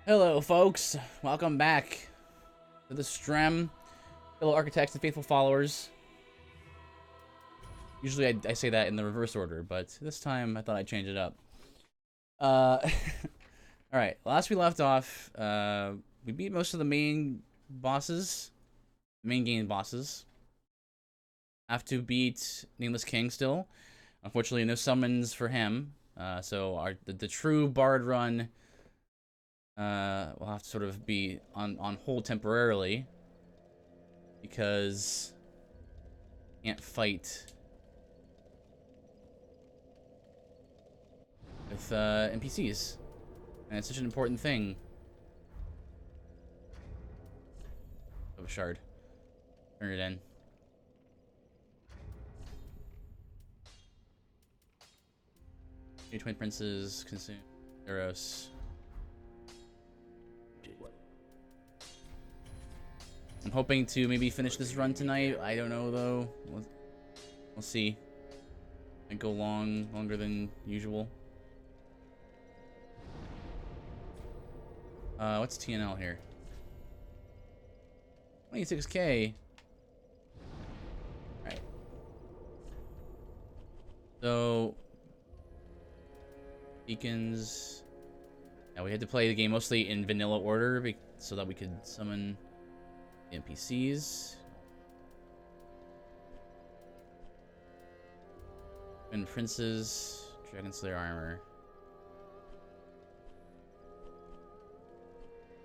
Hello, folks. Welcome back to the stream, fellow architects and faithful followers. Usually I say that in the reverse order, but this time I thought I'd change it up. Alright, last we left off, we beat most of the main bosses, main game bosses. Have to beat Nameless King still. Unfortunately, no summons for him, so the true Bard run will have to sort of be on hold temporarily because can't fight with NPCs, and it's such an important thing. Of a shard, turn it in. Twin princes consume Eros. I'm hoping to maybe finish this run tonight. I don't know though. We'll see. Might go longer than usual. What's TNL here? 26K. Alright. So beacons. Yeah, we had to play the game mostly in vanilla order so that we could summon NPCs. And princes, Dragon Slayer armor.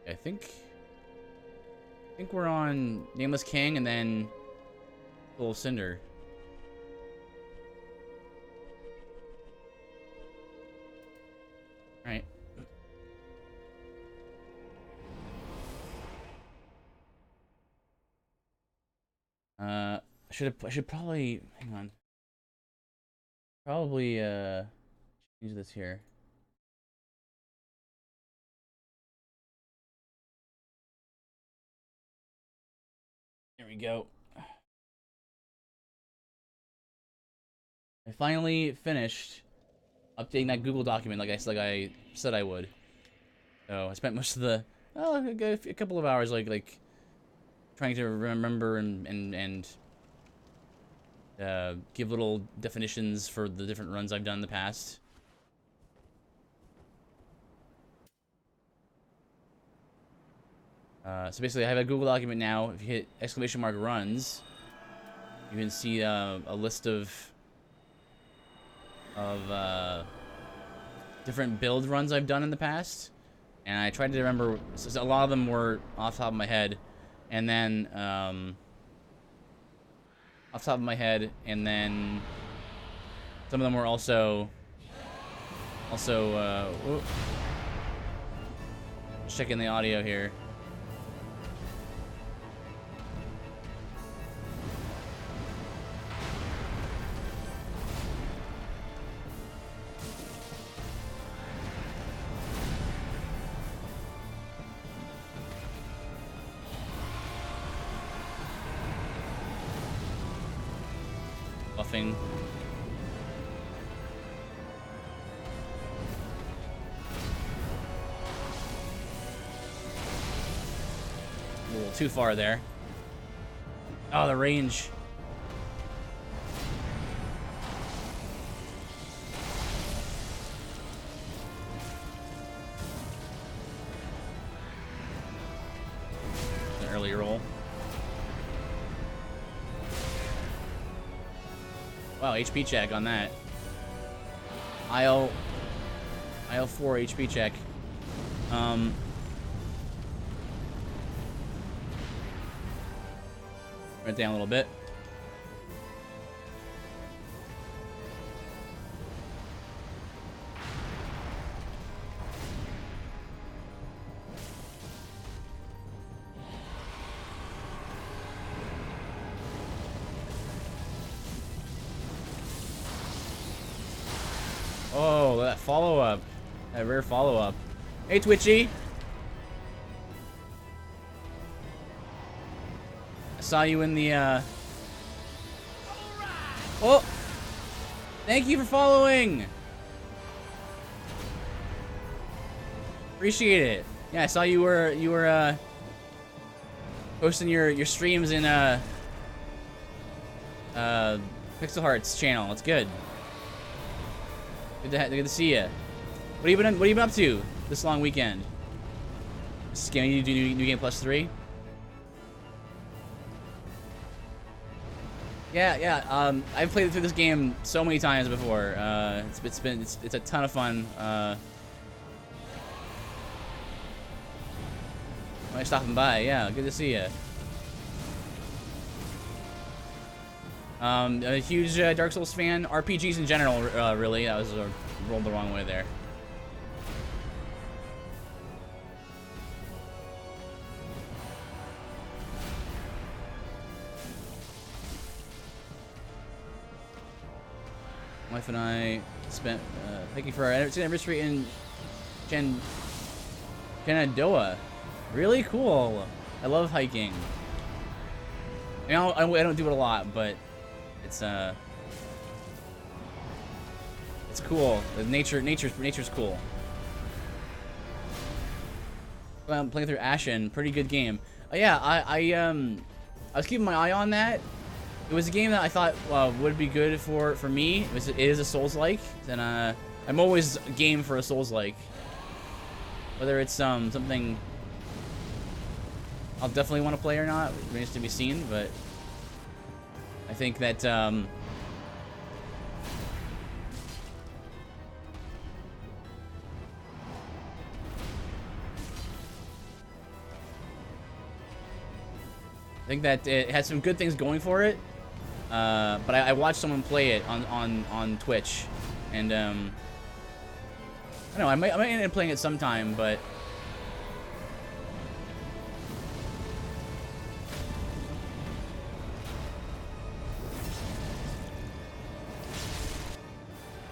I think we're on Nameless King and then Soul of Cinder. All right. I should probably hang on. Probably change this here. There we go. I finally finished updating that Google document like I said I would. So I spent most of the a couple of hours like trying to remember and give little definitions for the different runs I've done in the past. So basically I have a Google document now. If you hit !runs, you can see a list of different build runs I've done in the past. And I tried to remember, so a lot of them were off the top of my head. And then, off the top of my head, and then some of them were also just checking the audio here. Buffing. A little too far there. Oh, the range. An early roll. Wow, HP check on that. IL4 HP check. Right down a little bit. Oh, that follow-up. That rare follow-up. Hey, Twitchy. I saw you in the, Oh! Thank you for following! Appreciate it. Yeah, I saw you were posting your streams in Pixel Heart's channel. It's good. Good to see you. What have you been up to this long weekend? Scamming you do New Game Plus 3? Yeah. I've played through this game so many times before. It's a ton of fun. Nice stopping by. Yeah, good to see you. A huge Dark Souls fan. RPGs in general, really. That was rolled the wrong way there. Wife and I spent hiking for our anniversary in Shenandoah. Really cool. I love hiking. I don't do it a lot, but it's cool. Nature's cool. I'm playing through Ashen. Pretty good game. Yeah, I was keeping my eye on that. It was a game that I thought would be good for me. It is a Souls-like, and I'm always game for a Souls-like. Whether it's something I'll definitely want to play or not remains to be seen. But I think that it has some good things going for it. But I watched someone play it on Twitch, and I don't know, I might end up playing it sometime, but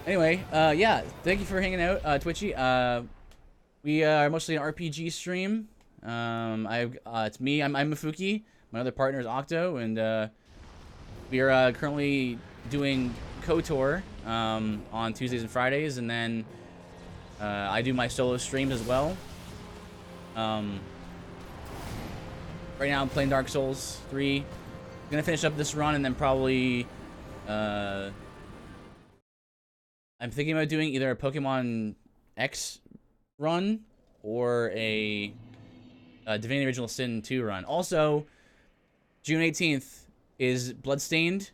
anyway, yeah, thank you for hanging out, Twitchy. We are mostly an RPG stream. It's me. I'm Mefuki. My other partner is Octo, and we are currently doing KOTOR on Tuesdays and Fridays, and then I do my solo streams as well. Right now I'm playing Dark Souls 3. I'm gonna finish up this run, and then probably I'm thinking about doing either a Pokemon X run or a Divinity Original Sin 2 run. Also, June 18th is Bloodstained,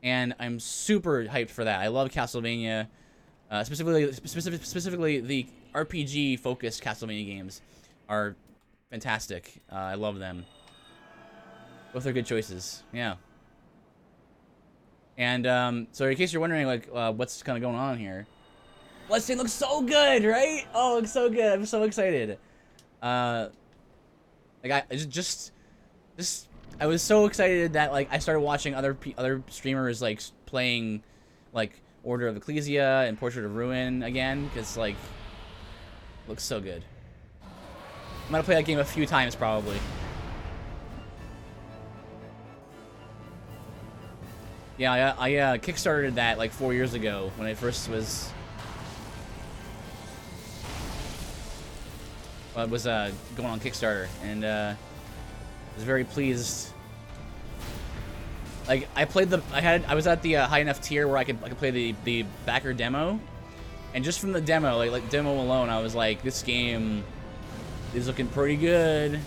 and I'm super hyped for that. I love Castlevania, specifically the RPG-focused Castlevania games are fantastic. I love them. Both are good choices. Yeah. And so in case you're wondering, like, what's kind of going on here, Bloodstained looks so good, right? Oh, it looks so good. I'm so excited. Like I was so excited that like I started watching other streamers like playing like Order of Ecclesia and Portrait of Ruin again, because like it looks so good. I'm gonna play that game a few times probably. Yeah, I kickstarted that like 4 years ago when it first was going on Kickstarter, and I was very pleased. Like I was at the high enough tier where I could play the backer demo, and just from the demo, like demo alone, I was like, this game is looking pretty good.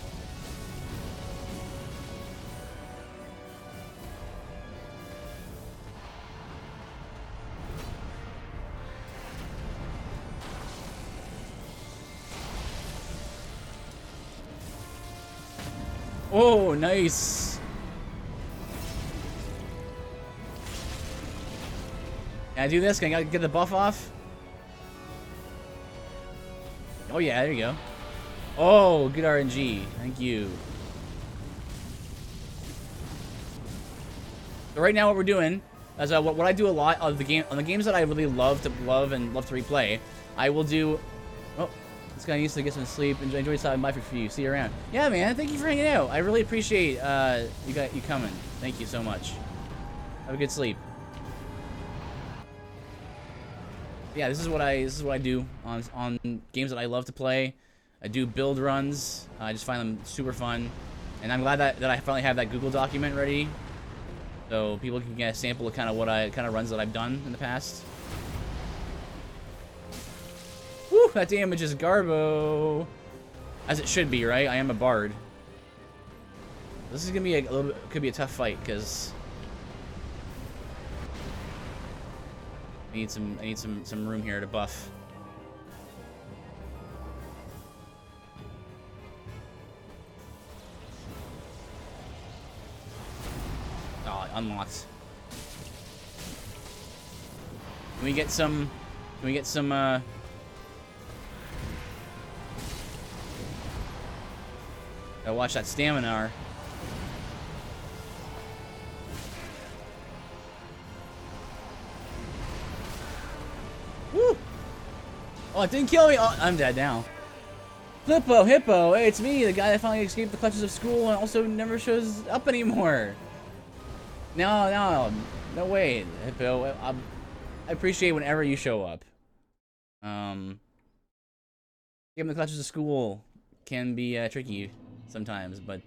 Oh, nice. Can I do this? Can I get the buff off? Oh yeah, there you go. Oh, good RNG. Thank you. So right now what we're doing is what I do a lot of the games that I really love to replay, I will do. Oh, this guy needs to get some sleep. Enjoy stopping by for you. See you around. Yeah, man. Thank you for hanging out. I really appreciate you coming. Thank you so much. Have a good sleep. Yeah, this is what I do on games that I love to play. I do build runs. I just find them super fun. And I'm glad that I finally have that Google document ready, so people can get a sample of kind of runs that I've done in the past. Woo! That damage is garbo, as it should be, right? I am a bard. This is gonna be could be a tough fight because I need some room here to buff. Unlocked. Can we get some gotta watch that stamina. Woo! Oh, it didn't kill me. Oh, I'm dead now. Hippo, hey, it's me, the guy that finally escaped the clutches of school and also never shows up anymore. No way, Hippo. I appreciate whenever you show up. Getting the clutches of school can be tricky sometimes, but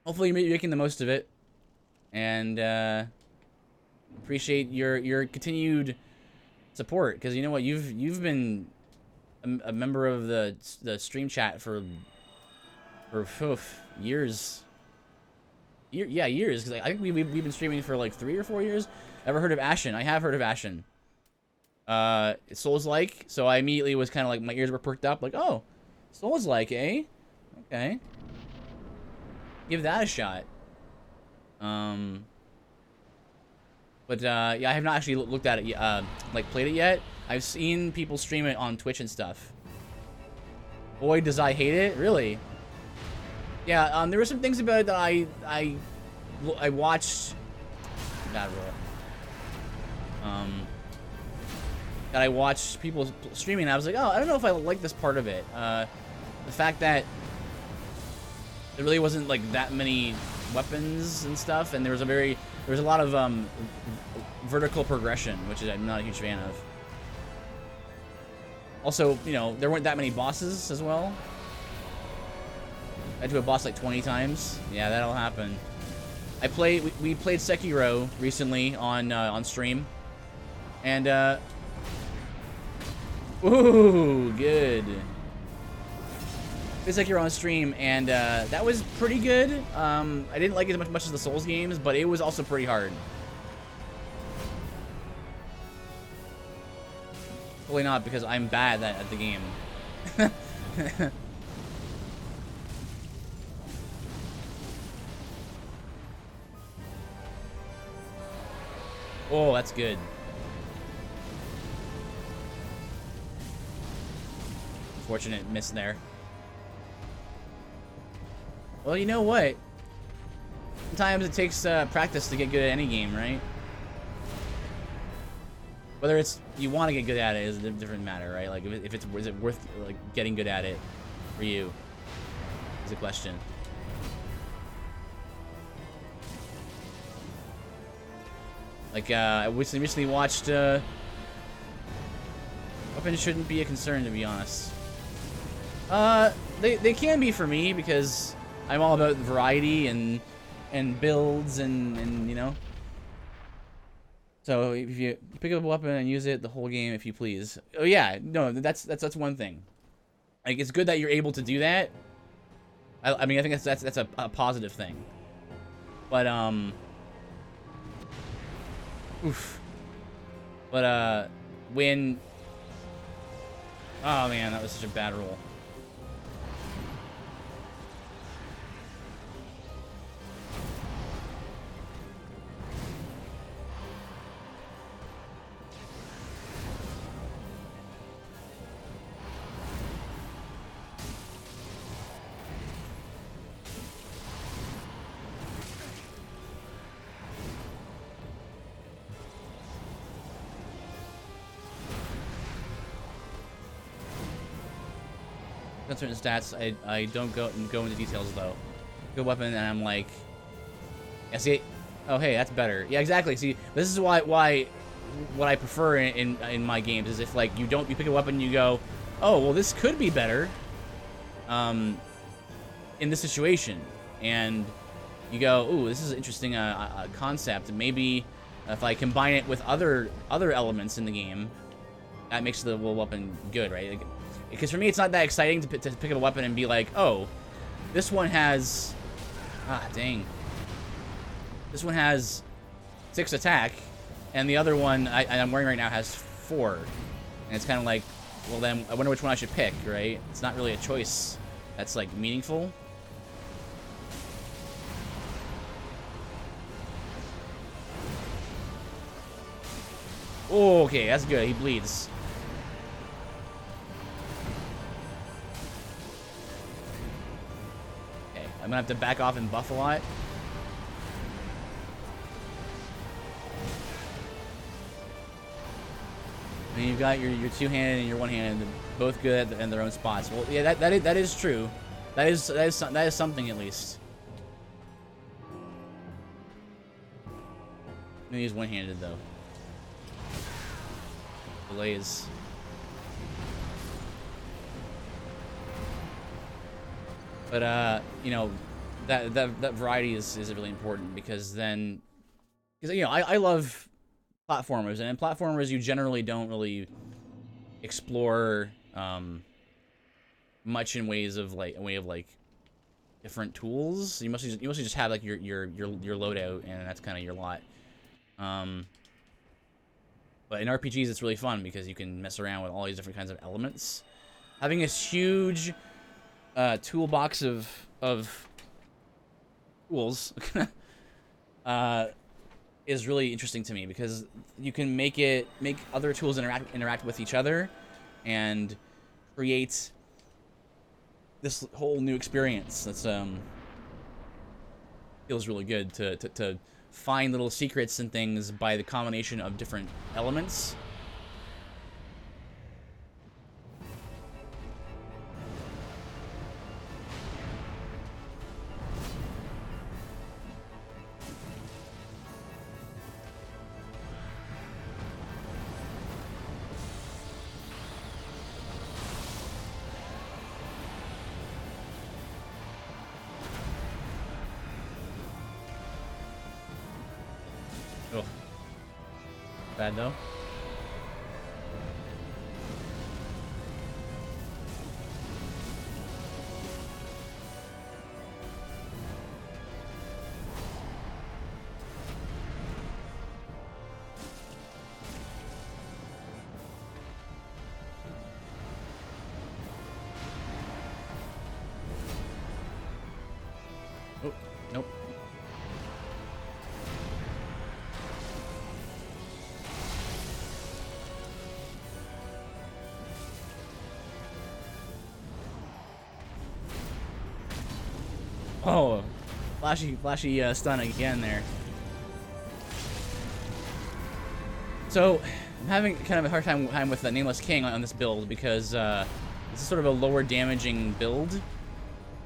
hopefully you're making the most of it, and appreciate your continued support, because you know what, you've been a member of the stream chat for years. Yeah, years, because I think we've been streaming for like 3 or 4 years. Ever heard of Ashen? I have heard of Ashen. Souls-like, so I immediately was kind of like, my ears were perked up, like, oh, Souls-like, eh? Okay. Give that a shot. But yeah, I have not actually looked at it yet, like played it yet. I've seen people stream it on Twitch and stuff. Boy, does I hate it, really. Yeah, there were some things about it that I watched. Bad roll. That I watched people streaming, and I was like, oh, I don't know if I like this part of it. The fact that there really wasn't like that many weapons and stuff, and there was a lot of vertical progression, which I'm not a huge fan of. Also, you know, there weren't that many bosses as well. I had to do a boss like 20 times. Yeah, that'll happen. We played Sekiro recently on stream, and ooh, good. Played Sekiro on stream, and that was pretty good. I didn't like it as much as the Souls games, but it was also pretty hard. Totally not, because I'm bad at the game. Oh, that's good. Unfortunate miss there. Well, you know what? Sometimes it takes practice to get good at any game, right? Whether it's you want to get good at it is a different matter, right? Like, is it worth like getting good at it for you? Is a question. Like, I recently watched, weapons shouldn't be a concern, to be honest. They can be for me, because I'm all about variety and builds and you know. So, if you pick up a weapon and use it the whole game, if you please. Oh yeah, no, that's one thing. Like, it's good that you're able to do that. I mean, I think that's a positive thing. But, oof. But, when... Oh, man, that was such a bad roll. Certain stats, I don't go into details though. Good weapon, and I'm like, yeah, see, oh hey, that's better. Yeah, exactly. See, this is why what I prefer in my games is if like you pick a weapon, you go, oh, well, this could be better in this situation. And you go, ooh, this is an interesting concept. Maybe if I combine it with other elements in the game, that makes the weapon good, right? Like, because for me, it's not that exciting to pick up a weapon and be like, oh, this one has... Ah, dang. This one has 6 attack, and the other one I'm wearing right now has 4. And it's kind of like, well, then I wonder which one I should pick, right? It's not really a choice that's, like, meaningful. Oh, okay, that's good. He bleeds. Okay, I'm gonna have to back off and buff a lot. And you've got your two-handed and your one-handed, both good in their own spots. Well, yeah, that is true. That is something at least. I'm gonna use one-handed though. Delays. But you know, that variety is really important, because then, because you know, I love platformers, and in platformers you generally don't really explore much in ways of like different tools. You mostly just have like your loadout, and that's kind of your lot. But in RPGs it's really fun because you can mess around with all these different kinds of elements. Having this huge toolbox of tools is really interesting to me, because you can make other tools interact with each other and create this whole new experience. That's feels really good to find little secrets and things by the combination of different elements. Oh, bad though. Oh, nope. Oh, flashy stun again there. So, I'm having kind of a hard time with the Nameless King on this build, because this is sort of a lower damaging build.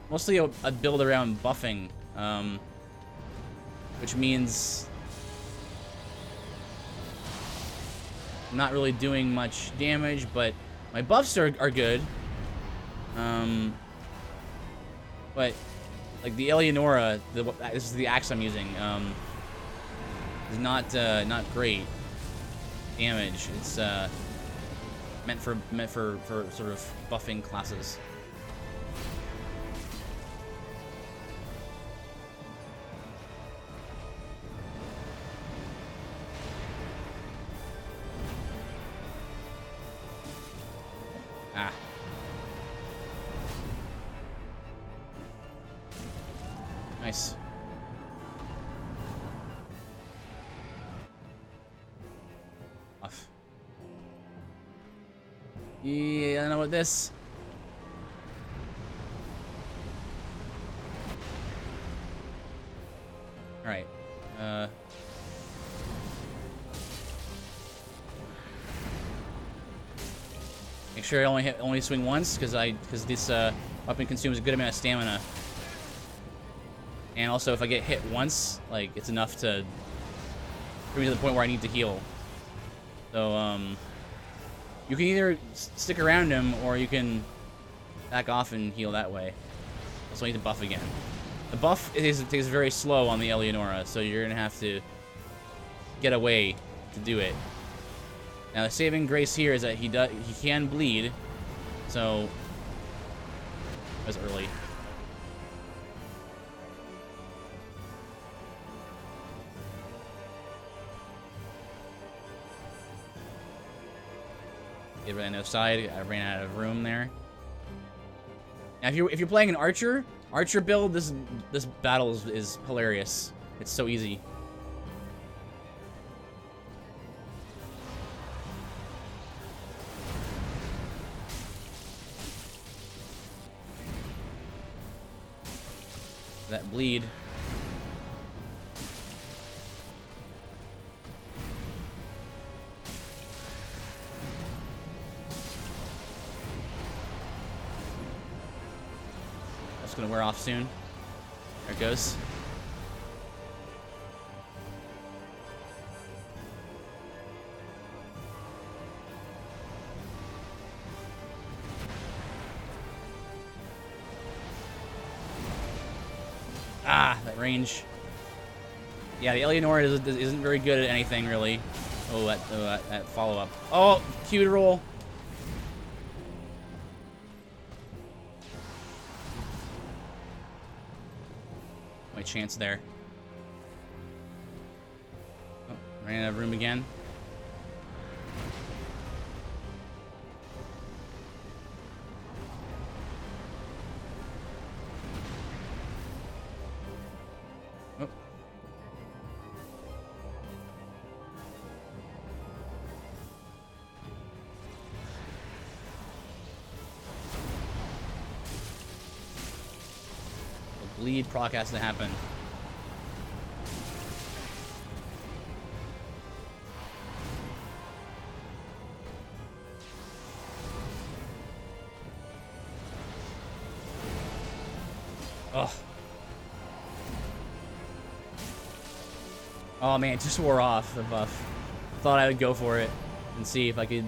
Mostly a build around buffing, which means I'm not really doing much damage, but my buffs are good. But like the Eleonora, this is the axe I'm using, is not great damage. It's meant for sort of buffing classes. Ah. Nice. Off. Yeah, I don't know what this. All right. Make sure I only swing once, because this weapon consumes a good amount of stamina. And also, if I get hit once, like, it's enough to bring me to the point where I need to heal. So, You can either stick around him, or you can back off and heal that way. Also need to buff again. The buff is very slow on the Eleonora, so you're gonna have to get away to do it. Now the saving grace here is that he can bleed, so that was early. Get right on the other side. I ran out of room there. Now, if you're playing an archer build, this battle is hilarious. It's so easy. That bleed. That's gonna wear off soon. There it goes. Ah, that range. Yeah, the Eleonora isn't very good at anything, really. Oh, that follow-up. Oh, Q roll. My chance there. Oh, ran out of room again. Oh. The bleed proc has to happen. Ugh. Oh man, it just wore off the buff. Thought I would go for it and see if I could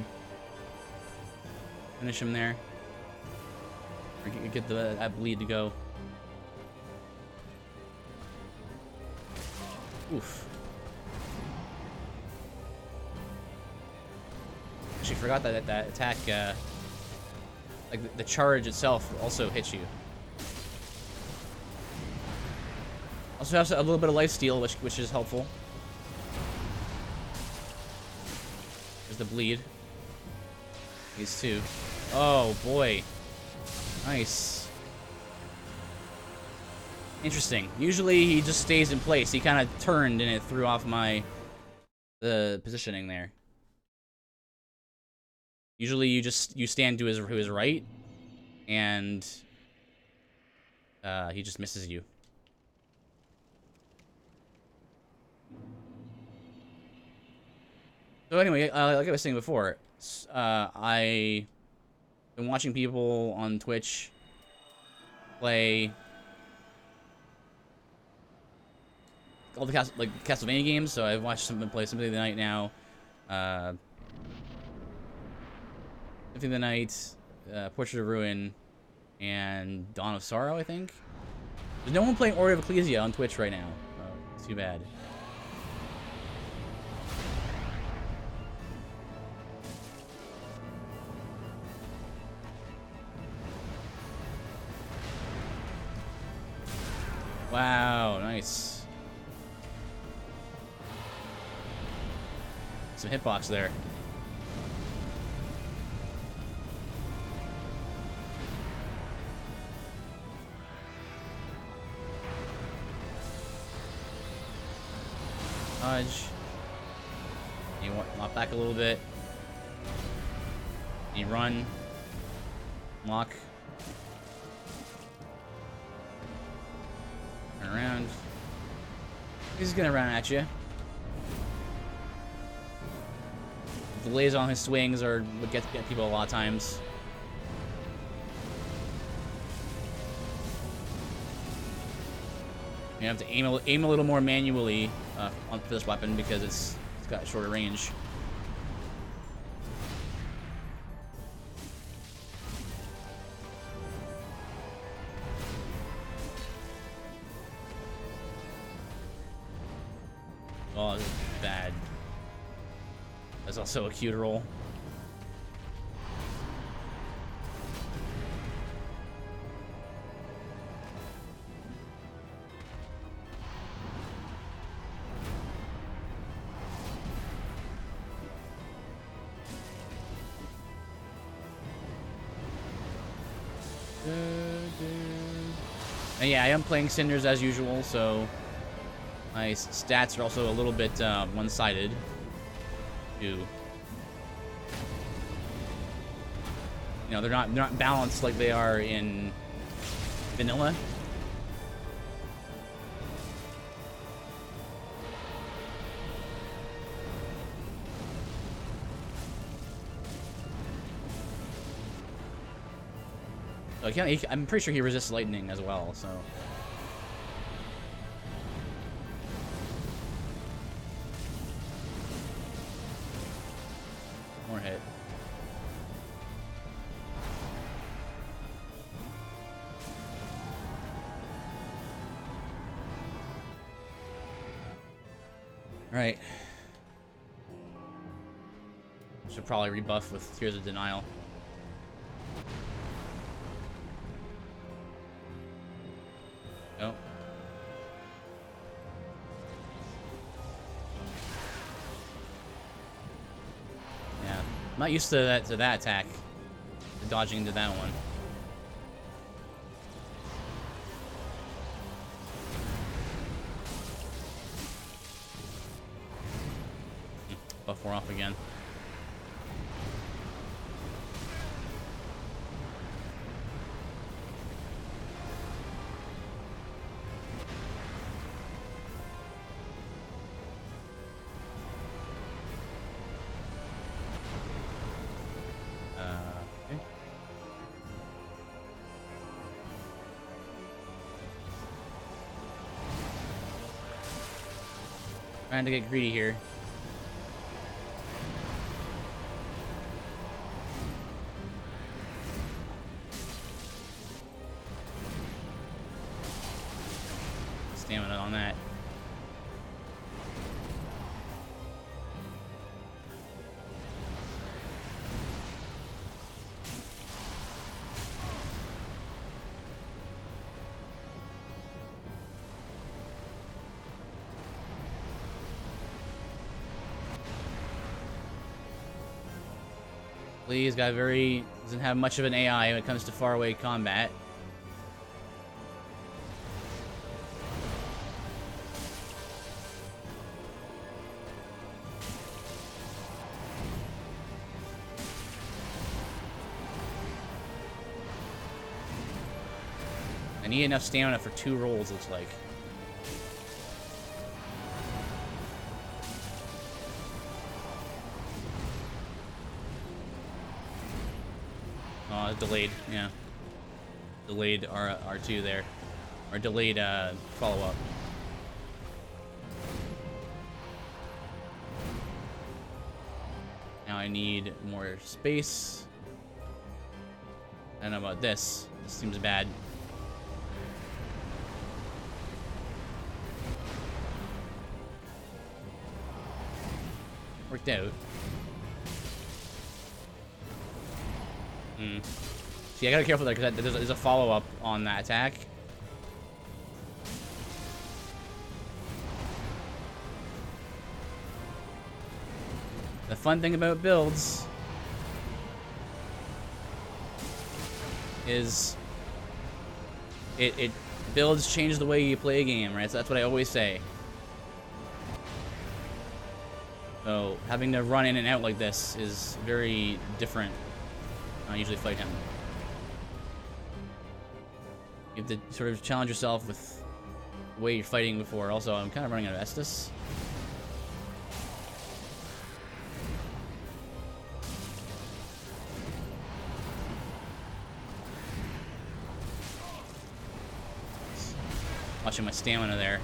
finish him there. Or get that bleed to go. Oof. Actually forgot that attack, like the charge itself also hits you. Also has a little bit of lifesteal, which is helpful. There's the bleed. These two. Oh boy. Nice. Interesting. Usually he just stays in place. He kind of turned and it threw off the positioning there. Usually you stand to his right, and he just misses you. So anyway, like I was saying before, I've been watching people on Twitch play all the Castlevania games. So I've watched someone play Symphony of the Night now, Symphony of the Night, Portrait of Ruin, and Dawn of Sorrow, I think. There's no one playing Order of Ecclesia on Twitch right now. Too bad. Wow, nice. Some hitbox there. Dodge. You lock back a little bit. You run. Lock. Turn around. He's gonna run at you. Delays on his swings are what get people a lot of times. You have to aim a little more manually on this weapon because it's got a shorter range. Oh, that's bad. That's also a cute roll. And yeah, I am playing Cinders as usual, so my stats are also a little bit one-sided. You know, they're not balanced like they are in vanilla. I'm pretty sure he resists lightning as well, so. More hit. Alright. Should probably rebuff with Tears of Denial. Oh. Yeah. I'm not used to that attack. Dodging into that one. Buff 4 off again. Okay. Trying to get greedy here. Stamina on that. He's got doesn't have much of an AI when it comes to faraway combat. I need enough stamina for 2 rolls, looks like. Oh, delayed, yeah. Delayed R2 there. Or delayed follow-up. Now I need more space. I don't know about this. This seems bad. Worked out. See, I gotta be careful there because there's a follow-up on that attack. The fun thing about builds is it builds change the way you play a game, right? So that's what I always say. So having to run in and out like this is very different. I usually fight him. You have to sort of challenge yourself with the way you're fighting before. Also, I'm kind of running out of Estus. Watching my stamina there.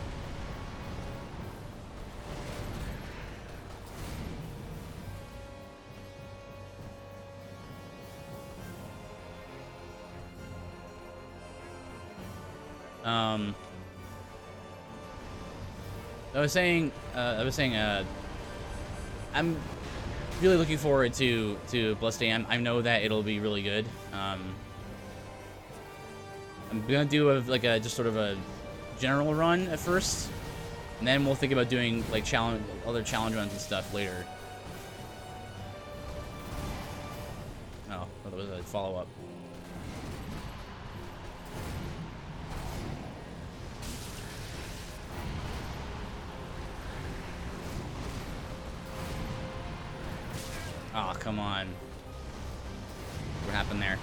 I'm really looking forward to Bloodstained. I know that it'll be really good. I'm gonna do just sort of a general run at first, and then we'll think about doing like other challenge runs and stuff later. Oh, that was a follow-up. Oh, come on. What happened there?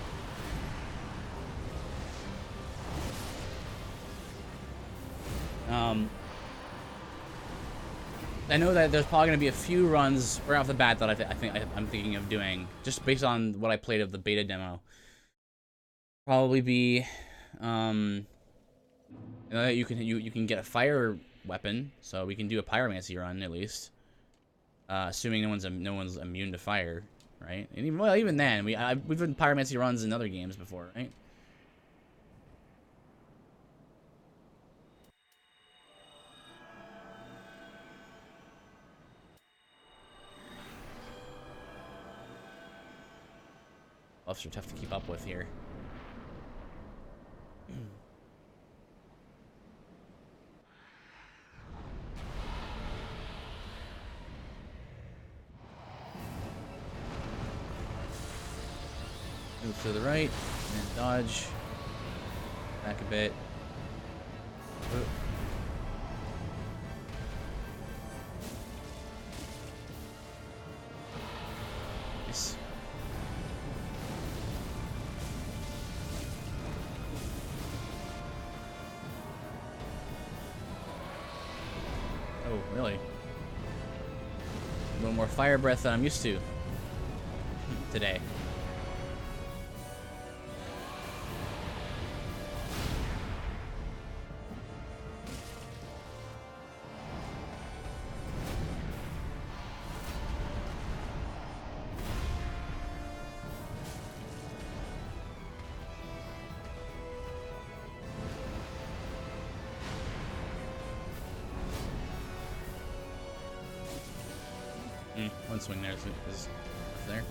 I know that there's probably going to be a few runs right off the bat that I'm thinking of doing, just based on what I played of the beta demo. Probably be, you can get a fire weapon, so we can do a pyromancy run at least. Assuming no one's immune to fire, right? And even then, we've done pyromancy runs in other games before, right? Buffs are tough to keep up with here. Move to the right, and then dodge. Back a bit. Oh. Nice. Oh, really? A little more fire breath than I'm used to today. One swing there is there.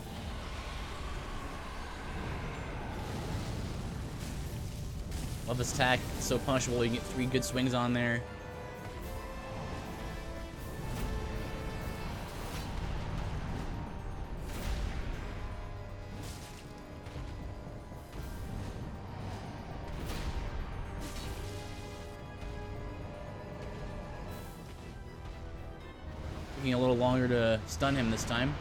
Love this attack. It's so punishable. You get 3 good swings on there. Taking a little longer to stun him this time.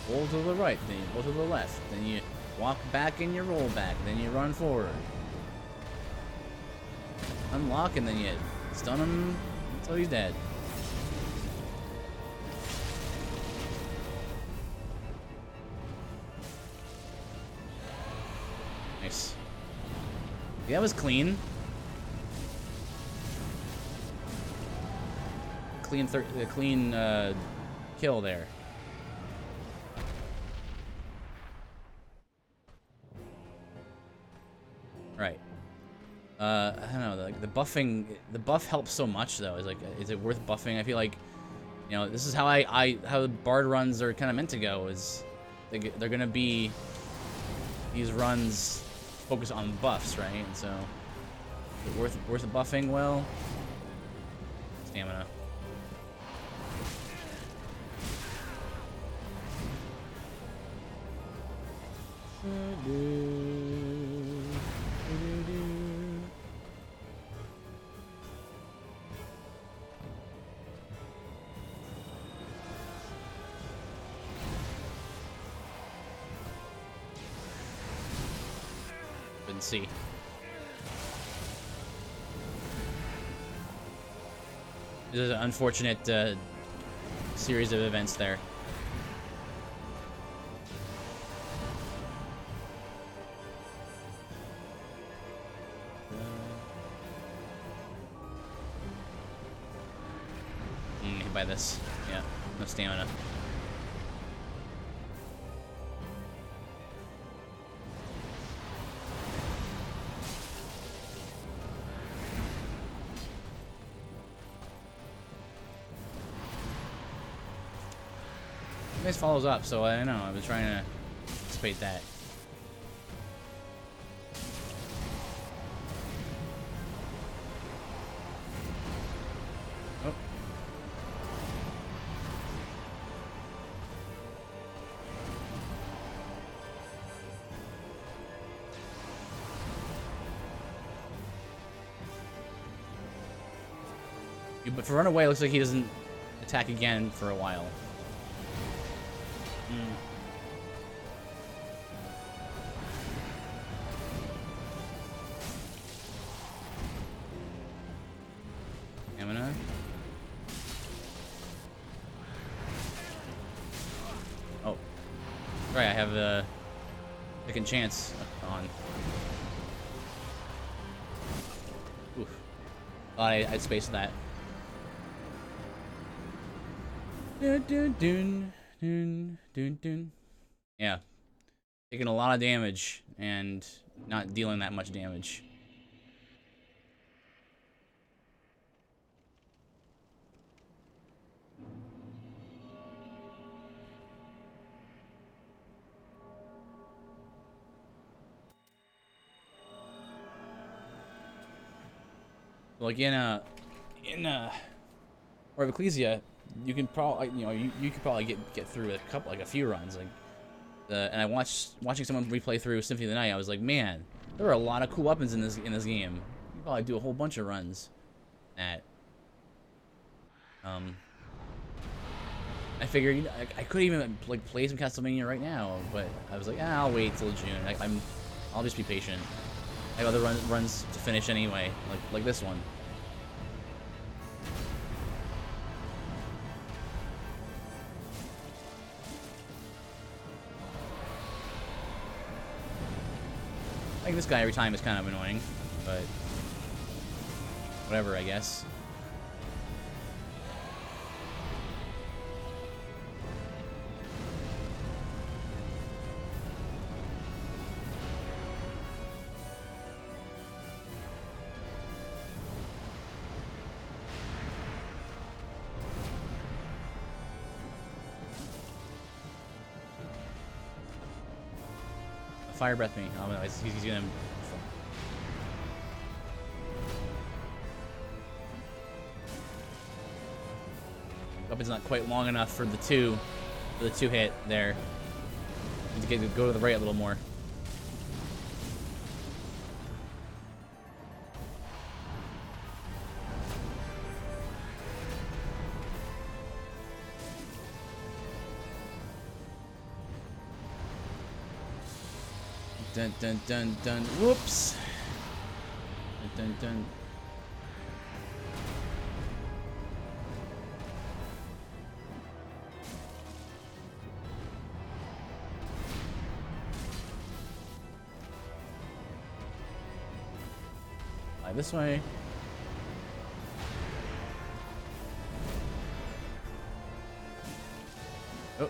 Roll to the right, then you roll to the left, then you walk back and you roll back, then you run forward. Unlock and then you stun him until he's dead. Nice. Yeah, that was clean. Clean kill there. Right. I don't know. Like the buff helps so much though. Is it worth buffing? I feel like, you know, this is how how the bard runs are kind of meant to go. Is they're gonna be these runs focus on buffs, right? And so, is it worth the buffing? Well, stamina. Didn't see. This is an unfortunate series of events there. hit by this. Yeah, no stamina. This follows up, so I don't know. I was trying to anticipate that. Oh. But for Runaway, it looks like he doesn't attack again for a while. Stamina. Oh. Right, I have the second chance on. Oof. Thought I'd space that. Dun, dun, dun, dun, dun, dun. Yeah. Taking a lot of damage and not dealing that much damage. Like in or Ecclesia, you can probably you could probably get through a few runs and I watching someone replay through Symphony of the Night. I was like, man, there are a lot of cool weapons in this game. You can probably do a whole bunch of runs at. I figured I could even like play some Castlevania right now, but I was like, I'll wait till June. I'll just be patient. I have other runs to finish anyway, like this one. I think this guy every time is kind of annoying, but whatever, I guess. Fire breath me. Oh no, he's gonna. Weapon's not quite long enough for the two hit there. Need to go to the right a little more. Dun dun dun dun. Whoops. Dun dun dun. This way. Oh.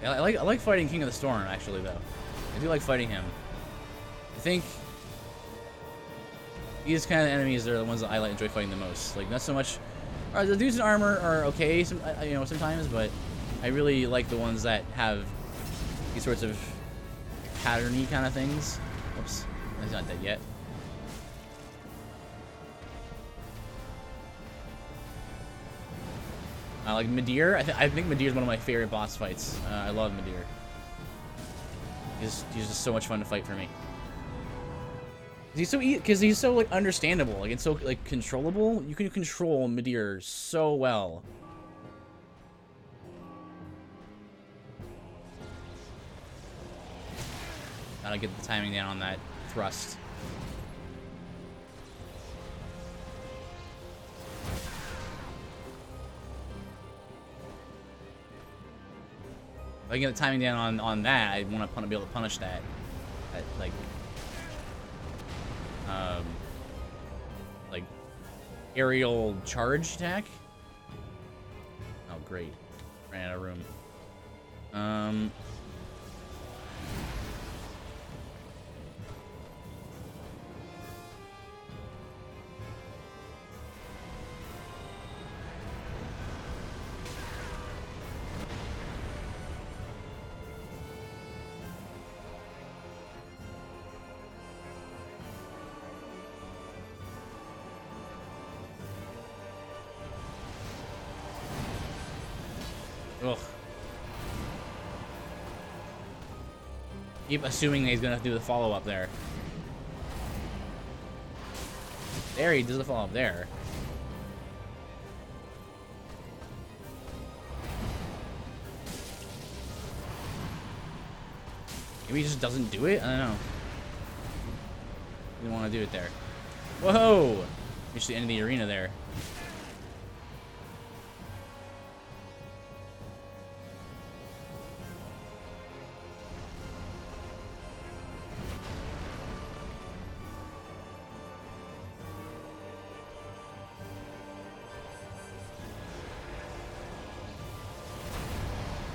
Yeah, I like fighting King of the Storm actually though. I do like fighting him. I think these kind of enemies are the ones that I enjoy fighting the most. Like not so much. The dudes in armor are okay, sometimes, but I really like the ones that have these sorts of patterny kind of things. Oops, he's not dead yet. Like Midir, I think Midir is one of my favorite boss fights. I love Midir. He's just so much fun to fight for me. He's so like understandable, like it's so like controllable. You can control Midir so well. Gotta get the timing down on that thrust. If I get the timing down on that, I want to be able to punish that. That like aerial charge attack. Oh great, ran out of room. Ugh. Keep assuming that he's gonna do the follow-up there. There, he does the follow-up there. Maybe he just doesn't do it? I don't know. He didn't want to do it there. Whoa! Reached the end of the arena there.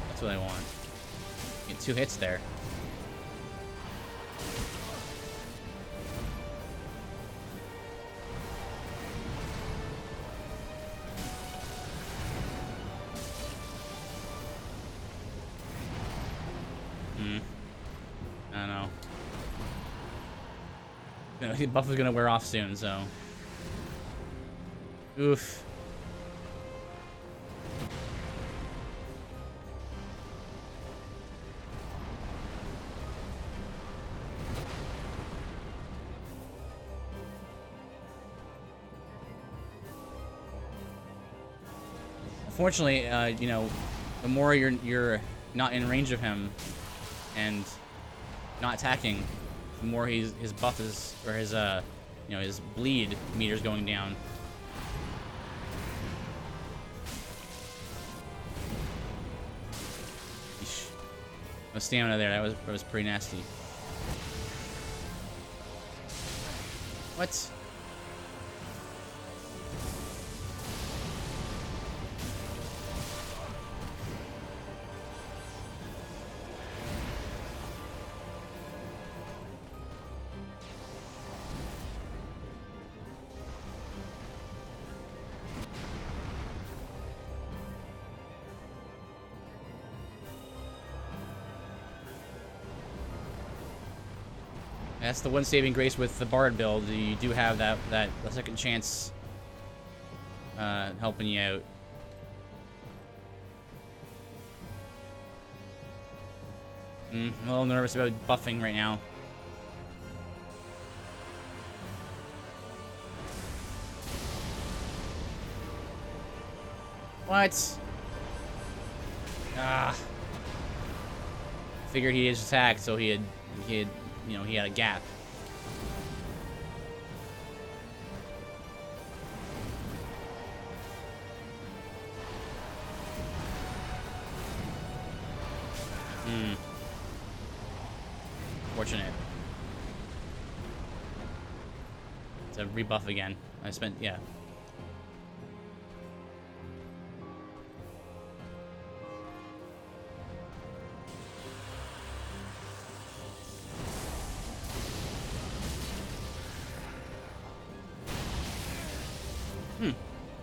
That's what I want. Get 2 hits there. I don't know. The buff is gonna wear off soon, so. Oof. Unfortunately, you know, the more you're not in range of him and not attacking, the more his buff is, or his you know, his bleed meter's going down. Eesh. No stamina there. That was pretty nasty. What? That's the one saving grace with the Bard build. You do have that second chance helping you out. I'm a little nervous about buffing right now. What? Ah. Figured he is attacked, so he had, you know, he had a gap. Fortunate. It's a rebuff again. I spent, yeah.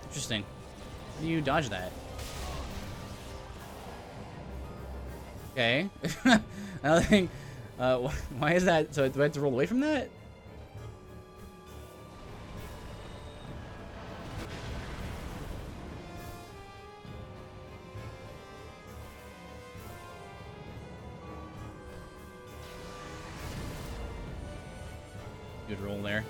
Interesting. How do you dodge that? Okay. I don't think. Why is that? So do I have to roll away from that? Good roll there.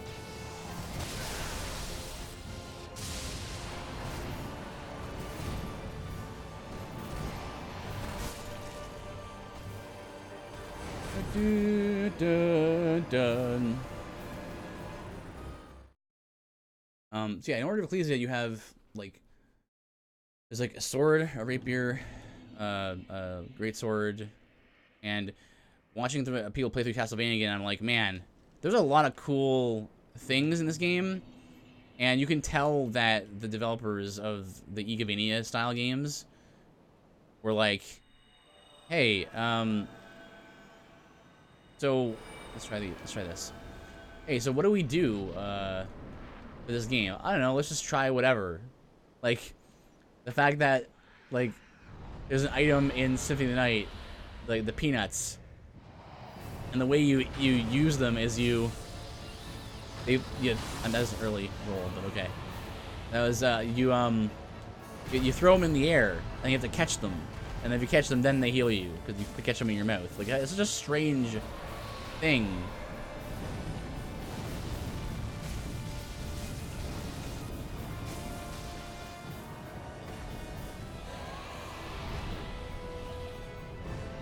Dun. So yeah, in order to Ecclesia, you have like there's like a sword, a rapier, greatsword, and watching people play through Castlevania again, I'm like, man, there's a lot of cool things in this game, and you can tell that the developers of the Igavania style games were like, hey, so let's try this. Hey, so what do we do for this game? I don't know. Let's just try whatever. Like the fact that like there's an item in Symphony of the Night, like the peanuts, and the way you use them is and that's an early roll, but okay. That was you throw them in the air and you have to catch them, and if you catch them, then they heal you because you catch them in your mouth. Like it's such a strange thing.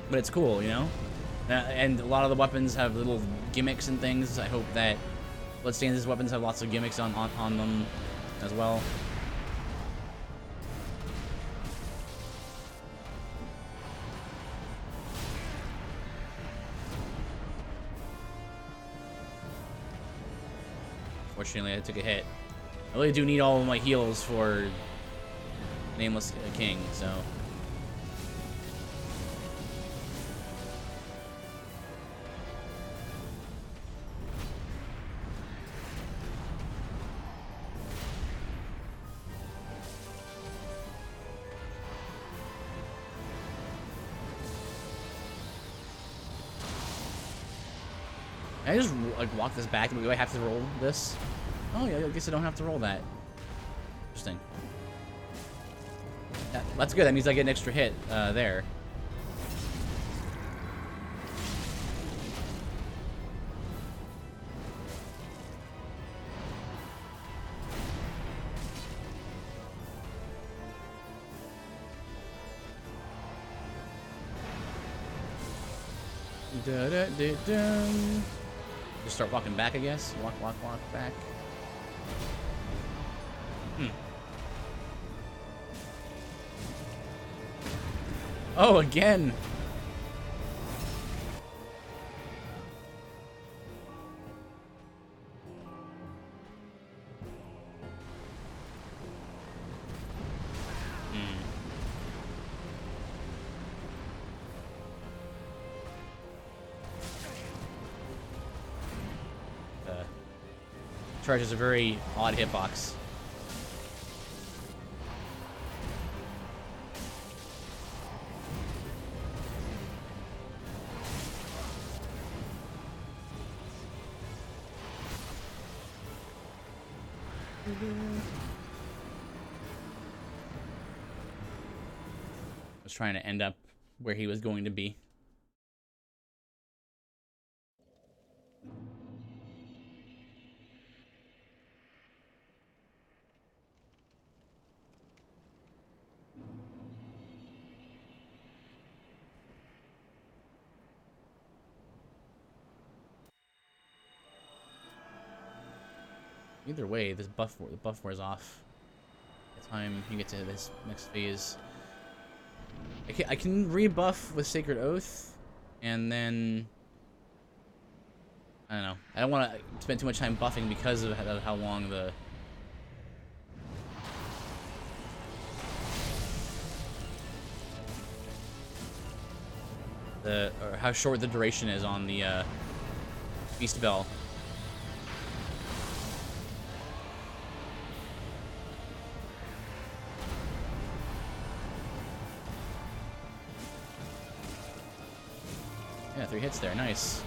But it's cool, you know? And a lot of the weapons have little gimmicks and things. I hope that Bloodstain's weapons have lots of gimmicks on them as well. Fortunately, I took a hit. I really do need all of my heals for Nameless King, so... Can I just like walk this back? Do I have to roll this? Oh yeah, I guess I don't have to roll that. Interesting. That's good. That means I get an extra hit there. Just start walking back, I guess. Walk back. Oh, again. Charge is a very odd hitbox. Was trying to end up where he was going to be. Either way, the buff wears off by the time you get to this next phase. I can rebuff with Sacred Oath, and then I don't know. I don't want to spend too much time buffing because of how long or how short the duration is on the Beast Bell. Yeah, 3 hits there. Nice.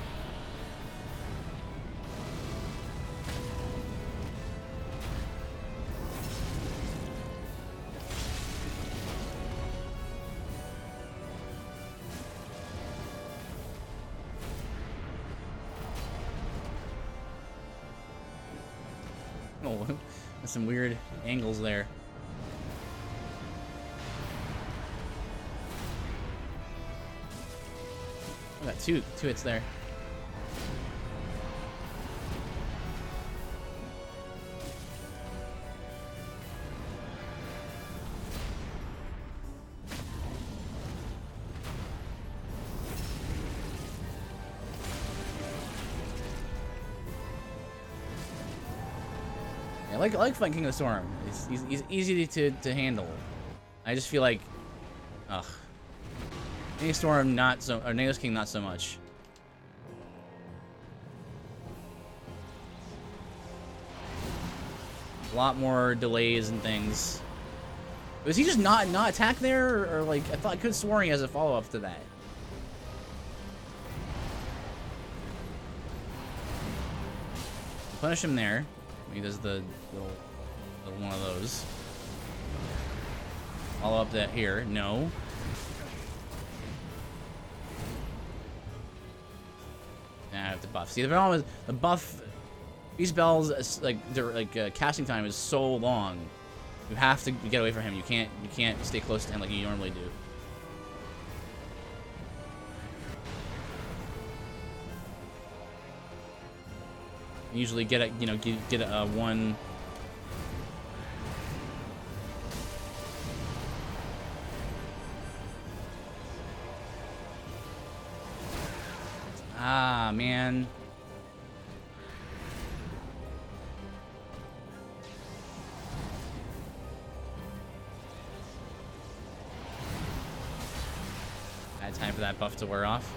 Oh, that's some weird angles there. I got two hits there. I like fighting King of the Storm. He's easy to handle. I just feel like, ugh. King of Storm not so, or Nameless King not so much. A lot more delays and things. Was he just not attack there, or like I could have sworn he has a follow up to that. Punish him there. He does the little one of those. Follow up that here. No. Nah, I have to buff. See, the problem is the buff. These spells, casting time is so long. You have to get away from him. You can't stay close to him like you normally do. You usually get a one. Ah, man. Time for that buff to wear off.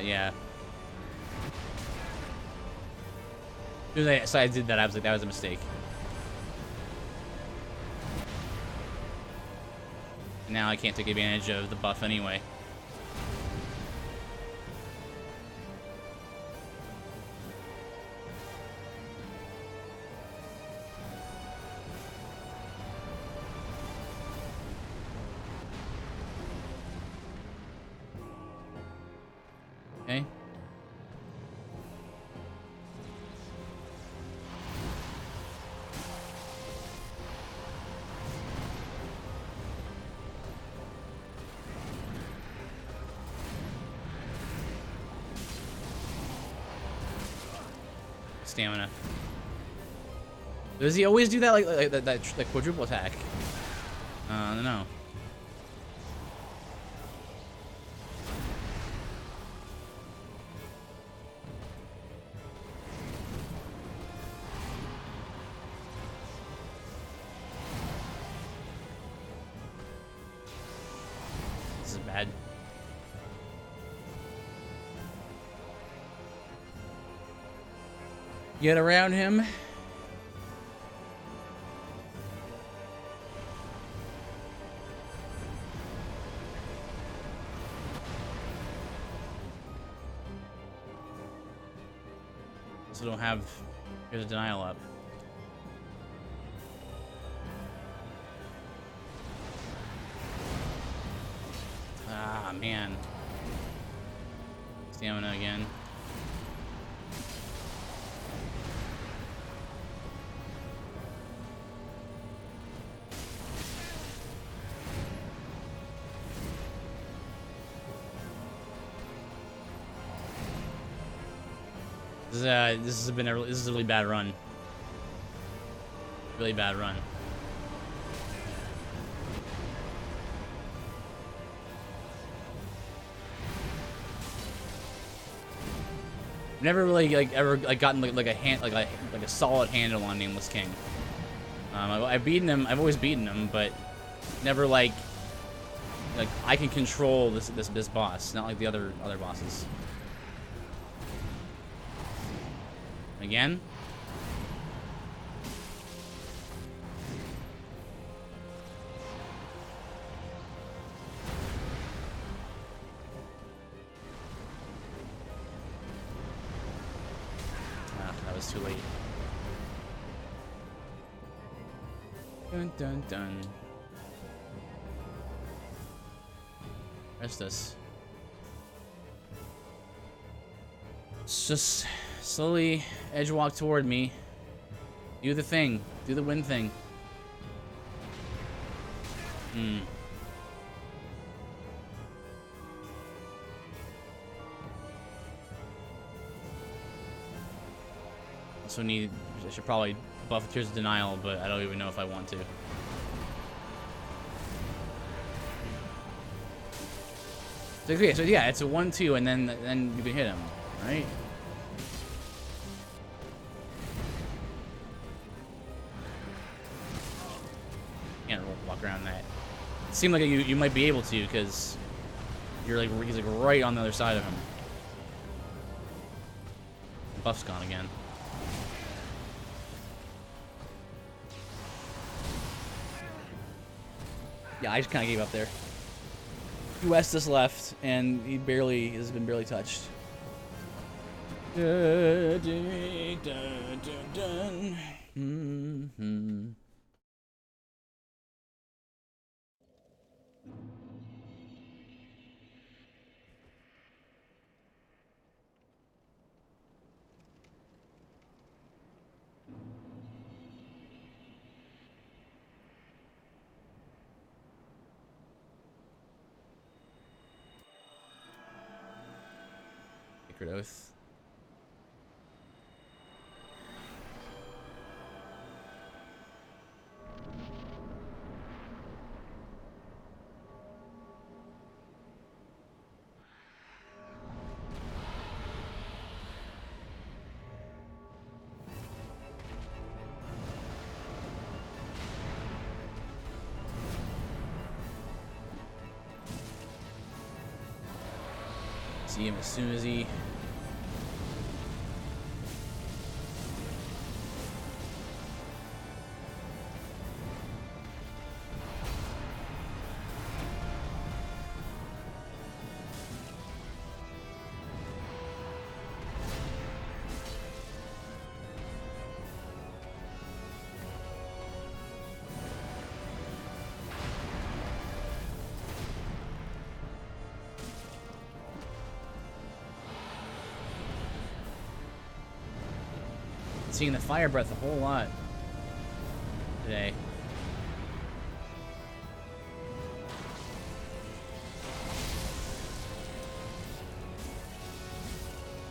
Yeah. So I did that. I was like, that was a mistake. Now I can't take advantage of the buff anyway. Okay. Stamina. Does he always do that like that quadruple attack? I don't know. This is bad. Get around him. Also don't have. Here's a denial up. Ah, man. Stamina again. This is a really bad run. Really bad run. Never really ever gotten like a solid handle on Nameless King. I've beaten him. I've always beaten him, but never like I can control this boss. Not like the other bosses. Again? Ah, that was too late. Dun dun dun. Rest us. It's just slowly edge walk toward me. Do the thing. Do the win thing. also need... I should probably buff Tears of Denial, but I don't even know if I want to. So, okay, so yeah, it's a 1-2, and then you can hit him, right? Can't walk around that. It seemed like you might be able to, because you're like he's like right on the other side of him. Buff's gone again. Yeah, I just kind of gave up there. West is left, and he has been barely touched. Dun, dun, dun, dun. Mm-hmm. Sacred Oath. See him as soon as he... Seeing the fire breath a whole lot today.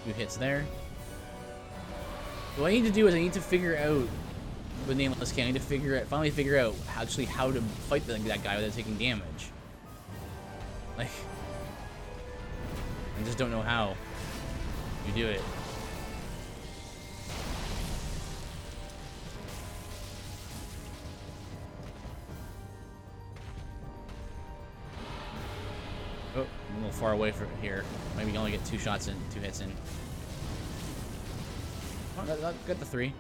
Two hits there. What I need to do is I need to figure out with Nameless King. I need to finally figure out actually how to fight that guy without taking damage. Like, I just don't know how you do it. Oh, I'm a little far away from here. Maybe you only get 2 shots in, 2 hits in. Oh, got the 3.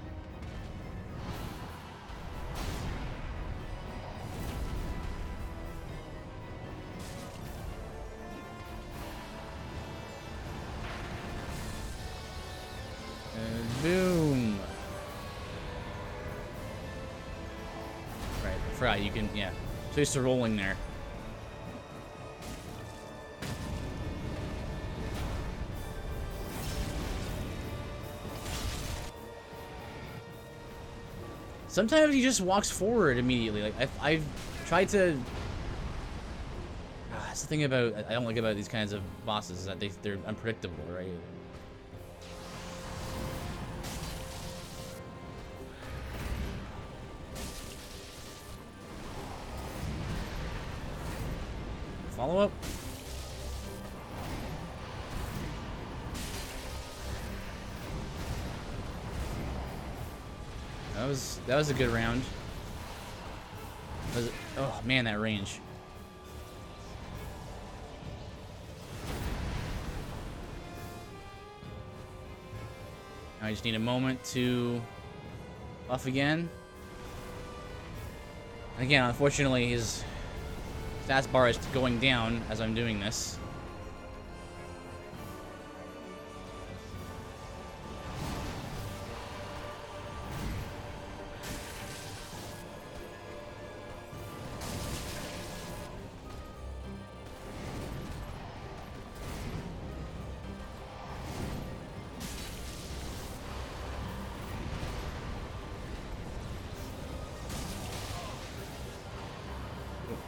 And boom. Right, I forgot you can, yeah. So used to rolling there. Sometimes he just walks forward immediately. Like I've tried to. That's the thing about I don't like about these kinds of bosses is that they're unpredictable, right? Follow up. That was a good round. Oh man, that range. Now I just need a moment to buff again. Again, unfortunately, his stats bar is going down as I'm doing this.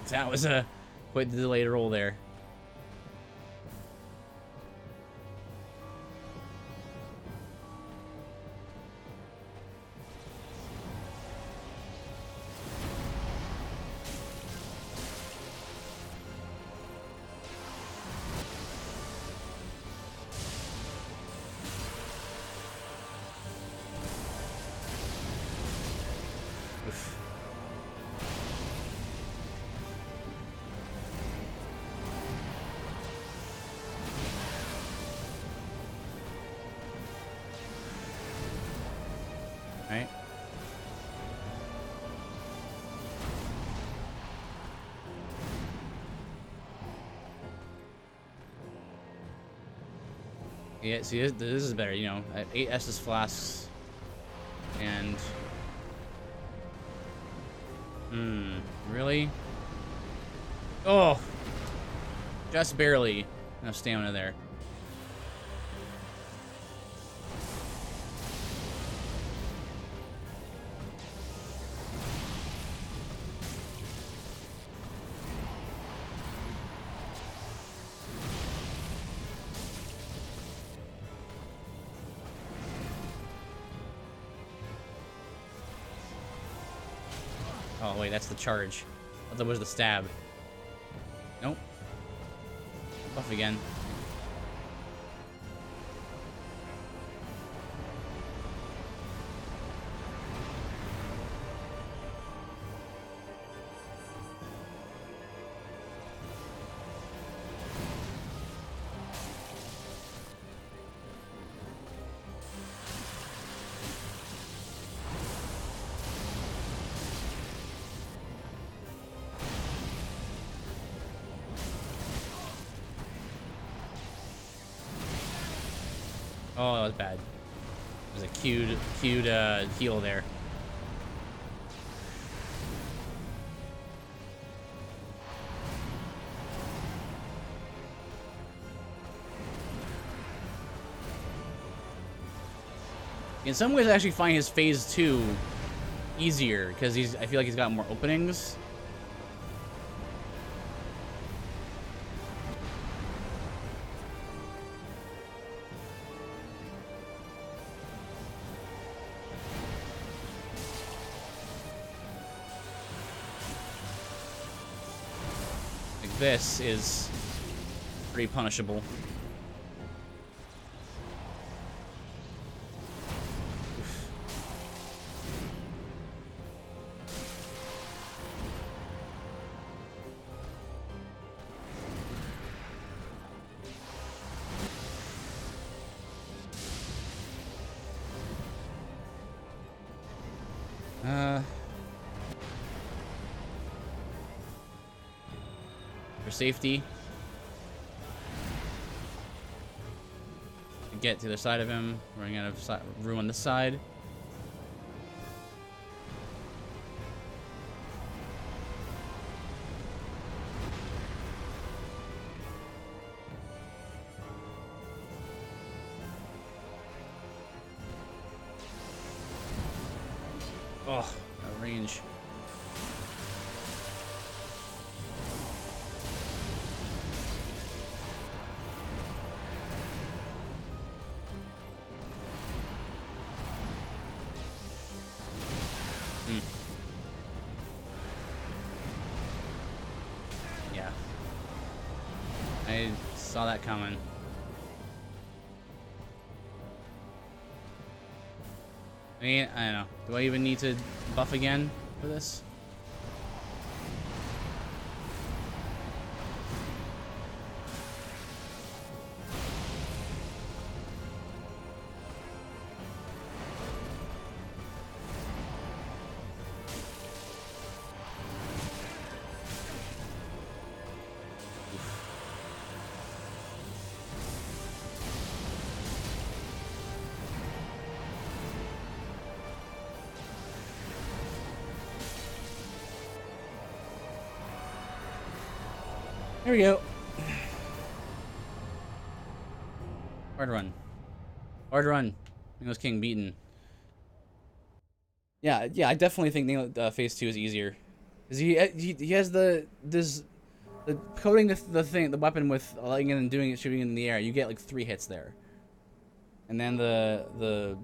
That was quite the delayed roll there. Yeah, see, this is better, you know. 8 Estus flasks. And... really? Oh! Just barely enough stamina there. Oh, wait, that's the charge. I thought that was the stab. Nope. Buff again. Oh, that was bad. There's a cute heal there. In some ways, I actually find his phase 2 easier because I feel like he's got more openings. Like this is pretty punishable. For safety. To get to the side of him. We're gonna ruin this side. Oh, that range. Yeah. I saw that coming. I mean, I don't know. Do I even need to buff again for this? There we go. Hard run. Hard run. Nameless King beaten. Yeah, I definitely think phase 2 is easier. Cause he has the coating the weapon with letting it and doing it, shooting it in the air. You get like 3 hits there, and then the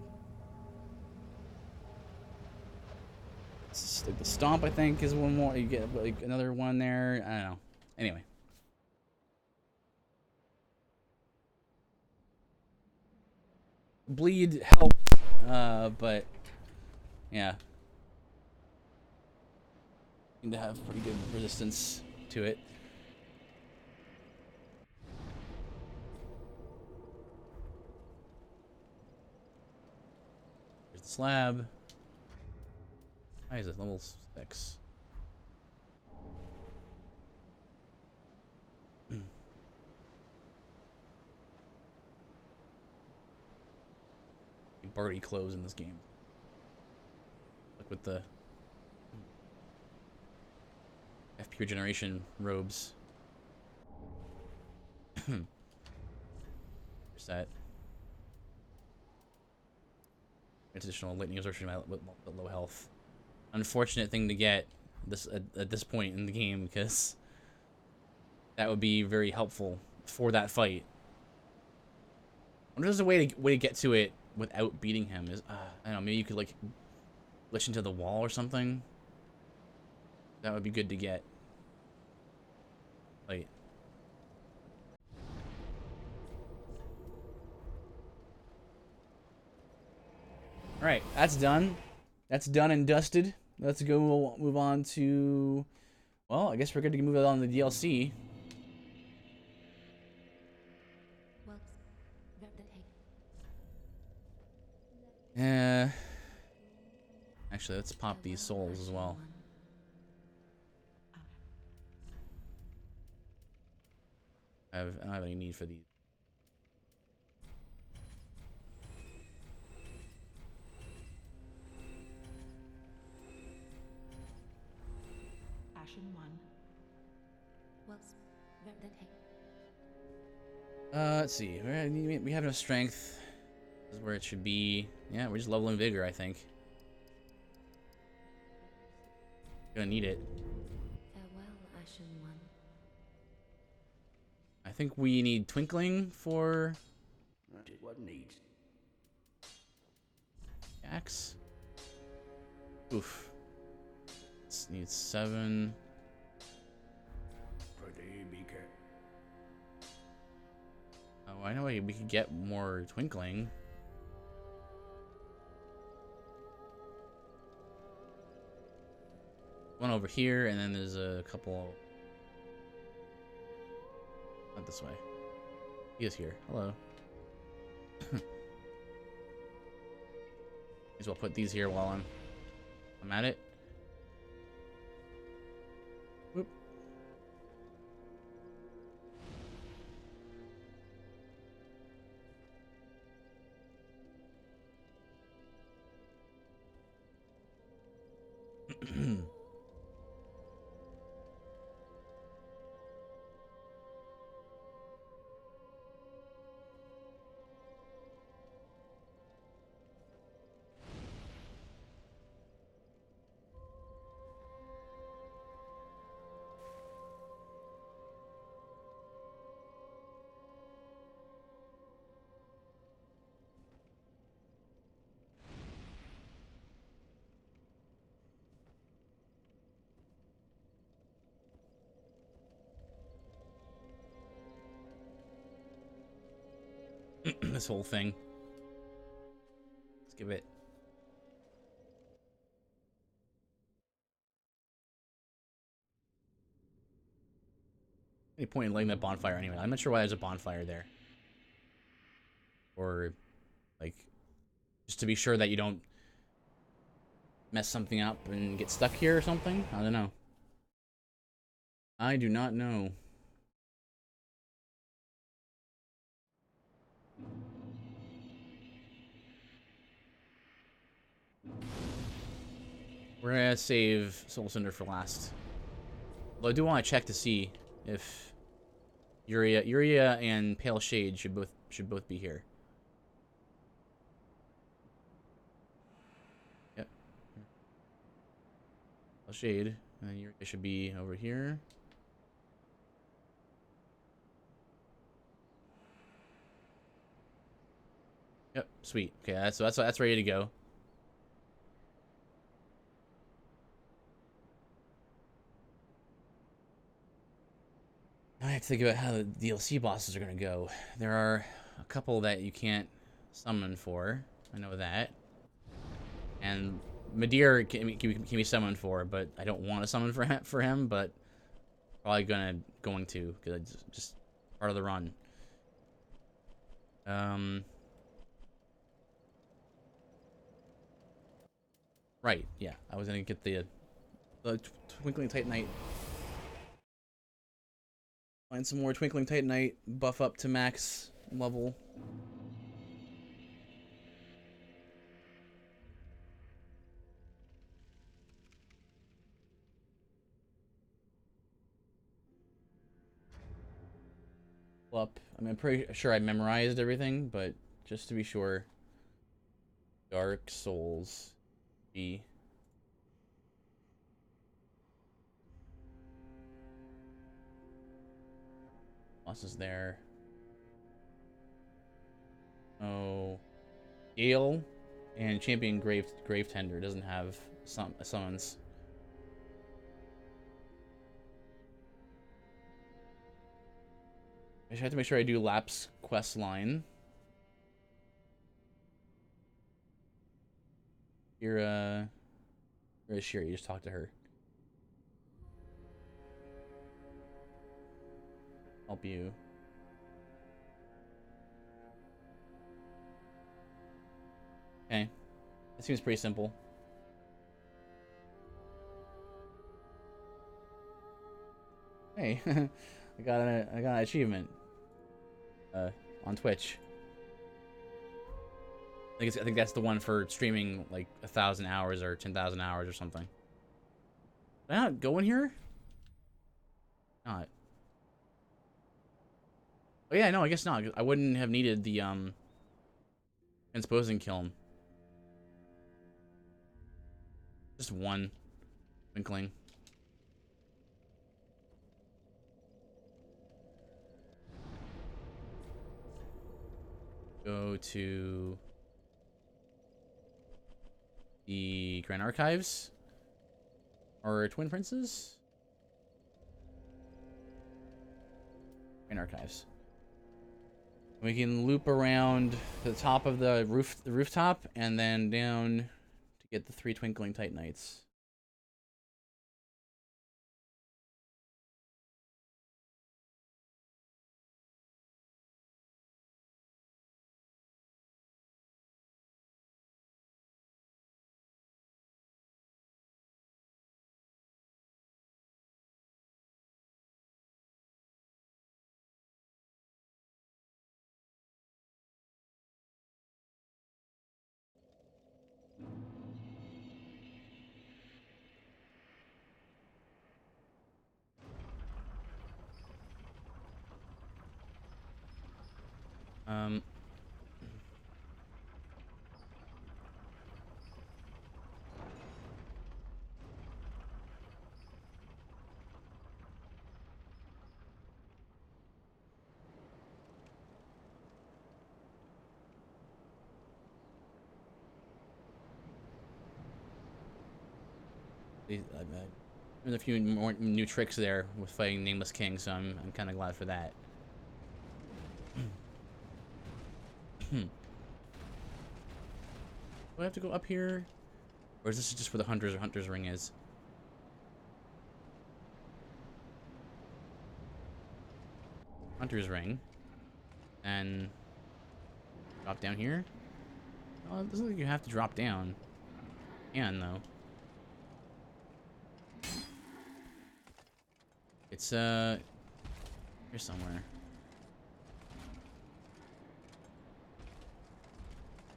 stomp I think is one more. You get like another one there. I don't know. Anyway. Bleed help, but yeah, need to have pretty good resistance to it. Here's the slab. Why is it level 6? already close in this game. Like with the FP regeneration robes. There's that. Additional lightning absorption with low health. Unfortunate thing to get this at this point in the game, because that would be very helpful for that fight. I wonder if there's a way to get to it without beating him. I don't know, maybe you could like glitch into the wall or something. That would be good to get. Like, all right, that's done. That's done and dusted. Let's go. We'll move on to. Well, I guess we're good to move on to the DLC. Yeah. Actually, let's pop these souls as well. I don't have any need for these. Let's see. We have no strength. This is where it should be. Yeah, we're just leveling vigor, I think. Gonna need it. Farewell, Ashen One. I think we need Twinkling for What needs? Axe. Oof. This needs 7. Pretty big. Oh, I know we could get more Twinkling. One over here, and then there's a couple. Not this way. He is here. Hello. Might as well put these here while I'm at it. Whoop. This whole thing. Let's give it. Any point in lighting that bonfire anyway? I'm not sure why there's a bonfire there. Or, like, just to be sure that you don't mess something up and get stuck here or something? I don't know. I do not know. We're gonna save Soul of Cinder for last. Well, I do want to check to see if Uria and Pale Shade should both be here. Yep. Pale Shade, and then Uria should be over here. Yep, sweet. Okay, that's ready to go. I have to think about how the DLC bosses are gonna go. There are a couple that you can't summon for. I know that. And Midir can be summoned for, but I don't want to summon for him. But probably going to, because it's just part of the run. Right. Yeah, I was gonna get the Twinkling Titanite. Find some more Twinkling Titanite, buff up to max level. up. I mean, I'm pretty sure I memorized everything, but just to be sure. Dark Souls B. Boss is there. Oh, Gale and Champion Grave Tender doesn't have summons. I have to make sure I do Lap's quest line. Where is Shiri? You just talk to her. Help you. Okay. That seems pretty simple. Hey, I got an achievement. On Twitch. I think that's the one for streaming like 1,000 hours or 10,000 hours or something. Did I not go in here? Not. Oh yeah, no, I guess not. I wouldn't have needed the transposing kiln. Just one twinkling. Go to the Grand Archives or Twin Princes. Grand Archives. We can loop around the top of the rooftop, and then down to get the 3 Twinkling Titanites. Um. There's a few more new tricks there with fighting Nameless King, so I'm kind of glad for that. Do I have to go up here, or is this just where the Hunter's Ring is? Hunter's Ring, and drop down here. Oh, it doesn't look like you have to drop down. You can though. It's here somewhere.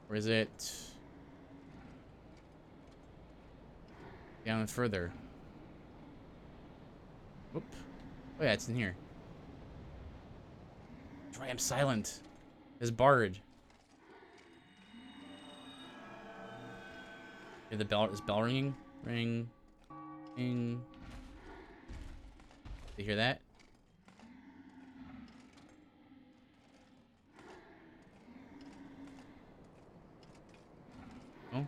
Or is it down further? Whoop. Oh yeah, it's in here. Try him silent. His bard. Hear the bell? Is bell ringing? Ring. Ring. You hear that? Oh. I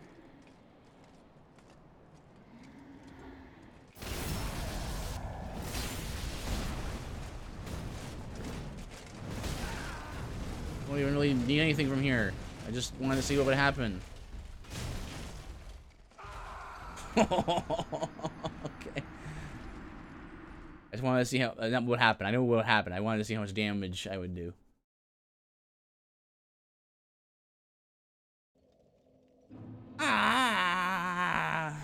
don't even really need anything from here. I just wanted to see what would happen. Okay. I just wanted to see how that would happen. I know what would happen. I wanted to see how much damage I would do. Ah!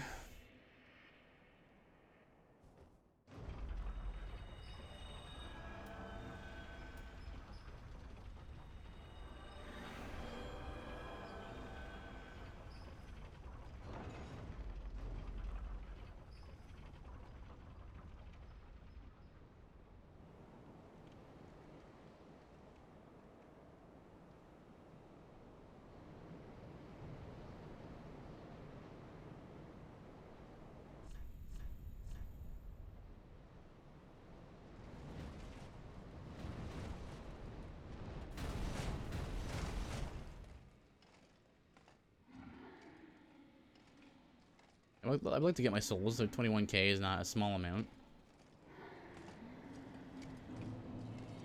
I'd like to get my souls, so 21k is not a small amount.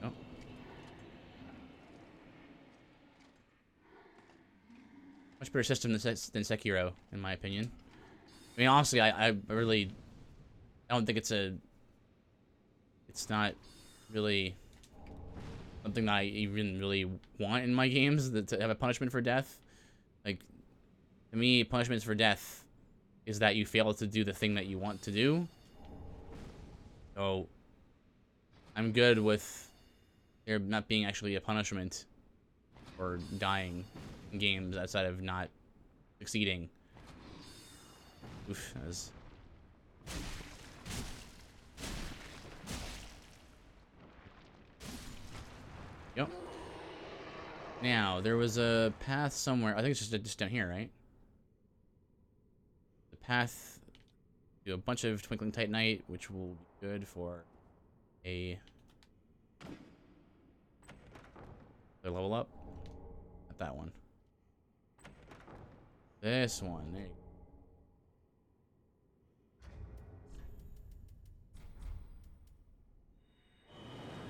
Oh. Much better system than Sekiro, in my opinion. I mean, honestly, I really... I don't think it's not really something that I even really want in my games, to have a punishment for death. Like, to me, punishments for death is that you fail to do the thing that you want to do. So, I'm good with there not being actually a punishment for dying in games outside of not succeeding. Oof, that was... Yep. Now, there was a path somewhere. I think it's just down here, right? The path to a bunch of Twinkling Titanite, which will be good for a level up. Not that one. This one. There you go.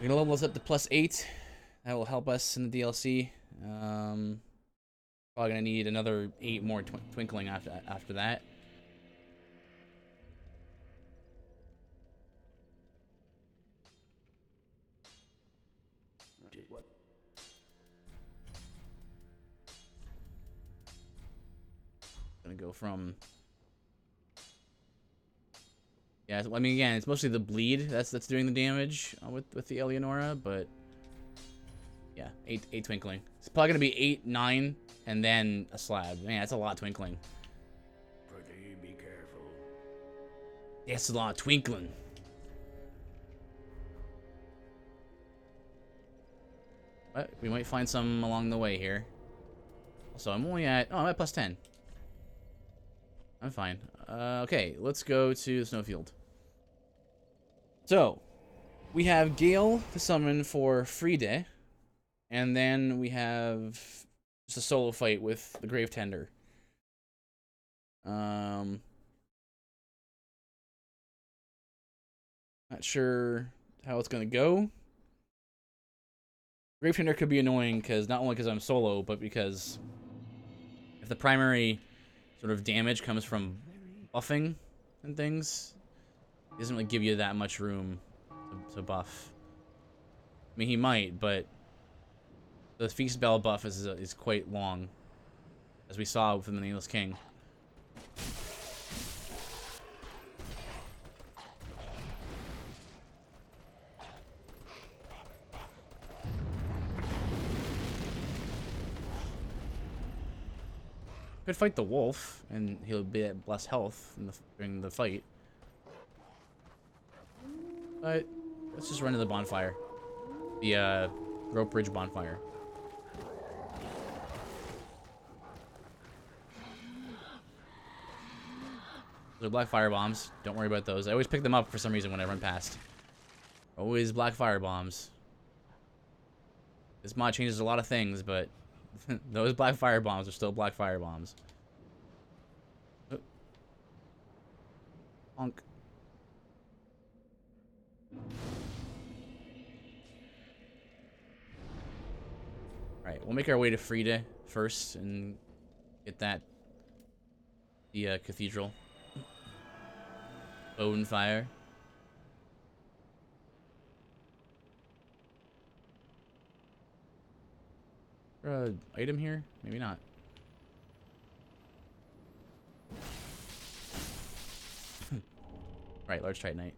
We're gonna level us up to +8. That will help us in the DLC. Probably gonna need another 8 more twinkling after that. Did what? Gonna go from... Yeah, I mean, again, it's mostly the bleed that's doing the damage with the Eleonora, but yeah, 8 twinkling. It's probably gonna be 8, 9, and then a slab. Man, that's a lot of twinkling. Pretty be careful. That's a lot of twinkling. But we might find some along the way here. So I'm only at... Oh, I'm at +10. I'm fine. Okay, let's go to the snowfield. So, we have Gale to summon for Friede, and then we have just a solo fight with the Grave Tender. Not sure how it's gonna go. Grave Tender could be annoying because not only because I'm solo, but because if the primary sort of damage comes from buffing and things, it doesn't really give you that much room to buff. I mean, he might, but the Feast Bell buff is quite long, as we saw from the Nameless King. Could fight the wolf, and he'll be at less health during the fight. But let's just run to the bonfire. The Rope Bridge bonfire. Those are black fire bombs. Don't worry about those. I always pick them up for some reason when I run past. Always black fire bombs. This mod changes a lot of things, but those black fire bombs are still black fire bombs. Oh. Honk. Alright, we'll make our way to Friede first and get the cathedral. Bone fire. Is there an item here? Maybe not. Right, large Titanite.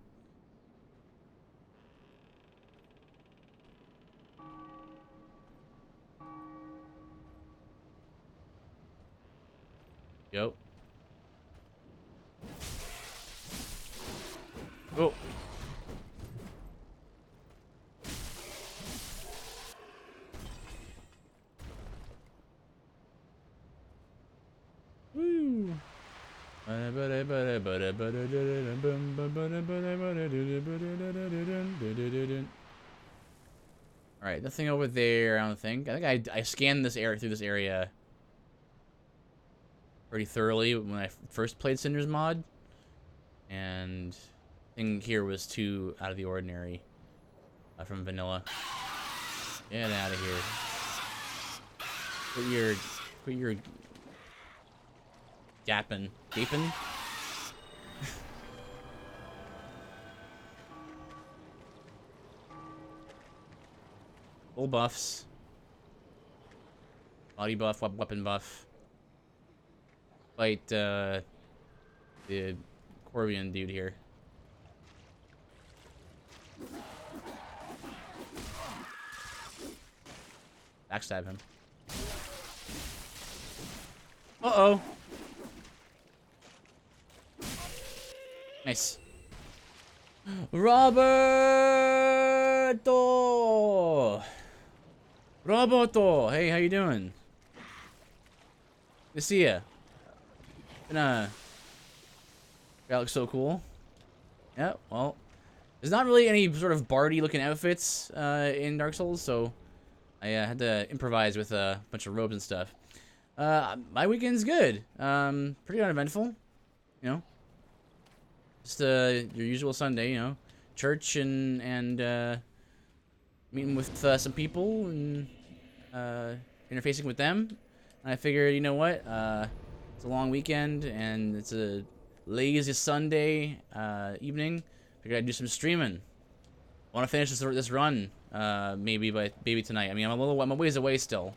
Yo. Oh. Woo. Alright, nothing over there, I don't think. I think I scanned this area through this area pretty thoroughly when I first played Cinder's mod. And thing here was too out of the ordinary from vanilla. Get out of here. Quit your gaping. Full buffs. Body buff, weapon buff. Fight the Corvian dude here. Backstab him. Uh-oh. Nice. Roberto! Hey, how you doing? Good to see ya. That looks so cool. Yeah, well, there's not really any sort of bardy looking outfits in Dark Souls, so I had to improvise with a bunch of robes and stuff. My weekend's good. Pretty uneventful, you know. Just your usual Sunday, you know, church and meeting with some people and interfacing with them. And I figured, you know what, it's a long weekend and it's a lazy Sunday evening. Figured I'd do some streaming. I want to finish this run, maybe tonight. I mean, I'm a ways away still.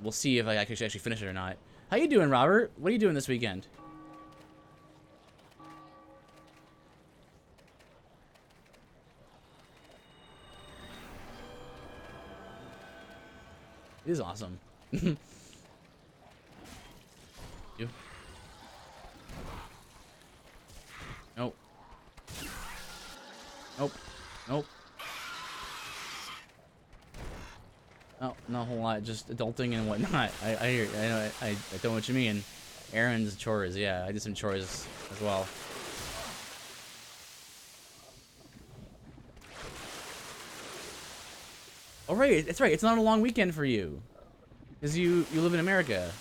We'll see if I can actually finish it or not. How you doing, Robert? What are you doing this weekend? It is awesome. You. Nope. Nope. Nope. Oh, not a whole lot. Just adulting and whatnot. I hear. I know. I know what you mean. Errands, chores. Yeah, I did some chores as well. Oh right, it's right. It's not a long weekend for you, because you live in America.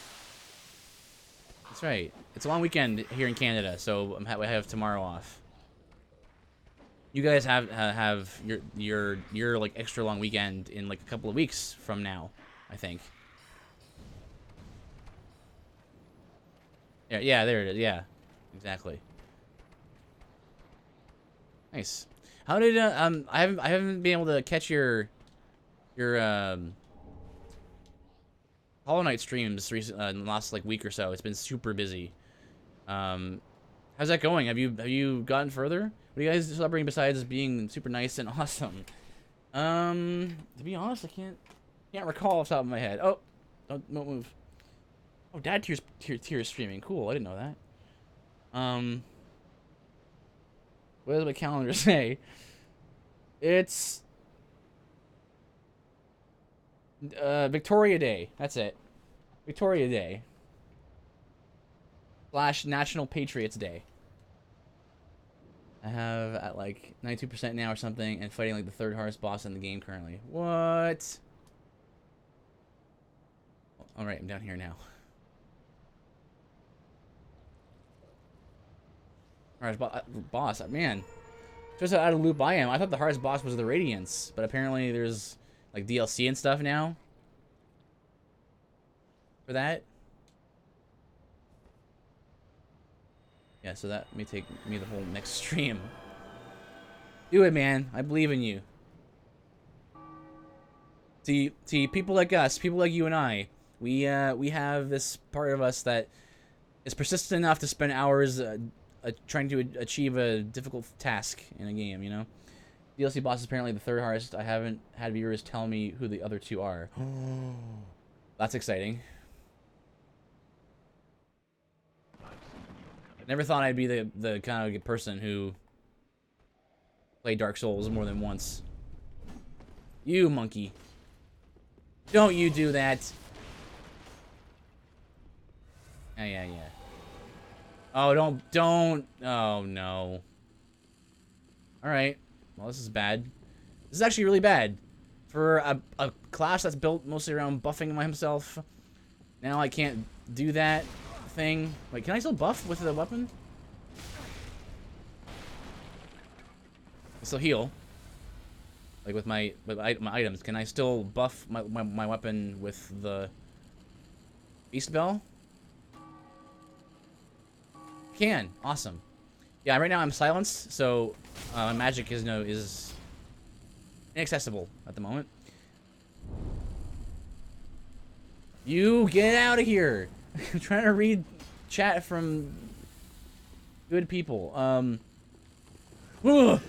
That's right. It's a long weekend here in Canada, so I have tomorrow off. You guys have your like extra long weekend in like a couple of weeks from now, I think. Yeah, there it is. Yeah, exactly. Nice. How did I haven't been able to catch your Hollow Knight streams recently, in the last like week or so. It's been super busy. How's that going? Have you gotten further? What are you guys celebrating besides being super nice and awesome? To be honest, I can't recall off the top of my head. Oh, don't move. Oh, Dad Tears streaming. Cool. I didn't know that. What does my calendar say? It's Victoria Day. That's it. Victoria Day. / National Patriots Day. I have at like 92% now or something, and fighting like the 3rd hardest boss in the game currently. What? All right, I'm down here now. Hardest boss, man. Just how out of the loop I am. I thought the hardest boss was the Radiance, but apparently there's like DLC and stuff now for that. Yeah, so that may take me the whole next stream. Do it, man. I believe in you. See, people like us, people like you and I, we have this part of us that is persistent enough to spend hours trying to achieve a difficult task in a game, you know? DLC boss is apparently the 3rd hardest. I haven't had viewers tell me who the other 2 are. That's exciting. Never thought I'd be the kind of person who played Dark Souls more than once. You monkey. Don't you do that. Yeah. Oh, don't. Oh, no. Alright. Well, this is bad. This is actually really bad. For a class that's built mostly around buffing himself. Now I can't do that thing. Wait, can I still buff with the weapon? still heal. Like with my items. Can I still buff my weapon with the Beast Bell? Can. Awesome. Yeah, right now I'm silenced, so my magic is inaccessible at the moment. You get out of here! I'm trying to read chat from good people. Ugh.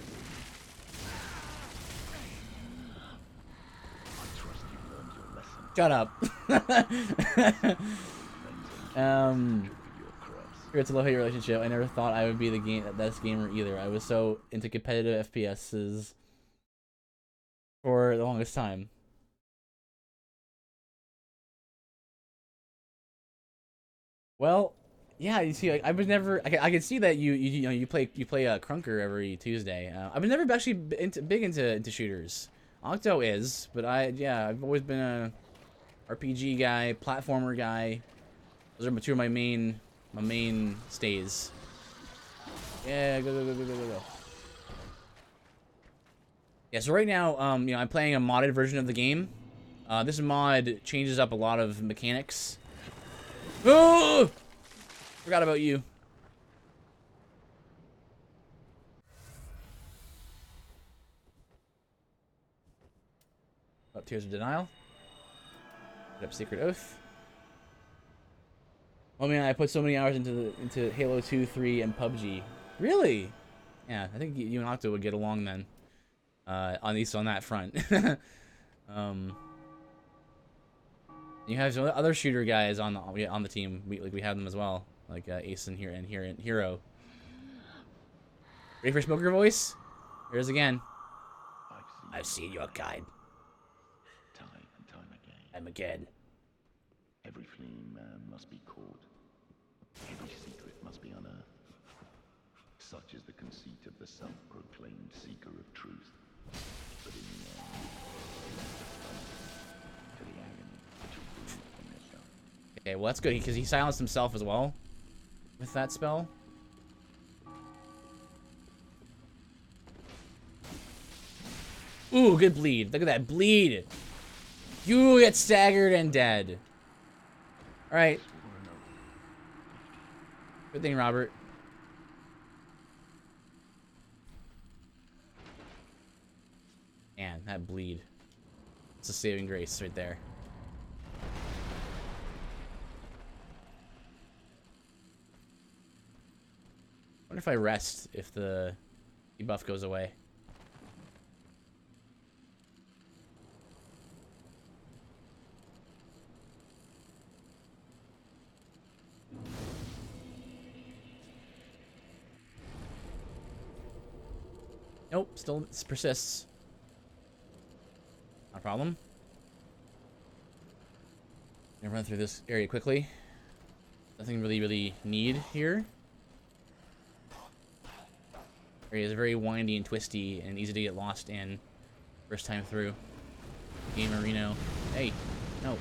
Shut up. It's a love-hate relationship. I never thought I would be the best gamer either. I was so into competitive FPSs for the longest time. Well, yeah, you see, like, I was never. I can see that you play Crunker every Tuesday. I was never actually big into shooters. Octo is, but I've always been a RPG guy, platformer guy. Those are two of my main stays. Yeah, go. Yeah, so right now, I'm playing a modded version of the game. This mod changes up a lot of mechanics. Oh! Forgot about you. Oh, Tears of Denial. Put up Secret Oath. Oh man, I put so many hours into Halo 2, 3, and PUBG. Really? Yeah, I think you and Octo would get along then. At least on that front. You have some other shooter guys on the team. We have them as well, like Ace and Hero. Ready for Smoker Voice? Here's again. I've seen your kind. Time and time again. I'm again. Every fleeing man must be caught. Every secret must be unearthed. Such is the conceit of the self-proclaimed seeker of truth. But in the end, to the agony which will breathe from their gun. Okay, well that's good because he silenced himself as well with that spell. Ooh, good bleed. Look at that bleed. You get staggered and dead. All right. Good thing, Robert. Man, that bleed. It's a saving grace right there. I wonder if I rest if the debuff goes away. Nope, still persists. Not a problem. Gonna run through this area quickly. Nothing really need here. Area is very windy and twisty and easy to get lost in first time through. Game Reno. Hey, no.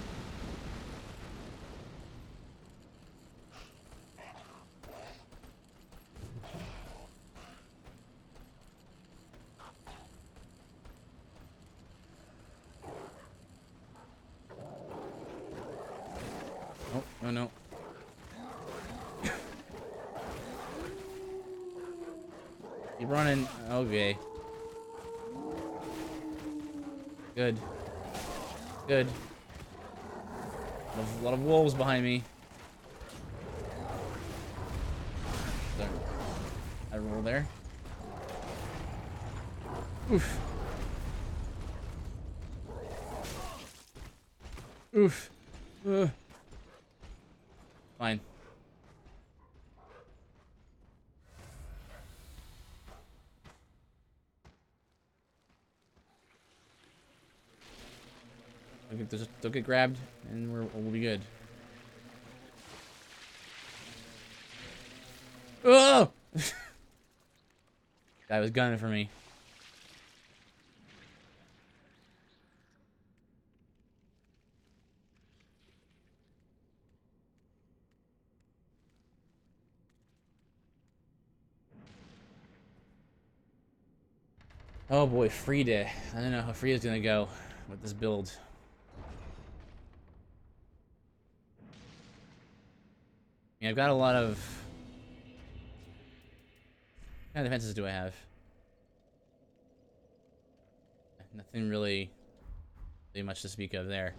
Oh, no. Keep running. Okay. Good. Good. A lot of wolves behind me. There. I roll there. Oof. Oof. Fine. Don't get grabbed, and we'll be good. Oh! Guy was gunning for me. Oh boy, Frida. I don't know how Frida's gonna go with this build. Yeah, I've got a lot of... What kind of defenses do I have? Nothing really much to speak of there.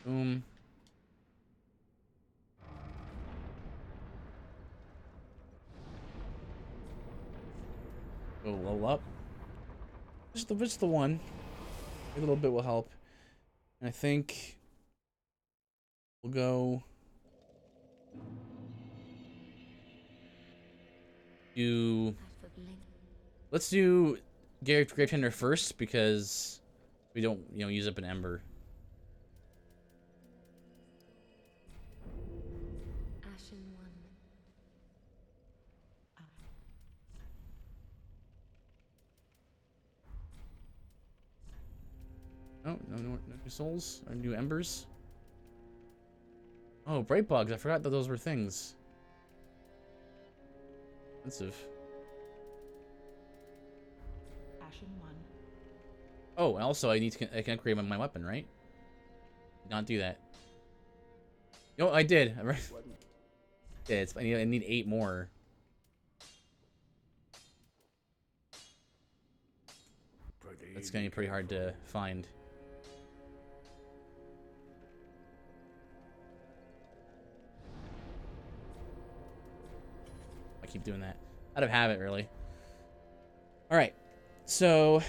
Boom. Go low up. Just the one. A little bit will help. And I think we'll go do. Let's do Grave Tender first because we don't, use up an ember. Ashen one. Oh, no new souls or new embers. Oh, bright bugs. I forgot that those were things. Expensive. Ashen one. Oh, and also I can upgrade my weapon, right? Did not do that. No, I did. Yeah, I need 8 more. That's gonna be pretty hard to find. I keep doing that. Out of habit, really. Alright. So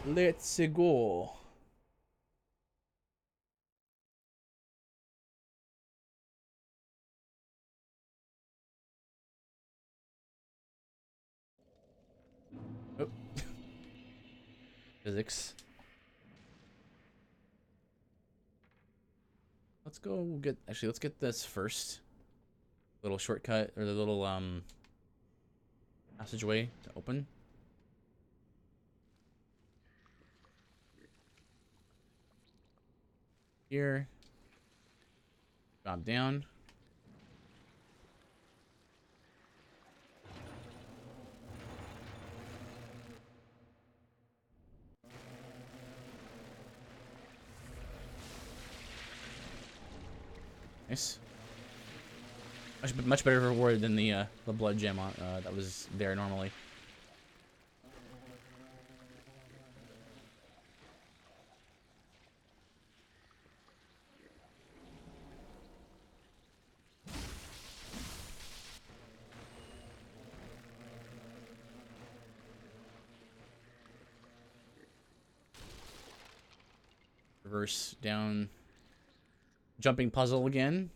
let's go. Oh. Physics. Let's go get... Actually, let's get this first. Little shortcut, or the little, passageway to open. Here. Drop down. Nice. Much better reward than the blood gem that was there normally. Reverse down. Jumping puzzle again.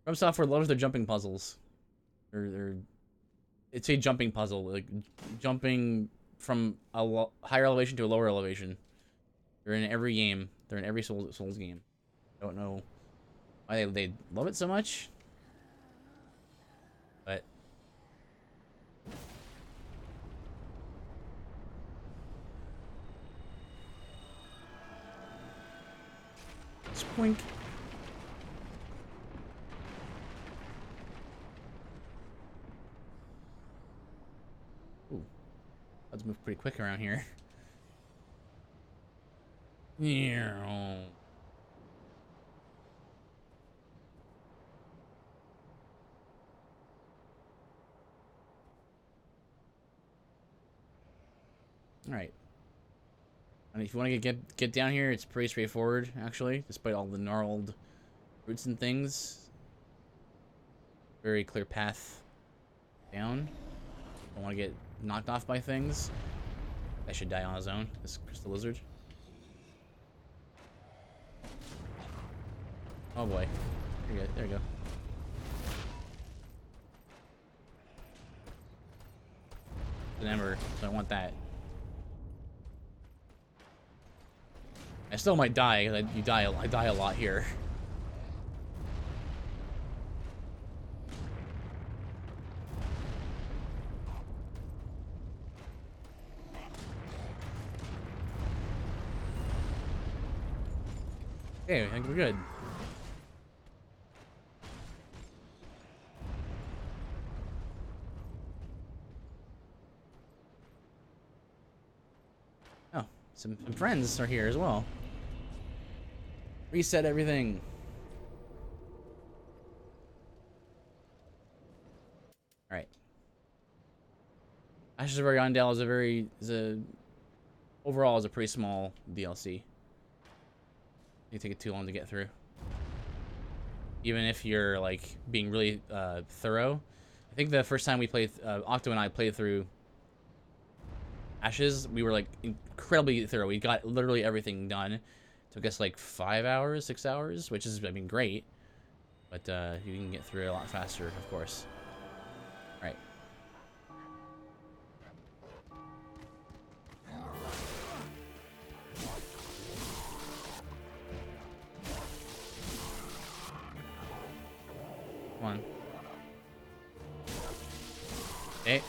From Software loves their jumping puzzles. It's a jumping puzzle, like jumping from a higher elevation to a lower elevation. They're in every game. They're in every Souls game. I don't know why they love it so much, but spoink. Ooh, let's move pretty quick around here. Yeah. All right. And if you want to get down here, it's pretty straightforward, actually, despite all the gnarled roots and things. Very clear path down. Don't want to get knocked off by things. I should die on his own, this crystal lizard. Oh boy. There you go. An ember, so I want that. I still might die, because I die a lot here. Okay, I think we're good. some friends are here as well. Reset everything. All right. Ashes of Ariandel overall is a pretty small DLC. You take it too long to get through. Even if you're like being really thorough. I think the first time we played, Octo and I played through Ashes, we were like incredibly thorough. We got literally everything done. Took us like 5 hours, 6 hours, which is, I mean, great. But you can get through it a lot faster, of course. All right. Come on. Okay.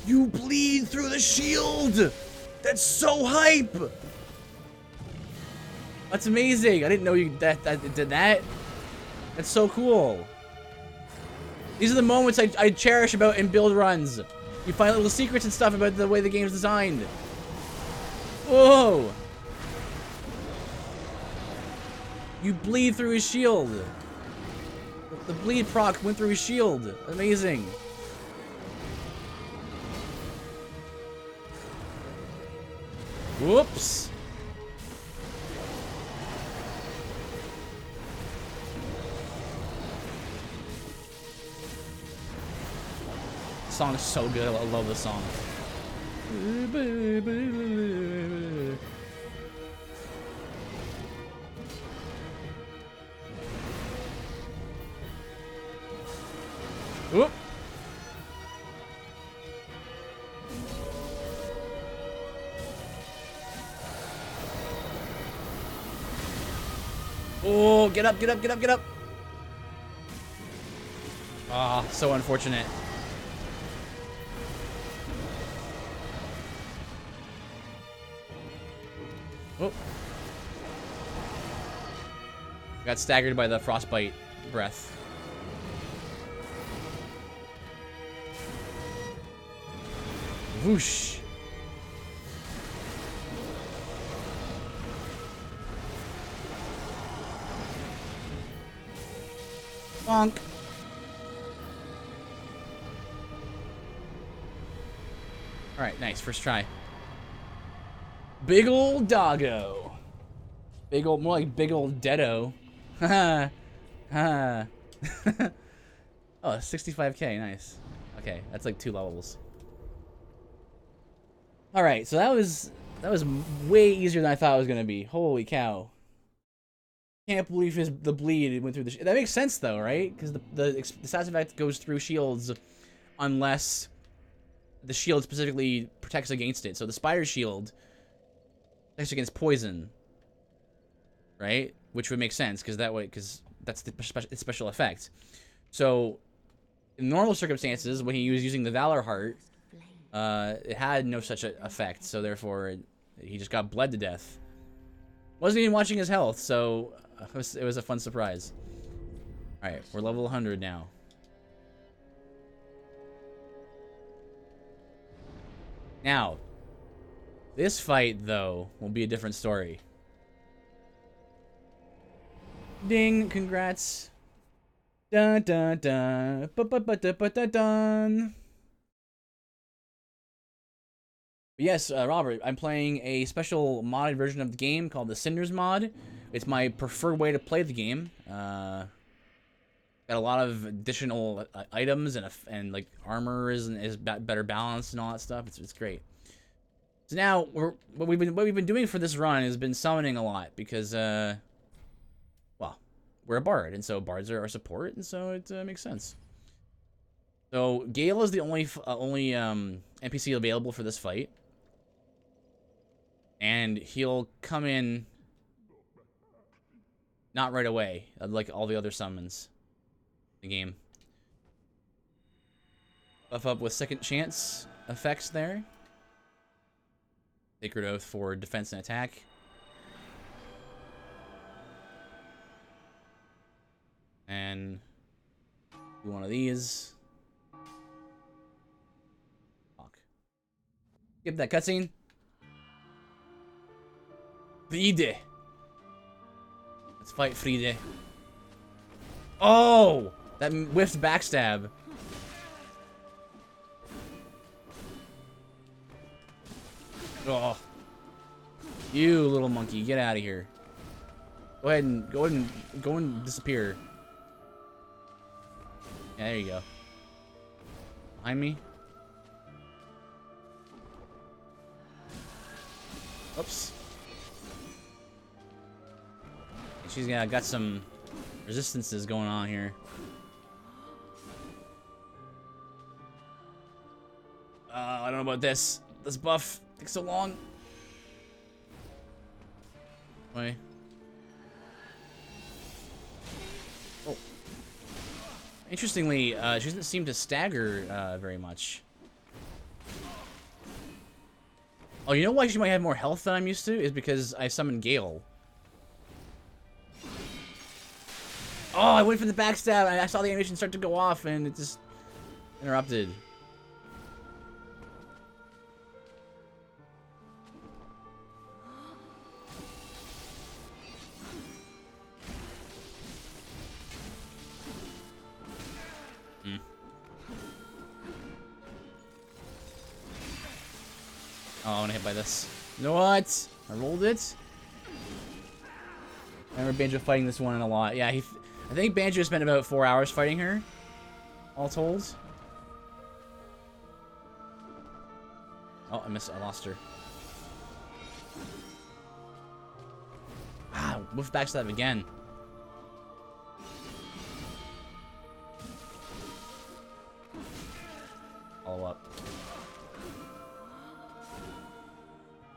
You bleed through the shield! That's so hype! That's amazing. I didn't know you that did that. That's so cool. These are the moments I cherish about in build runs. You find little secrets and stuff about the way the game's designed. Whoa! You bleed through his shield. The bleed proc went through his shield. Amazing. Whoops. The song is so good. I love this song. Whoop. Oh, get up, get up, get up, get up. Ah, so unfortunate. Oh. Got staggered by the frostbite breath. Whoosh. Bonk. Alright, nice. First try. Big old doggo. Big old, more like big old deado. Haha. Ha. Oh, 65k. Nice. Okay, that's like 2 levels. Alright, so that was way easier than I thought it was gonna be. Holy cow. Can't believe the bleed went through the that makes sense though, right? Because the status effect goes through shields unless the shield specifically protects against it. So the spider shield protects against poison, right? Which would make sense because that's the special effect. So in normal circumstances, when he was using the Valor Heart, it had no such effect. So therefore, he just got bled to death. Wasn't even watching his health, so it was a fun surprise. All right, we're level 100 now. Now, this fight, though, will be a different story. Ding, congrats. Dun dun dun. Dun. Yes, Robert, I'm playing a special modded version of the game called the Cinders mod. It's my preferred way to play the game. Got a lot of additional items and like armor is better balanced and all that stuff. It's great. So now what we've been doing for this run has been summoning a lot because well, we're a bard and so bards are our support and so it makes sense. So Gale is the only NPC available for this fight. And he'll come in not right away, like all the other summons in the game. Buff up with second chance effects there. Sacred Oath for defense and attack. And do one of these. Fuck. Skip that cutscene. Friede. Let's fight Friede. Oh! That whiffed backstab. Oh. You little monkey, get out of here. Go ahead and disappear. Yeah, there you go. Behind me. Oops. She's got some resistances going on here. I don't know about this. This buff takes so long. Wait. Oh. Interestingly, she doesn't seem to stagger very much. Oh, you know why she might have more health than I'm used to? Is because I summoned Gale. Oh, I went for the backstab and I saw the animation start to go off and it just interrupted. Oh, I want to hit by this. You know what? I rolled it. I remember Banjo fighting this one a lot. Yeah, I think Banjo spent about 4 hours fighting her, all told. Oh, I lost her. Ah, whiff backstab again. Follow up.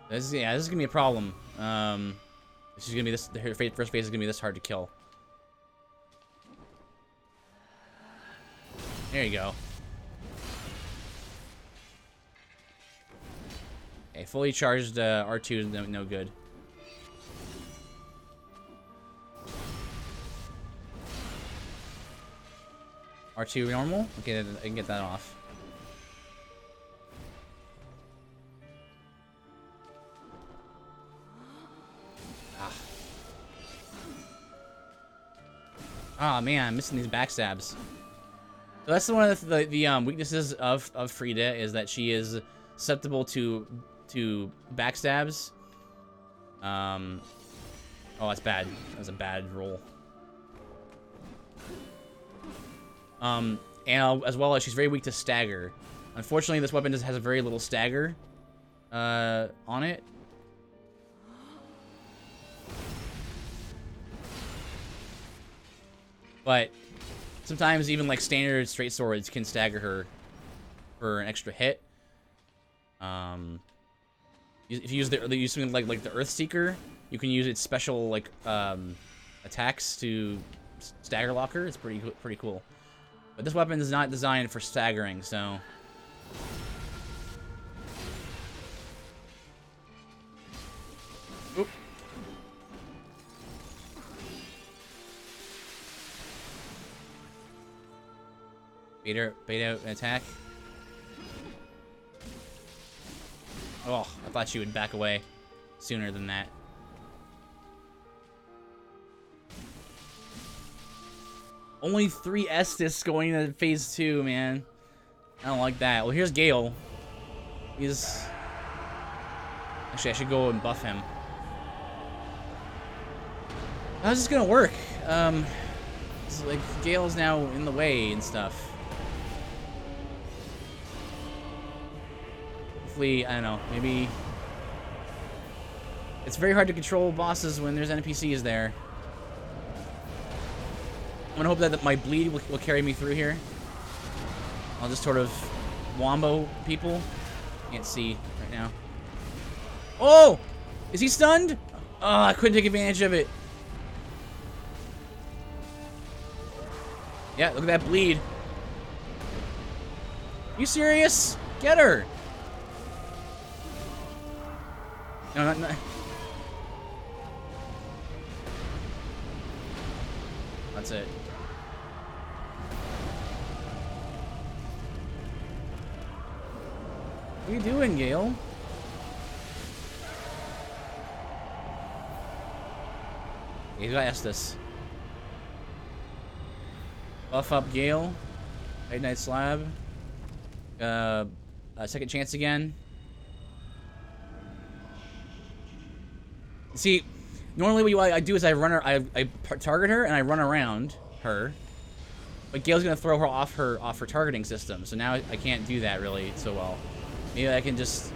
This is gonna be a problem. This is gonna be this. Her first phase is gonna be this hard to kill. There you go. Okay, fully charged R2 is no good. R2 normal? Okay, I can get that off. Ah, man, I'm missing these backstabs. So that's one of the weaknesses of Friede is that she is susceptible to backstabs. Oh, that's bad. That was a bad roll. And as well as she's very weak to stagger. Unfortunately, this weapon has a very little stagger on it. But sometimes even like standard straight swords can stagger her for an extra hit. If you use something like the Earth Seeker, you can use its special like attacks to stagger lock her. It's pretty cool. But this weapon is not designed for staggering, so. Oop. Bait out an attack. Oh, I thought she would back away sooner than that. Only 3 Estus going to phase 2, man. I don't like that. Well, here's Gale. He's... Actually, I should go and buff him. How's this gonna work? It's like Gale's now in the way and stuff. Hopefully, I don't know, maybe... It's very hard to control bosses when there's NPCs there. I'm gonna hope that my bleed will carry me through here. I'll just sort of wombo people. Can't see right now. Oh! Is he stunned? Oh, I couldn't take advantage of it. Yeah, look at that bleed. You serious? Get her! No, not... That's it. What are you doing, Gale? You gotta ask this. Buff up Gale. Night Slab. Second chance again. See, normally what I do is I run her, I target her and I run around her. But Gale's gonna throw her off her targeting system, so now I can't do that really so well. Maybe I can just.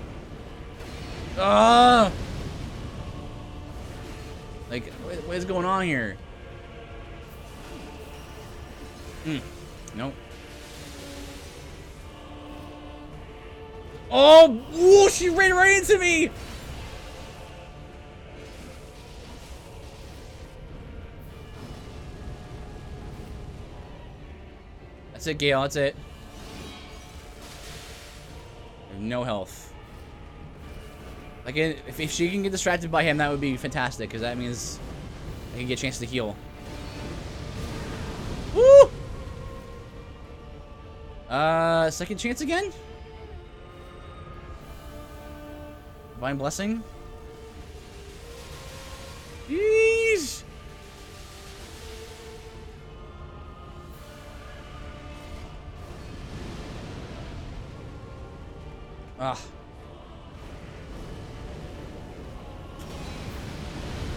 Ah! Like, what is going on here? Nope. Oh! Whoa! She ran right into me! That's it, Gale. That's it. No health. Like, if she can get distracted by him, that would be fantastic, because that means I can get a chance to heal. Woo! Second chance again? Divine Blessing? Jeez! Ugh.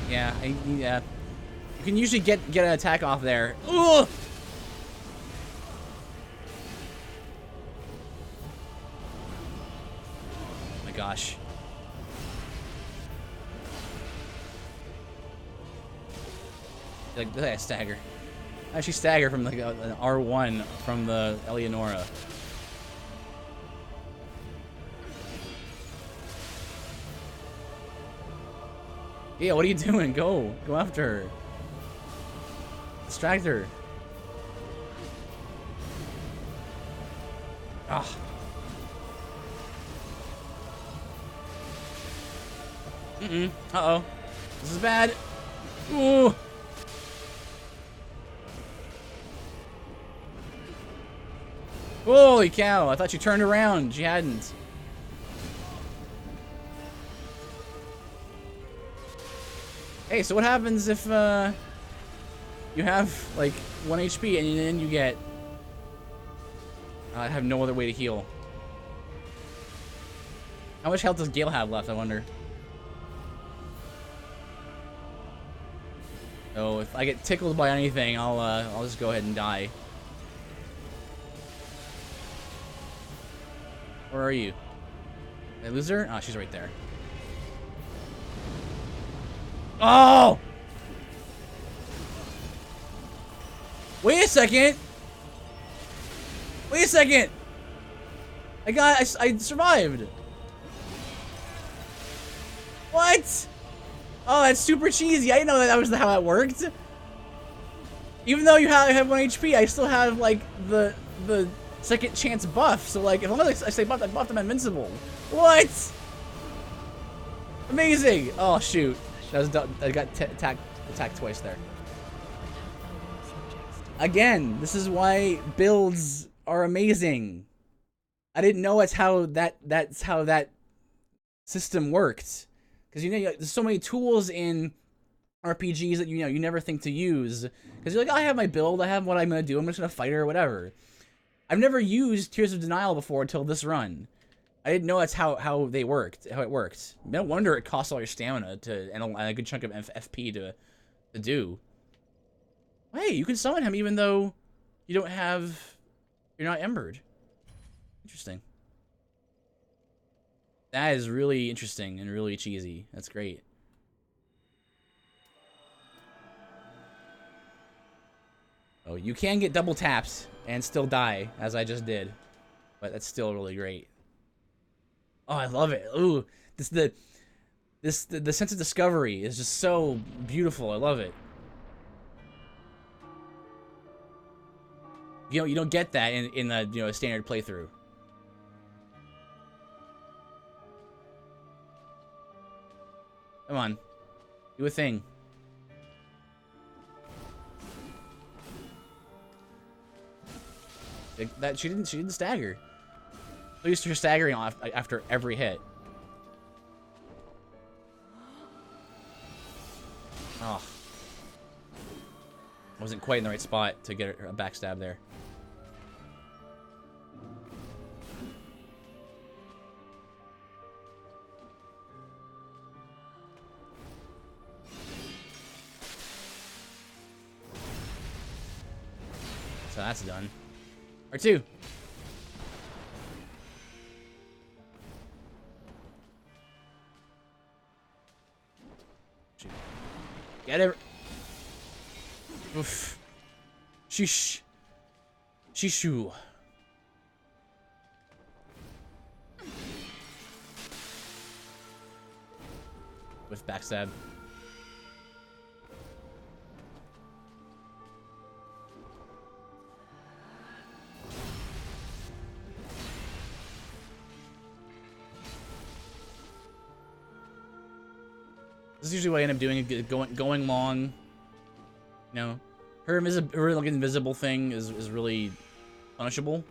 Yeah, yeah. You can usually get an attack off there. Ugh! Oh my gosh. Like that stagger. Actually stagger from like an R1 from the Eleonora. Yeah, what are you doing? Go after her. Distract her. Ah. Uh-oh. This is bad. Ooh. Holy cow, I thought you turned around. She hadn't. Hey, so what happens if you have like 1 HP and then you get I have no other way to heal. How much health does Gale have left, I wonder? Oh, if I get tickled by anything, I'll just go ahead and die. Where are you? Did I lose her? Oh, she's right there. Oh! Wait a second! Wait a second! I survived! What? Oh, that's super cheesy. I didn't know that was how that worked. Even though you have 1 HP, I still have, like, the second chance buff. So, like, as long as I say buff, that buffed I'm invincible. What? Amazing! Oh, shoot. That was I got attacked twice there. Again, this is why builds are amazing. I didn't know that's how that system worked. Because there's so many tools in RPGs that you never think to use. Because you're like, oh, I have my build, I have what I'm gonna do, I'm just gonna fight her or whatever. I've never used Tears of Denial before until this run. I didn't know that's how it worked. No wonder it costs all your stamina and a good chunk of FP to do. Hey, you can summon him even though you're not embered. Interesting. That is really interesting and really cheesy. That's great. Oh, you can get double taps and still die, as I just did. But that's still really great. Oh, I love it. Ooh, the sense of discovery is just so beautiful. I love it. You don't get that in a standard playthrough. Come on, do a thing. That she didn't stagger. So used to staggering off after every hit. Oh. I wasn't quite in the right spot to get a backstab there. So that's done. R2. Get it. Oof. Sheesh. Shishu. With backstab. This is usually what I end up doing, going long. You know, her like invisible thing is really punishable.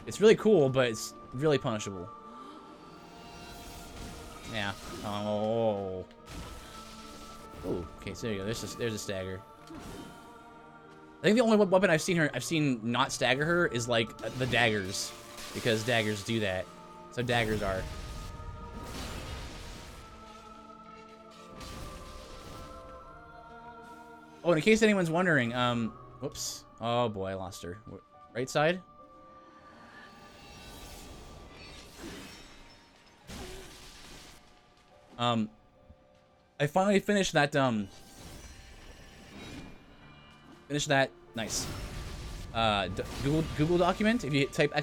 It's really cool, but it's really punishable. Yeah. Oh. Oh. Okay. So there you go. There's a stagger. I think the only weapon I've seen not stagger her is like the daggers, because daggers do that. So daggers are. Oh, and in case anyone's wondering, whoops. Oh boy, I lost her. Right side? I finally finished that, nice. Google document. If you type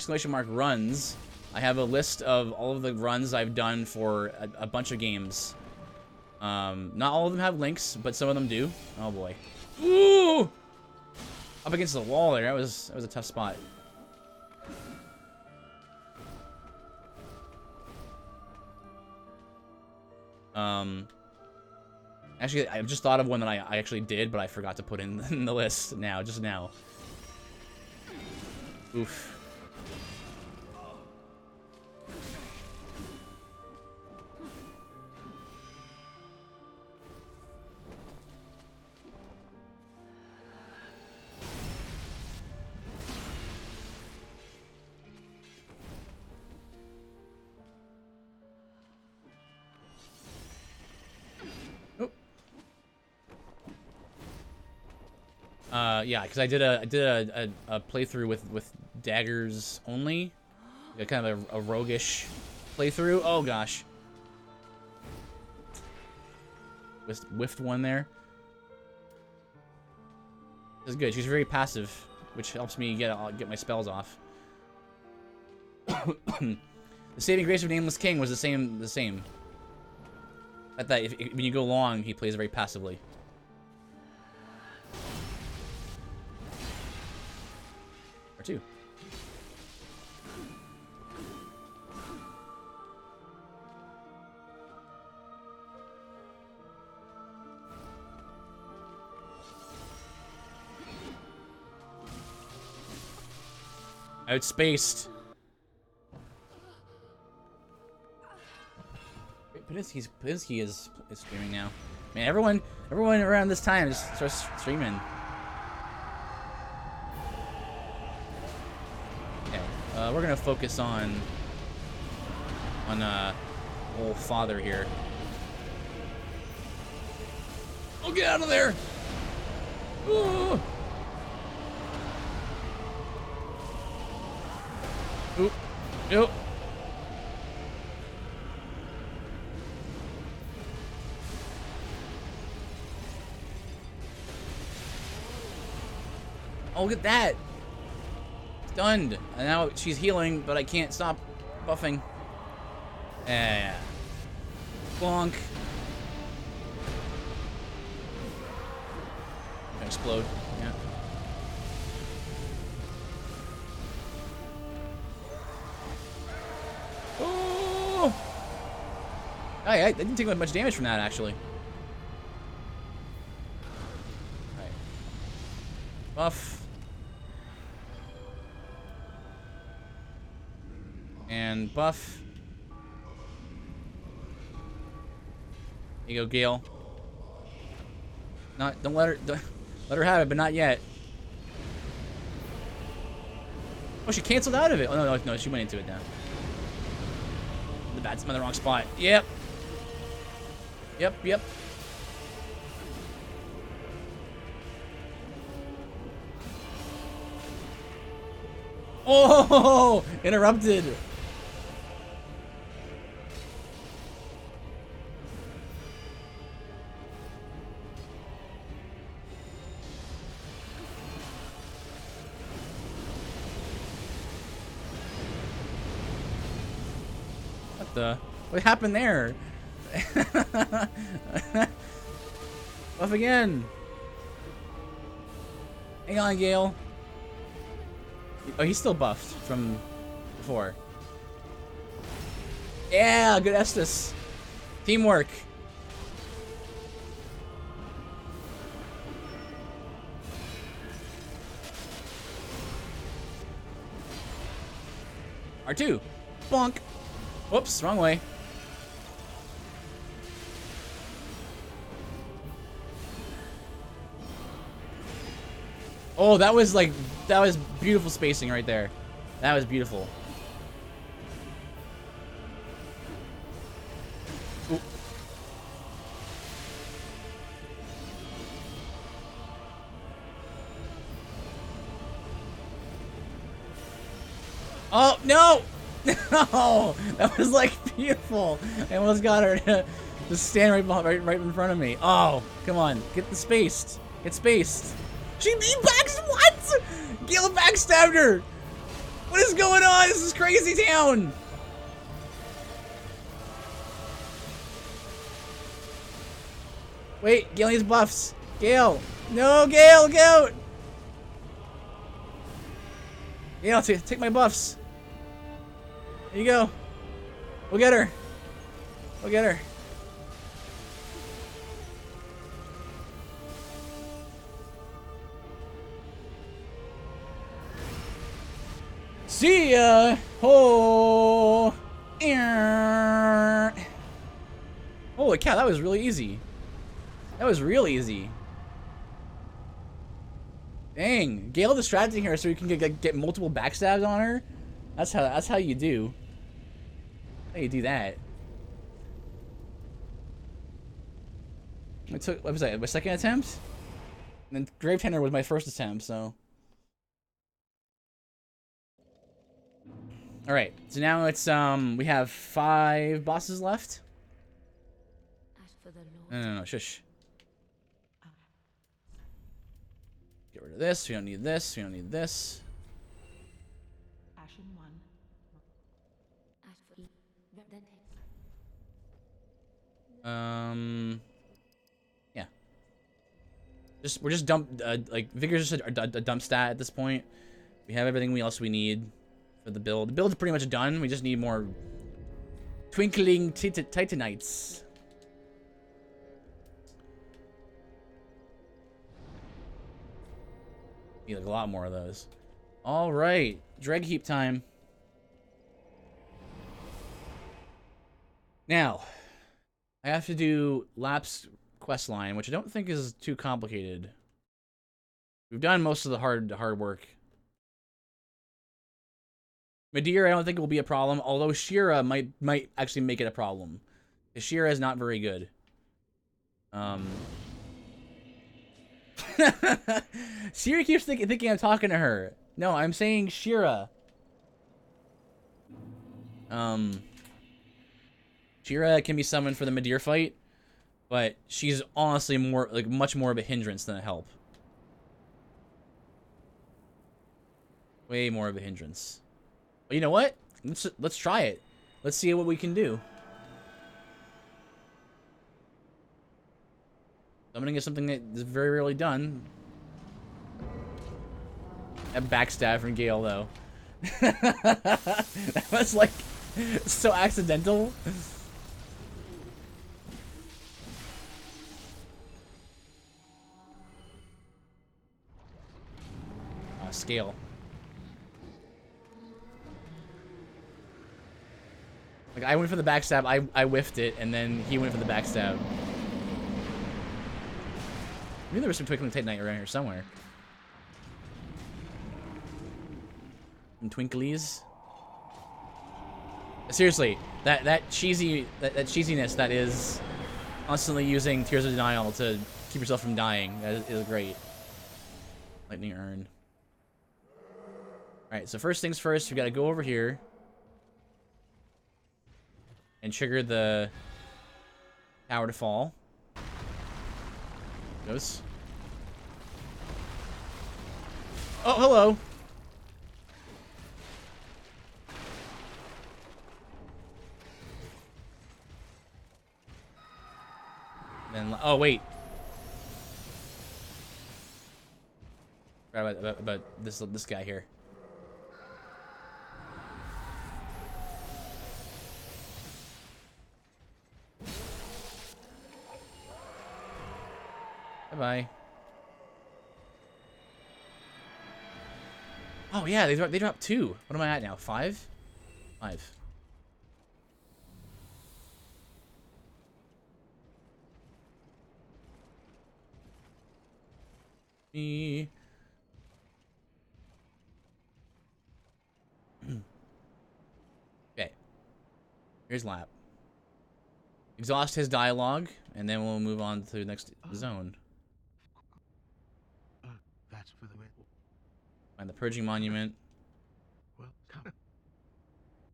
!runs, I have a list of all of the runs I've done for a bunch of games. Not all of them have links, but some of them do. Oh boy. Ooh! Up against the wall there. That was a tough spot. Actually, I've just thought of one that I actually did, but I forgot to put in the list just now. Oof. Yeah, because I did a playthrough with daggers only, kind of a roguish playthrough. Oh gosh, whiffed one there. This is good. She's very passive, which helps me get my spells off. The saving grace of Nameless King was the same. That when you go long, he plays very passively. Too. Outspaced. Pinsky is streaming now. Man, everyone around this time just starts streaming. We're gonna focus on old father here. Oh, get out of there! Ooh. Oop. Nope. Oh, look at that! Stunned. And now she's healing, but I can't stop buffing. Yeah. Bonk. Explode. Yeah. Oh! I didn't take much damage from that, actually. Alright. Buff. and buff. Here you go, Gale. Don't let her have it, but not yet. Oh, she canceled out of it. Oh no, she went into it now. The bat's in the wrong spot. Yep. Yep. Oh, interrupted. What happened there? Buff again. Hang on, Gale. Oh, he's still buffed from before. Yeah, good Estus. Teamwork. R2. Bonk. Whoops, wrong way. Oh, that was beautiful spacing right there. That was beautiful. Ooh. Oh, no! No! That was like beautiful. I almost got her to just stand right in front of me. Oh, come on. Get spaced. Get spaced. She what? Gale backstabbed her. What is going on? This is crazy town. Wait, Gale needs buffs. Gale. No, Gale, go. Gale, take my buffs. There you go. We'll get her. We'll get her. See ya! Oh! Holy cow, that was really easy. That was real easy. Dang, Gale distracting her so you can get multiple backstabs on her. That's how you do. How you do that? What was that? My second attempt? And then Grave Tender was my first attempt, so. Alright, so now it's we have 5 bosses left. As for the Lord, No, shush. Get rid of this, we don't need this, we don't need this. Ashen 1. as for then Yeah. We're just like Vigor's just a dump stat at this point. We have everything else we need for the build. The build's pretty much done. We just need more twinkling titanites. Need like a lot more of those. All right, dreg heap time. Now, I have to do Lap's quest line, which I don't think is too complicated. We've done most of the hard work. Madeira, I don't think it will be a problem, although Shira might actually make it a problem. Because Shira is not very good. Shira keeps thinking I'm talking to her. No, I'm saying Shira. Shira can be summoned for the Madeira fight, but she's honestly much more of a hindrance than a help. Way more of a hindrance. But you know what? Let's try it. Let's see what we can do. Summoning is something that is very rarely done. That backstab from Gale, though. That was like so accidental. Scale. Like, I went for the backstab, I whiffed it, and then he went for the backstab. I knew there was some Twinkling Titanite around here somewhere. Some Twinklies. Seriously, that cheesiness that is constantly using Tears of Denial to keep yourself from dying is great. Lightning Urn. Alright, so first things first, we gotta go over here and trigger the tower to fall. Goes. Oh, hello. Then, oh wait. Forgot about this guy here. Bye-bye. Oh yeah, they dropped 2. What am I at now? 5? 5. Me. Okay. Here's lap. Exhaust his dialogue, and then we'll move on to the next zone. That's for the way. Find the Purging Monument. Well, come.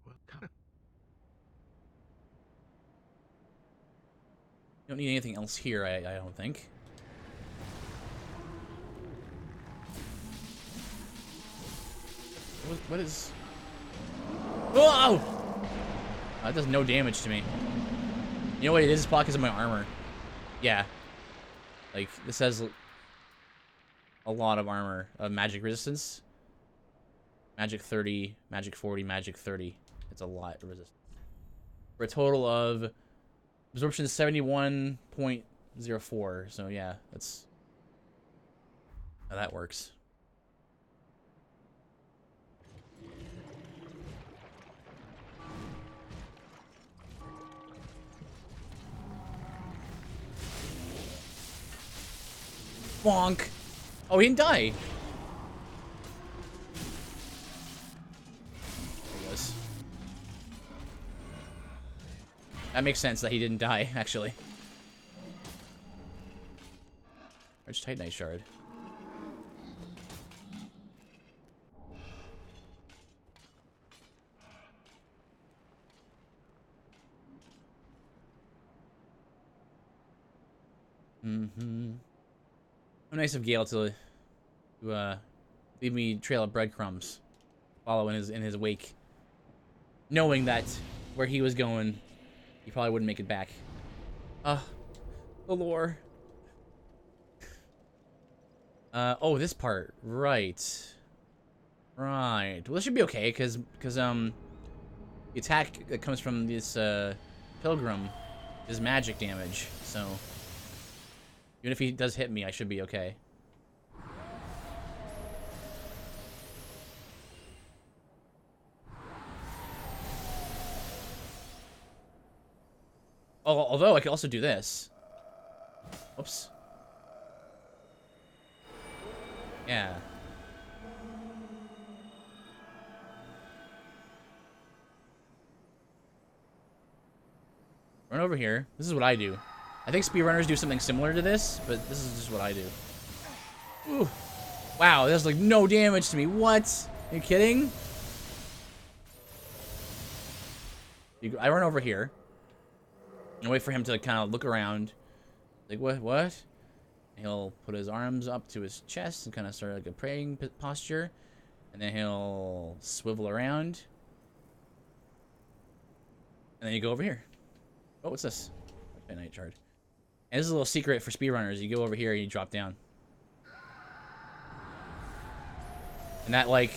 Well, come. You don't need anything else here, I don't think. What is... Whoa! That does no damage to me. You know what it is? It's probably because of my armor. Yeah. Like, this has a lot of armor. Magic resistance. Magic 30, Magic 40, Magic 30. It's a lot of resistance. For a total of... Absorption 71.04. So, yeah, that's how that works. Bonk. Oh, he didn't die. There he goes. That makes sense that he didn't die, actually. Large Titanite shard. Mm-hmm. How nice of Gale to leave me trail of breadcrumbs, follow in his wake, knowing that where he was going, he probably wouldn't make it back. The lore. Oh, this part, right. Well, this should be okay, cause the attack that comes from this pilgrim is magic damage, so. Even if he does hit me, I should be okay. Oh, although I could also do this. Oops. Yeah. Run over here. This is what I do. I think speedrunners do something similar to this, but this is just what I do. Ooh. Wow, there's like no damage to me. What? Are you kidding? I run over here and wait for him to kind of look around. Like, what? And he'll put his arms up to his chest and kind of start like a praying posture. And then he'll swivel around. And then you go over here. Oh, what's this? Okay, night shard. And this is a little secret for speedrunners. You go over here and you drop down. And that, like,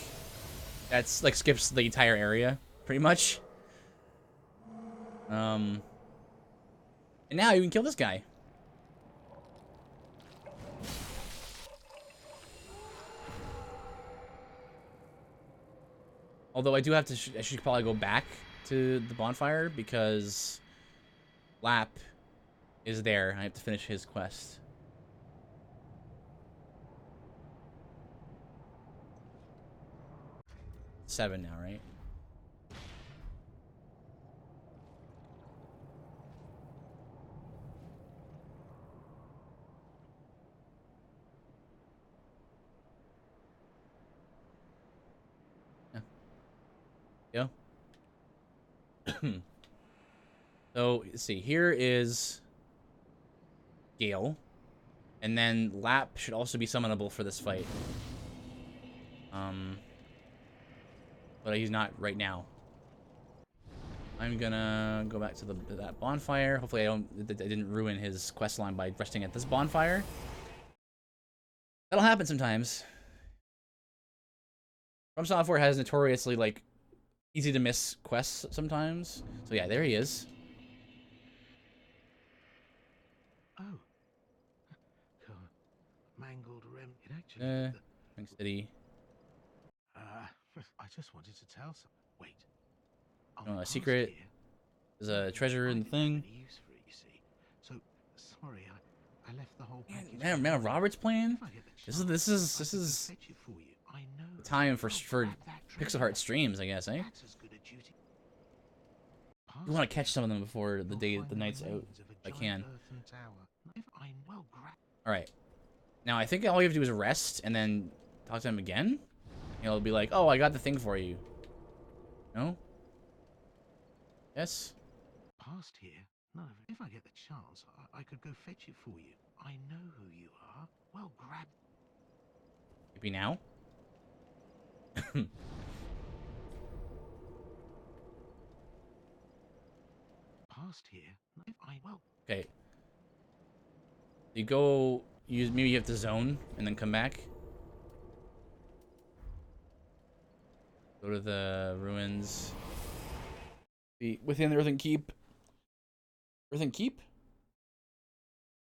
that's, like, skips the entire area, pretty much. And now you can kill this guy. Although I do have to, I should probably go back to the bonfire because Lap is there. I have to finish his quest. Seven now, right? Yeah. So, let's see. Here is Gale. And then Lap should also be summonable for this fight. But he's not right now. I'm gonna go back to that bonfire. Hopefully I didn't ruin his quest line by resting at this bonfire. That'll happen sometimes. From Software has notoriously, like, easy to miss quests sometimes. So yeah, there he is. Oh. God. Mangled rem. It actually. Thanks, City. I just wanted to tell some. Wait. A secret. Here. There's a treasure in the thing. Use for it, you see. So sorry, I left the whole package. Man, Robert's playing. This is the time for Pixel Heart streams, I guess, eh? You want to catch some of them before the night's out, if I can. All right. Now I think all you have to do is rest and then talk to him again. He'll be like, "Oh, I got the thing for you." No? Yes? Past here? None of it. If I get the chance, I could go fetch it for you. I know who you are. Well, grab. Maybe now? Past here? If I well. Okay. You go. Maybe you have to zone and then come back. Go to the ruins. Within the Earthen Keep. Earthen Keep?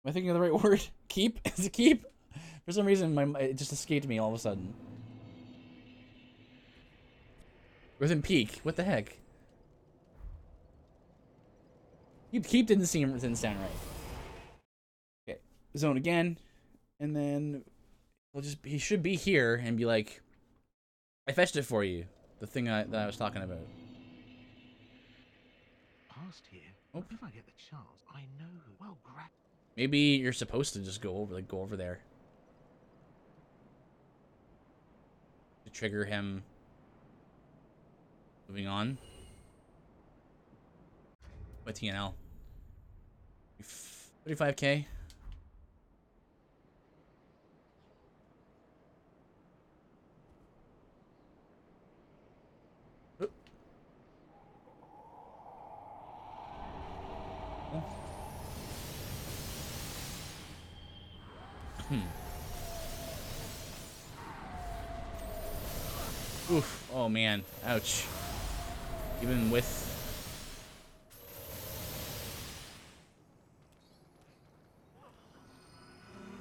Am I thinking of the right word? Keep? Is it keep? For some reason, it just escaped me all of a sudden. Earthen Peak. What the heck? Keep didn't sound right. Okay. Zone again. And then he should be here and be like, I fetched it for you. The thing that I was talking about. Past here. Oh. If I get the chance, I know who. Well, grab. Maybe you're supposed to just go over there. To trigger him. Moving on. What TNL? 35k. Oof. Oh man. Ouch. Even with...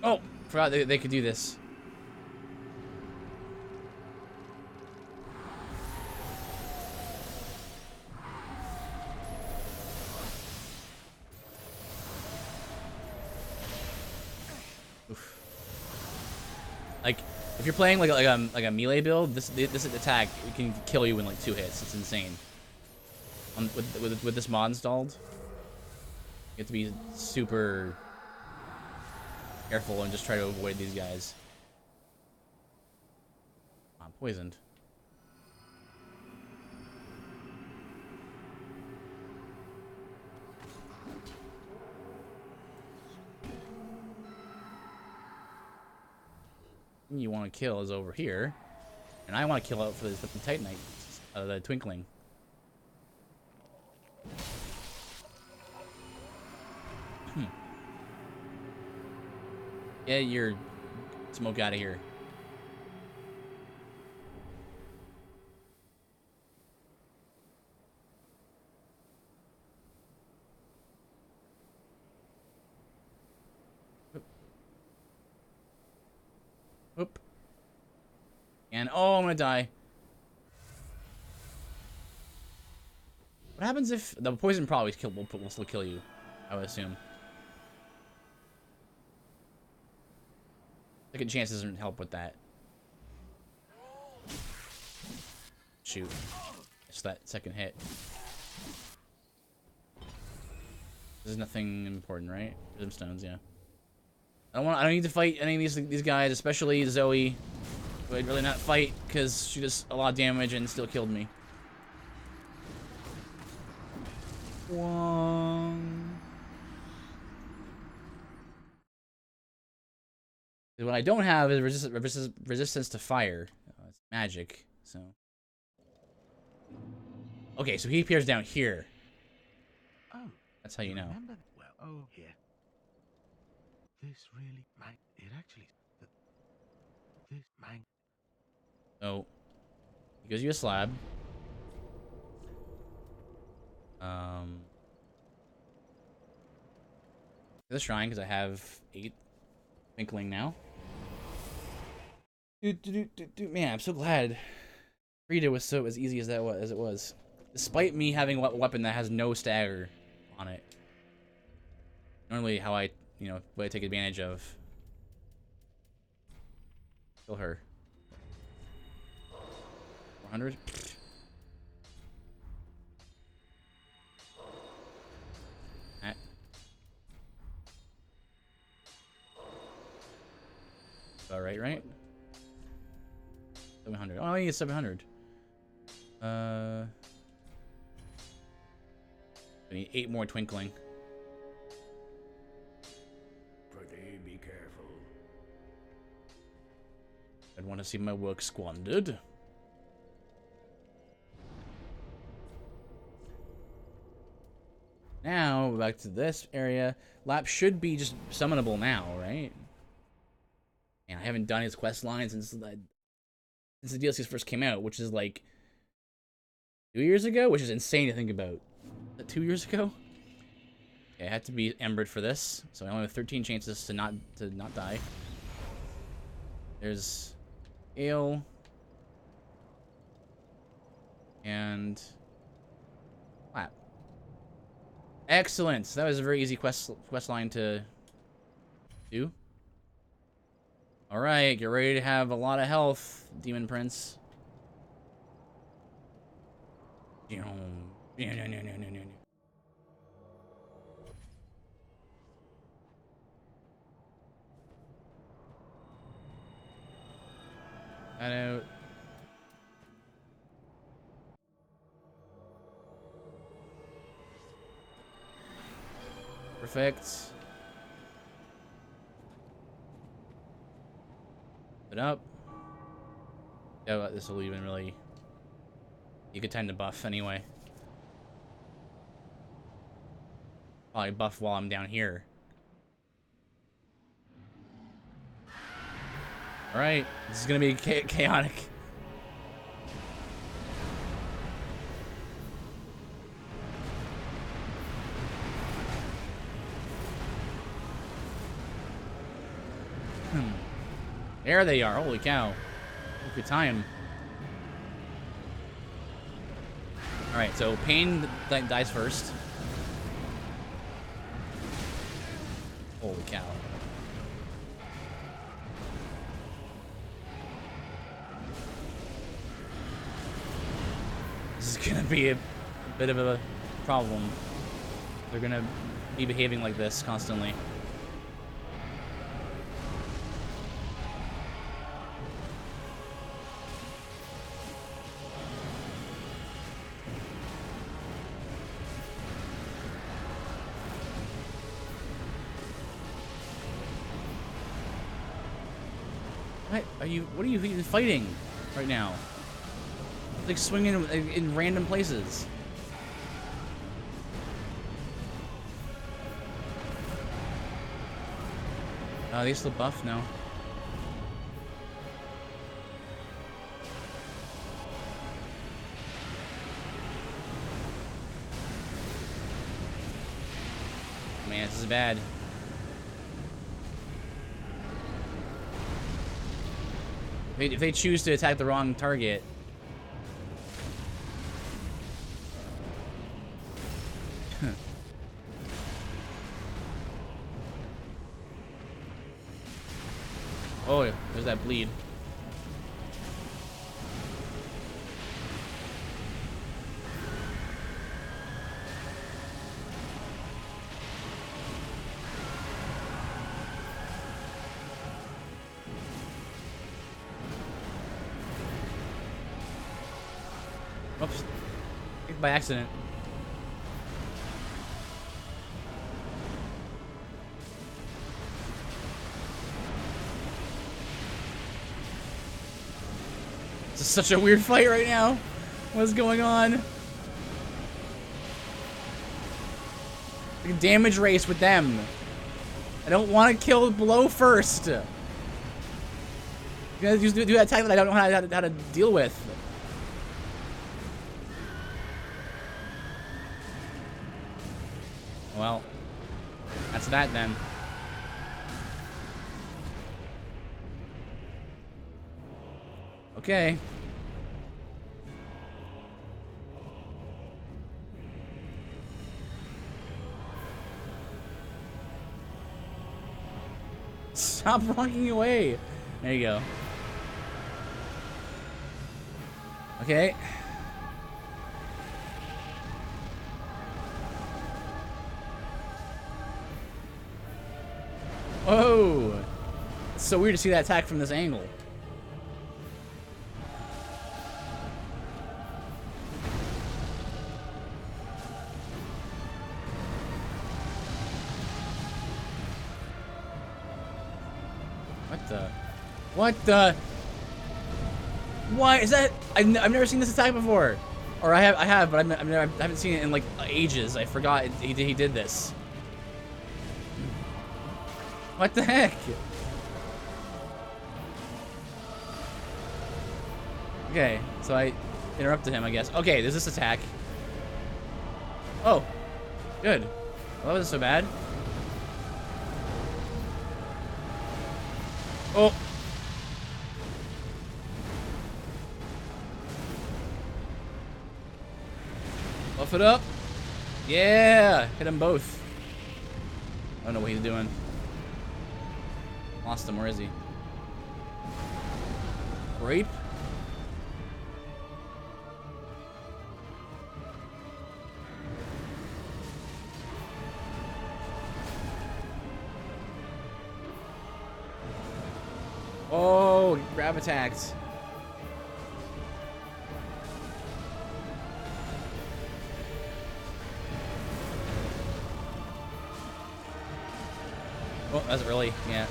Oh! Forgot they could do this. Oof. Like, if you're playing like a melee build, this attack can kill you in like 2 hits. It's insane. With this mod installed, you have to be super careful and just try to avoid these guys. I'm poisoned. You want to kill is over here, and I want to kill out for the Titanite, the Twinkling. Get your smoke out of here. Oop. And oh, I'm gonna die. What happens if the poison probably will still kill you? I would assume. Second chance doesn't help with that. Shoot. It's that second hit. There's nothing important, right? Prism stones, yeah. I don't need to fight any of these guys, especially Zoe. Who I'd really not fight because she does a lot of damage and still killed me. One. What I don't have is resistance to fire. It's magic, so. Okay, so he appears down here. Oh, that's how you know. Remember? Well, oh, here. This really, it actually, this man. Oh, he gives you a slab. The shrine because I have 8 twinkling now. Man, I'm so glad Frida was so as easy as it was, despite me having a weapon that has no stagger on it. Normally, how I what I take advantage of. Kill her. 400. All right? 700. Oh, I need 700. I need 8 more twinkling. Pretty be careful. I'd want to see my work squandered. Now, back to this area. Lap should be just summonable now, right? And I haven't done his quest line since the DLCs first came out, which is like 2 years ago, which is insane to think about. Is that 2 years ago? Okay, I had to be embered for this, so I only have 13 chances to not die. There's Ale and Lap. Excellent. That was a very easy quest line to do. All right, get ready to have a lot of health, Demon Prince. No. That out. Perfect. It up. Yeah, this will even really. You get time to buff anyway. Probably buff while I'm down here. All right, this is gonna be chaotic. There they are. Holy cow. Good time. Alright, so Pain dies first. Holy cow. This is gonna be a bit of a problem. They're gonna be behaving like this constantly. What are you even fighting right now? It's like swinging in random places. They still buff now. Man, this is bad. If they choose to attack the wrong target. Oh, yeah, there's that bleed. Oops. By accident. This is such a weird fight right now. What's going on? Like a damage race with them. I don't want to kill below first. You guys do that attack that I don't know how to deal with. Well, that's that then. Okay. Stop walking away. There you go. Okay. Whoa! It's so weird to see that attack from this angle. What the? What the? Why is that? I've never seen this attack before, or I have, but I haven't seen it in like ages. I forgot he did this. What the heck? Okay, so I interrupted him, I guess. Okay, there's this attack. Oh, good. Well, that wasn't so bad. Oh. Buff it up. Yeah, hit them both. I don't know what he's doing. Lost him. Where is he? Rape? Oh, grab attacked. Oh, that's really, yeah.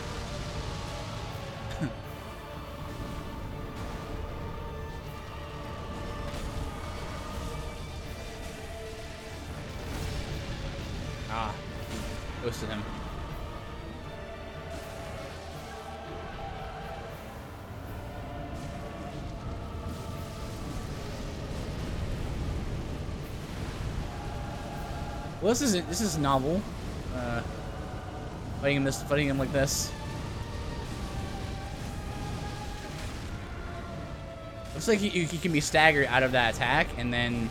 Ah, ghosted him. Well, this is novel. Fighting him like this. Looks like he can be staggered out of that attack, and then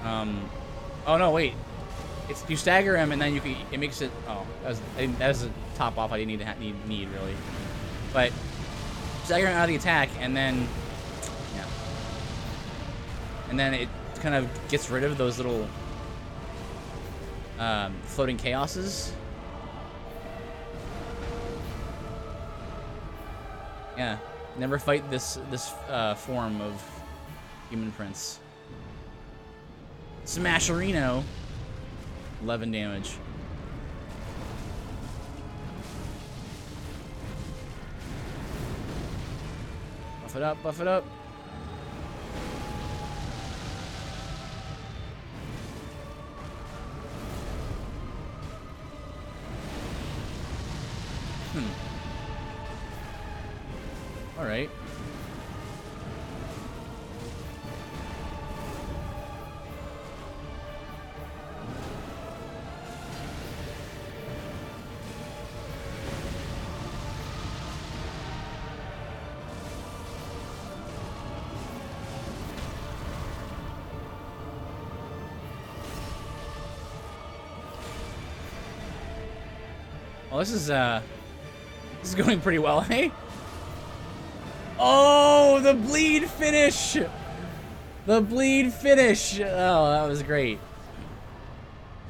oh no, wait. It's you stagger him, and then it makes it. Oh, that was a top off. I didn't need really, but stagger him out of the attack, and then yeah, and then it kind of gets rid of those little floating chaoses. Yeah, never fight this form of human prince. Smasherino. 11 damage. Buff it up, buff it up. All right. Well, this is This is going pretty well, hey? Oh, the bleed finish! The bleed finish! Oh, that was great.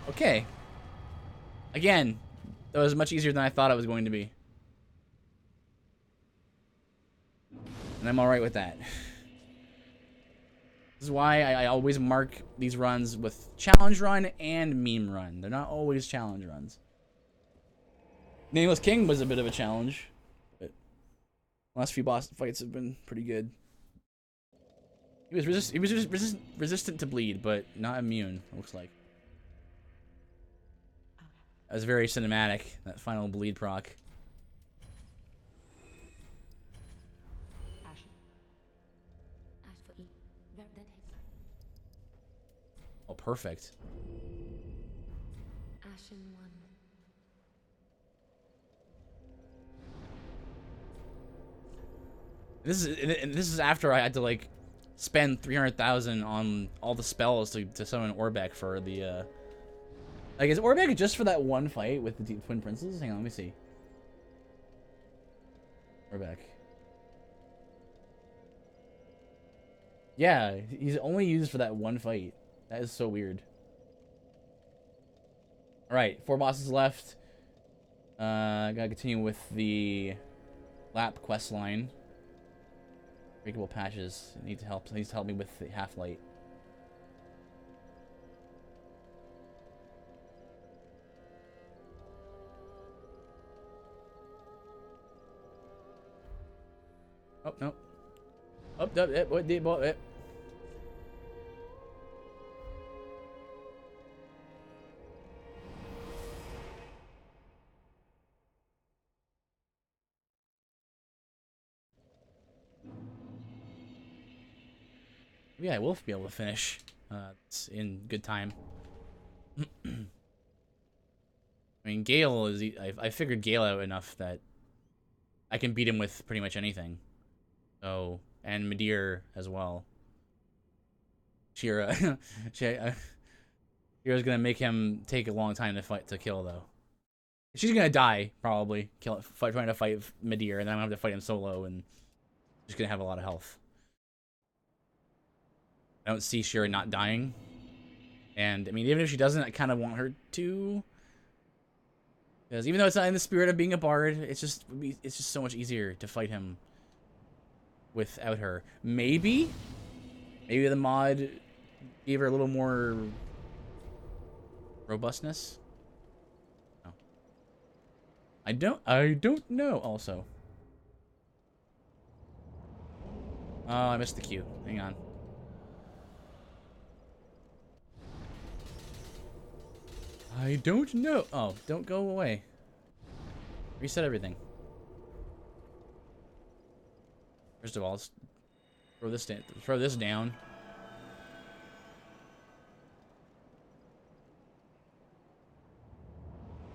Okay. Again, that was much easier than I thought it was going to be. And I'm alright with that. This is why I always mark these runs with challenge run and meme run. They're not always challenge runs. Nameless King was a bit of a challenge, but the last few boss fights have been pretty good. He was resistant to bleed, but not immune, it looks like. That was very cinematic, that final bleed proc. Oh, perfect. Ashen one. This is after I had to like spend 300,000 on all the spells to summon Orbeck for the like, is Orbeck just for that one fight with the Twin Princes? Hang on, let me see. Orbeck. Yeah, he's only used for that one fight. That is so weird. Alright, 4 bosses left. Gotta continue with the Lap quest line. Breakable patches. Needs to help me with the half-light. Oh, no. Oh, what did it? Yeah, I will be able to finish in good time. I mean, Gale is... I figured Gale out enough that I can beat him with pretty much anything. So, and Midir as well. Shira. Shira's gonna make him take a long time to kill, though. She's gonna die, probably. Trying to fight Midir, and then I'm gonna have to fight him solo, and she's gonna have a lot of health. I don't see Shira not dying. And, I mean, even if she doesn't, I kind of want her to. Because even though it's not in the spirit of being a bard, it's just so much easier to fight him without her. Maybe the mod gave her a little more robustness. No. I don't know also. Oh, I missed the cue. Hang on. I don't know. Oh, don't go away. Reset everything. First of all, let's throw this down.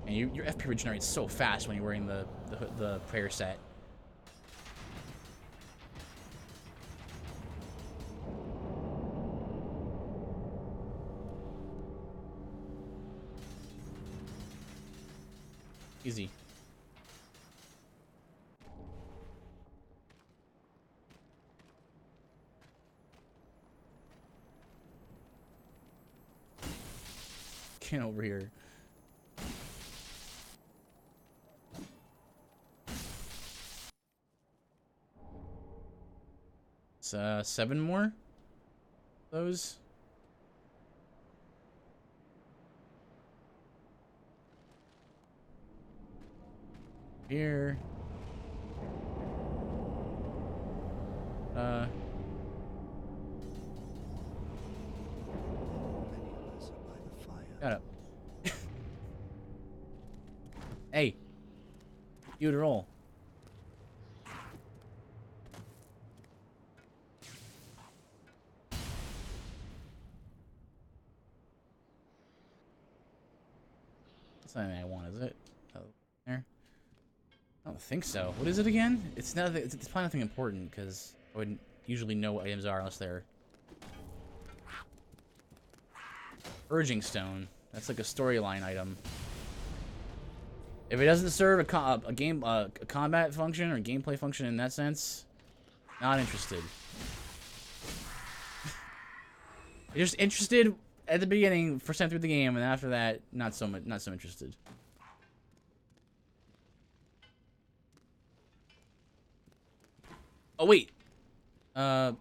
And your FP regenerates so fast when you're wearing the prayer set. Easy. Get over here. It's 7 more. Those. Here. Shut up. Hey. You to roll. That's not anything I want, is it? Oh, there. I don't think so. What is it again? It's probably nothing important because I wouldn't usually know what items are unless they're Purging Stone. That's like a storyline item. If it doesn't serve a combat function or gameplay function in that sense, not interested. You're just interested at the beginning, % through the game, and after that, not so much, not so interested. Oh wait, Lap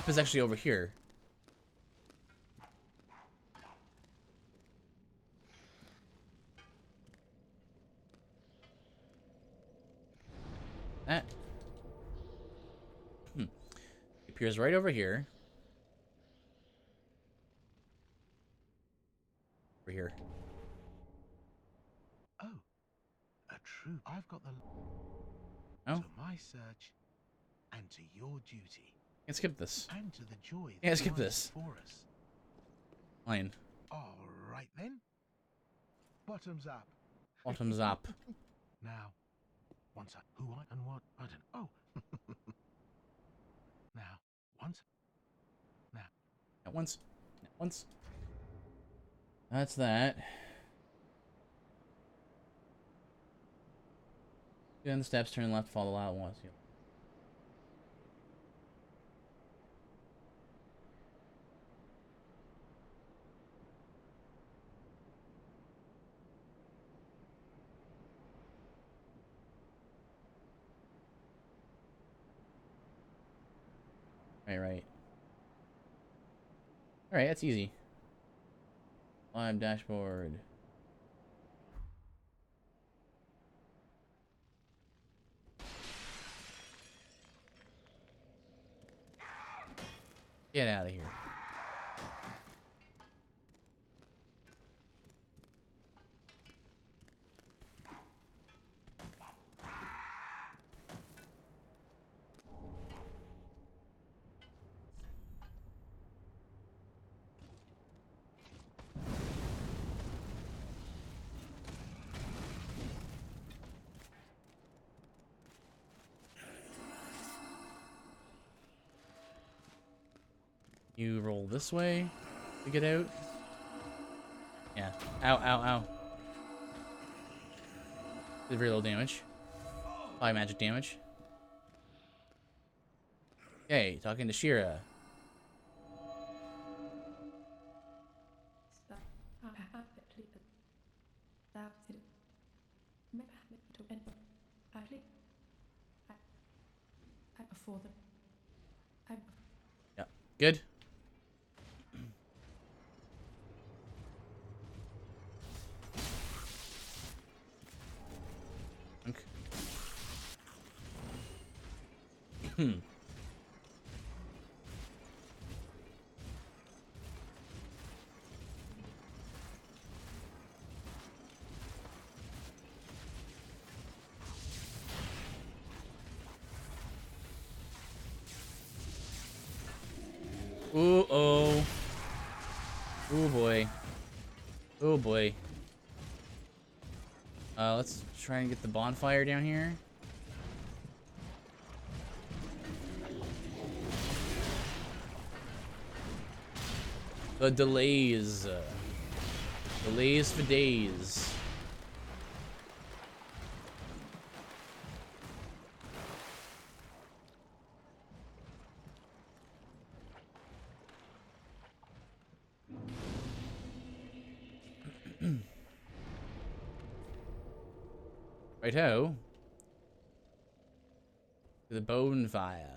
is actually over here. That appears right over here. Over here. Oh, a true. I've got the. Oh, To my search, and to your duty, can't skip this. and to the joy. Yeah, that skip lies this. For us. Fine. All right then. Bottoms up. Bottoms up. Now, once I who I and what I don't. Oh. Now, once. Now. At once. At once. That's that. Go down the steps, turn left, follow out once. Yeah. Right. Alright, that's easy. Climb dashboard. Get out of here. You roll this way to get out. Yeah. Ow, ow, ow. Did very little damage. Probably magic damage. Okay, talking to Shira. Yeah. Good. Okay. Ooh, oh. Ooh, boy. Oh, boy. Let's try and get the bonfire down here. The delays. Delays for days. Righto. To the bonfire.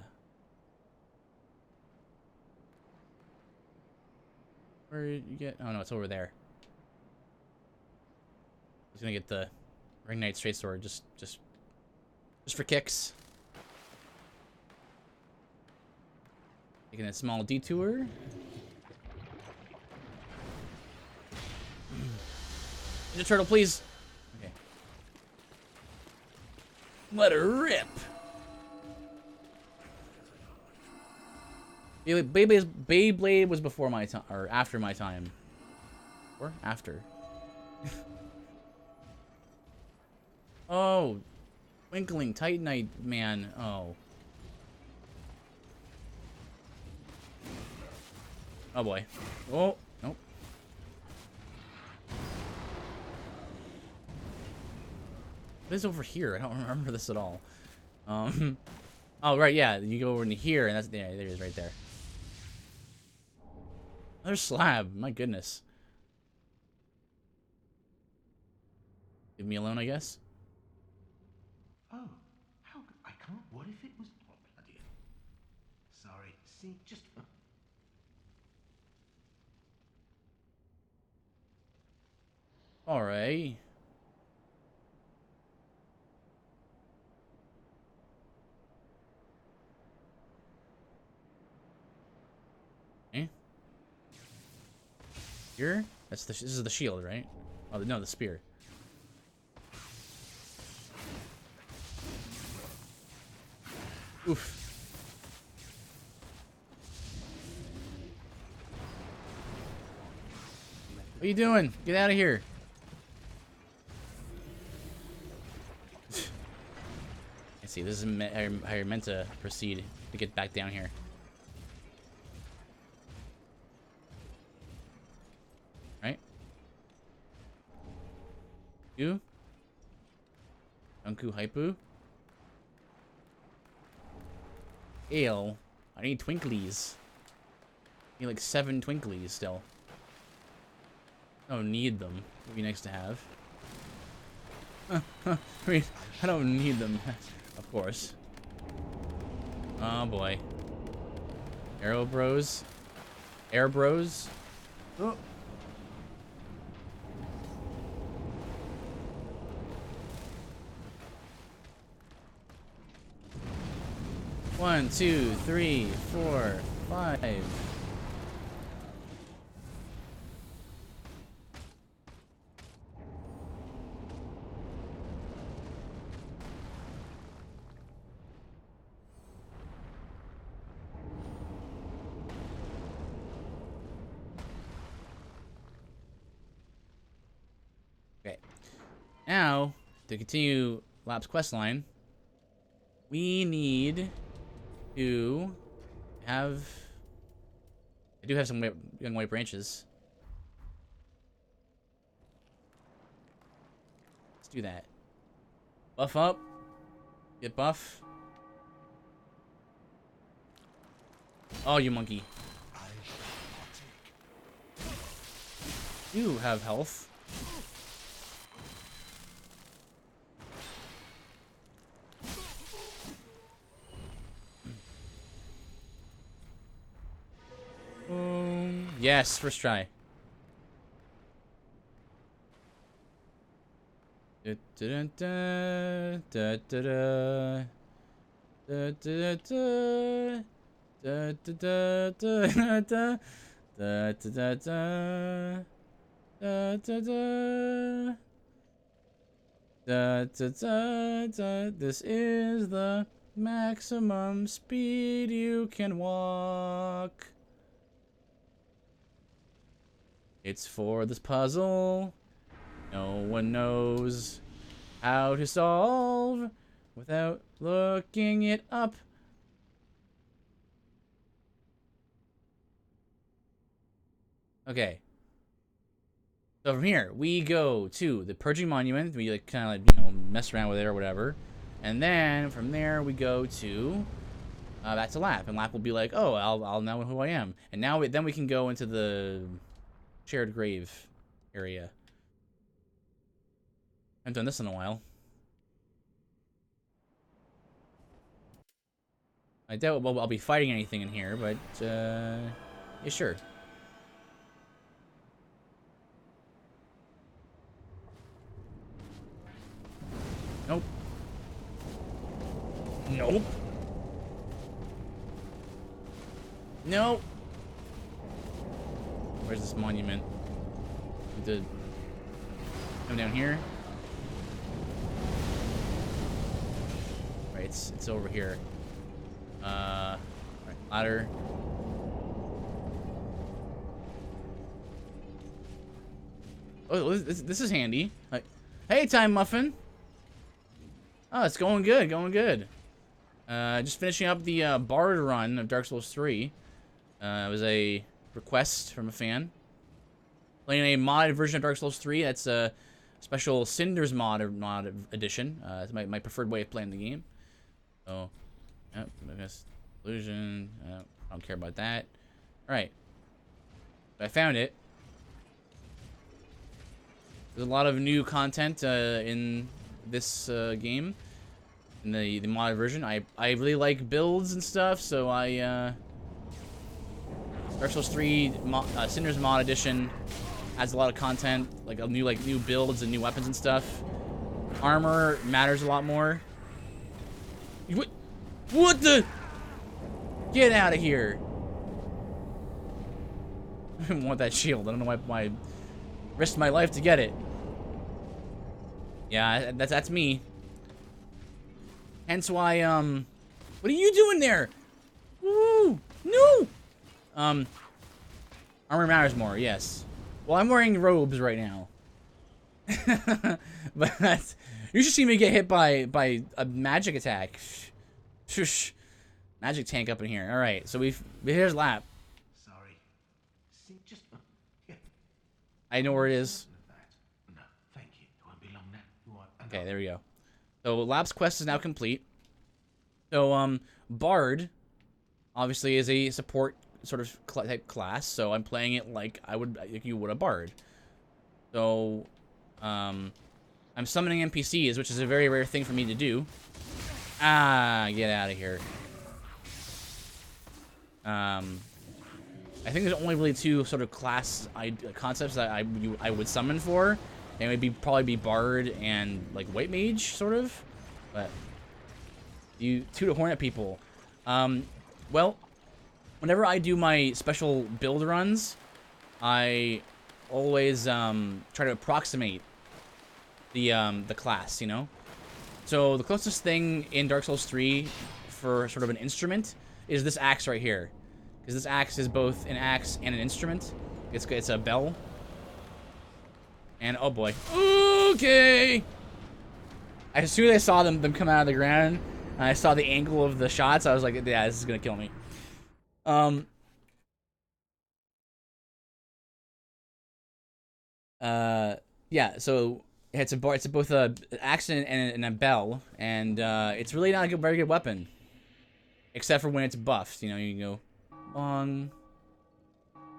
Where did you get? Oh no, it's over there. I was gonna get the Ring Knight straight sword just for kicks. Taking a small detour. Ninja Turtle, please. Okay. Let her rip. Beyblade was before my time, or after my time. Or after. Oh. Twinkling Titanite man. Oh. Oh boy. Oh, nope. What is over here? I don't remember this at all. Oh, right, yeah. You go over into here, and that's... Yeah, there it is right there. Another slab. My goodness. Leave me alone, I guess. Oh, how I can't. What if it was? Oh, bloody. Sorry. See, just. All right. Okay. Here? That's the. This is the shield, right? Oh no, the spear. Oof. What are you doing? Get out of here. I see. This is how you're meant to proceed to get back down here. Right? You? Unku Haipu? Ale. I need twinklies. I need like 7 twinklies still. I don't need them. Would be nice to have. I mean, I don't need them, of course. Oh boy. Arrow bros. Air bros. Oh. One, two, three, 4, 5. Okay. Now, to continue Lap's questline, we need to have... I do have some young white branches. Let's do that. Buff up. Get buff. Oh, you monkey. You have health. Yes, first try. Da, da, da, da, da, da. Da, da, da, da, da, da, da, da, da, da, da. Da, da, da. Da, da, da, da. This is the maximum speed you can walk. It's for this puzzle no one knows how to solve without looking it up. Okay. So from here, we go to the Purging Monument. We like kind of like, you know, mess around with it or whatever. And then from there, we go to back to Lap. And Lap will be like, oh, I'll know who I am. And now then we can go into the shared grave area. I haven't done this in a while. I doubt I'll be fighting anything in here, but yeah, sure. Nope. Nope. Nope. Where's this monument? To come down here. Right, it's over here. Right, ladder. Oh, this is handy. Like, hey, Time Muffin. Oh, it's going good, going good. Just finishing up the Bard run of Dark Souls 3. It was a request from a fan. Playing a modded version of Dark Souls 3 that's special Cinders mod edition. It's my preferred way of playing the game. So, yep, I guess illusion. I don't care about that. All right, I found it. There's a lot of new content in this game, in the modded version. I really like builds and stuff, so Dark Souls 3 Cinders mod edition adds a lot of content, like new builds and new weapons and stuff. Armor matters a lot more. What the? Get out of here! I didn't want that shield. I don't know why I risked my life to get it. Yeah, that's me. Hence why, what are you doing there? Woo! No! Armor matters more, yes. Well, I'm wearing robes right now. But you should see me get hit by a magic attack. Shush. Magic tank up in here. Alright, so here's Lap. Sorry. See, just yeah. I know where it is. No, thank you. It won't be long now. Okay, there we go. So Lap's quest is now complete. So Bard obviously is a support sort of type class, so I'm playing it like you would a Bard. So I'm summoning NPCs, which is a very rare thing for me to do. Ah, get out of here. I think there's only really two sort of class concepts that I would summon for. It would probably be Bard and like White Mage, sort of. But you two to Hornet people. Well, whenever I do my special build runs, I always try to approximate the class, you know. So the closest thing in Dark Souls 3 for sort of an instrument is this axe right here, because this axe is both an axe and an instrument. It's a bell. And oh boy. Okay. As soon as I saw them come out of the ground, and I saw the angle of the shots, I was like, yeah, this is gonna kill me. Yeah, so it's both a axe and a bell, and it's really not a very good weapon, except for when it's buffed. You know, you can go bong,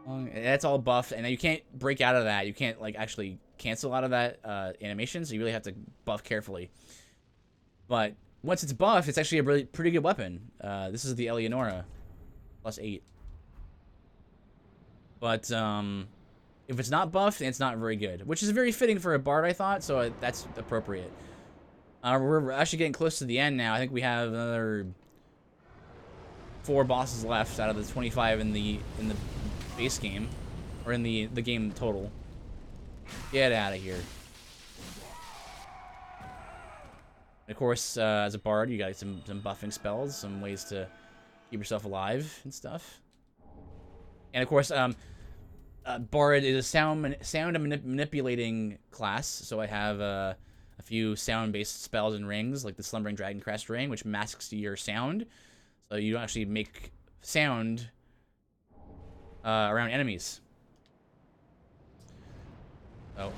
bong. That's all buffed, and you can't break out of that. You can't like actually cancel out of that animation, so you really have to buff carefully. But once it's buffed, it's actually a pretty good weapon. This is the Eleonora, +8. But if it's not buffed, it's not very good, which is very fitting for a Bard, I thought, so that's appropriate. We're actually getting close to the end now. I think we have another 4 bosses left out of the 25 in the base game, or in the game total. Get out of here. And of course, as a Bard, you got some buffing spells, some ways to keep yourself alive and stuff. And of course, Bard is a sound manipulating class, so I have a few sound-based spells and rings, like the Slumbering Dragon Crest ring, which masks your sound, so you don't actually make sound around enemies.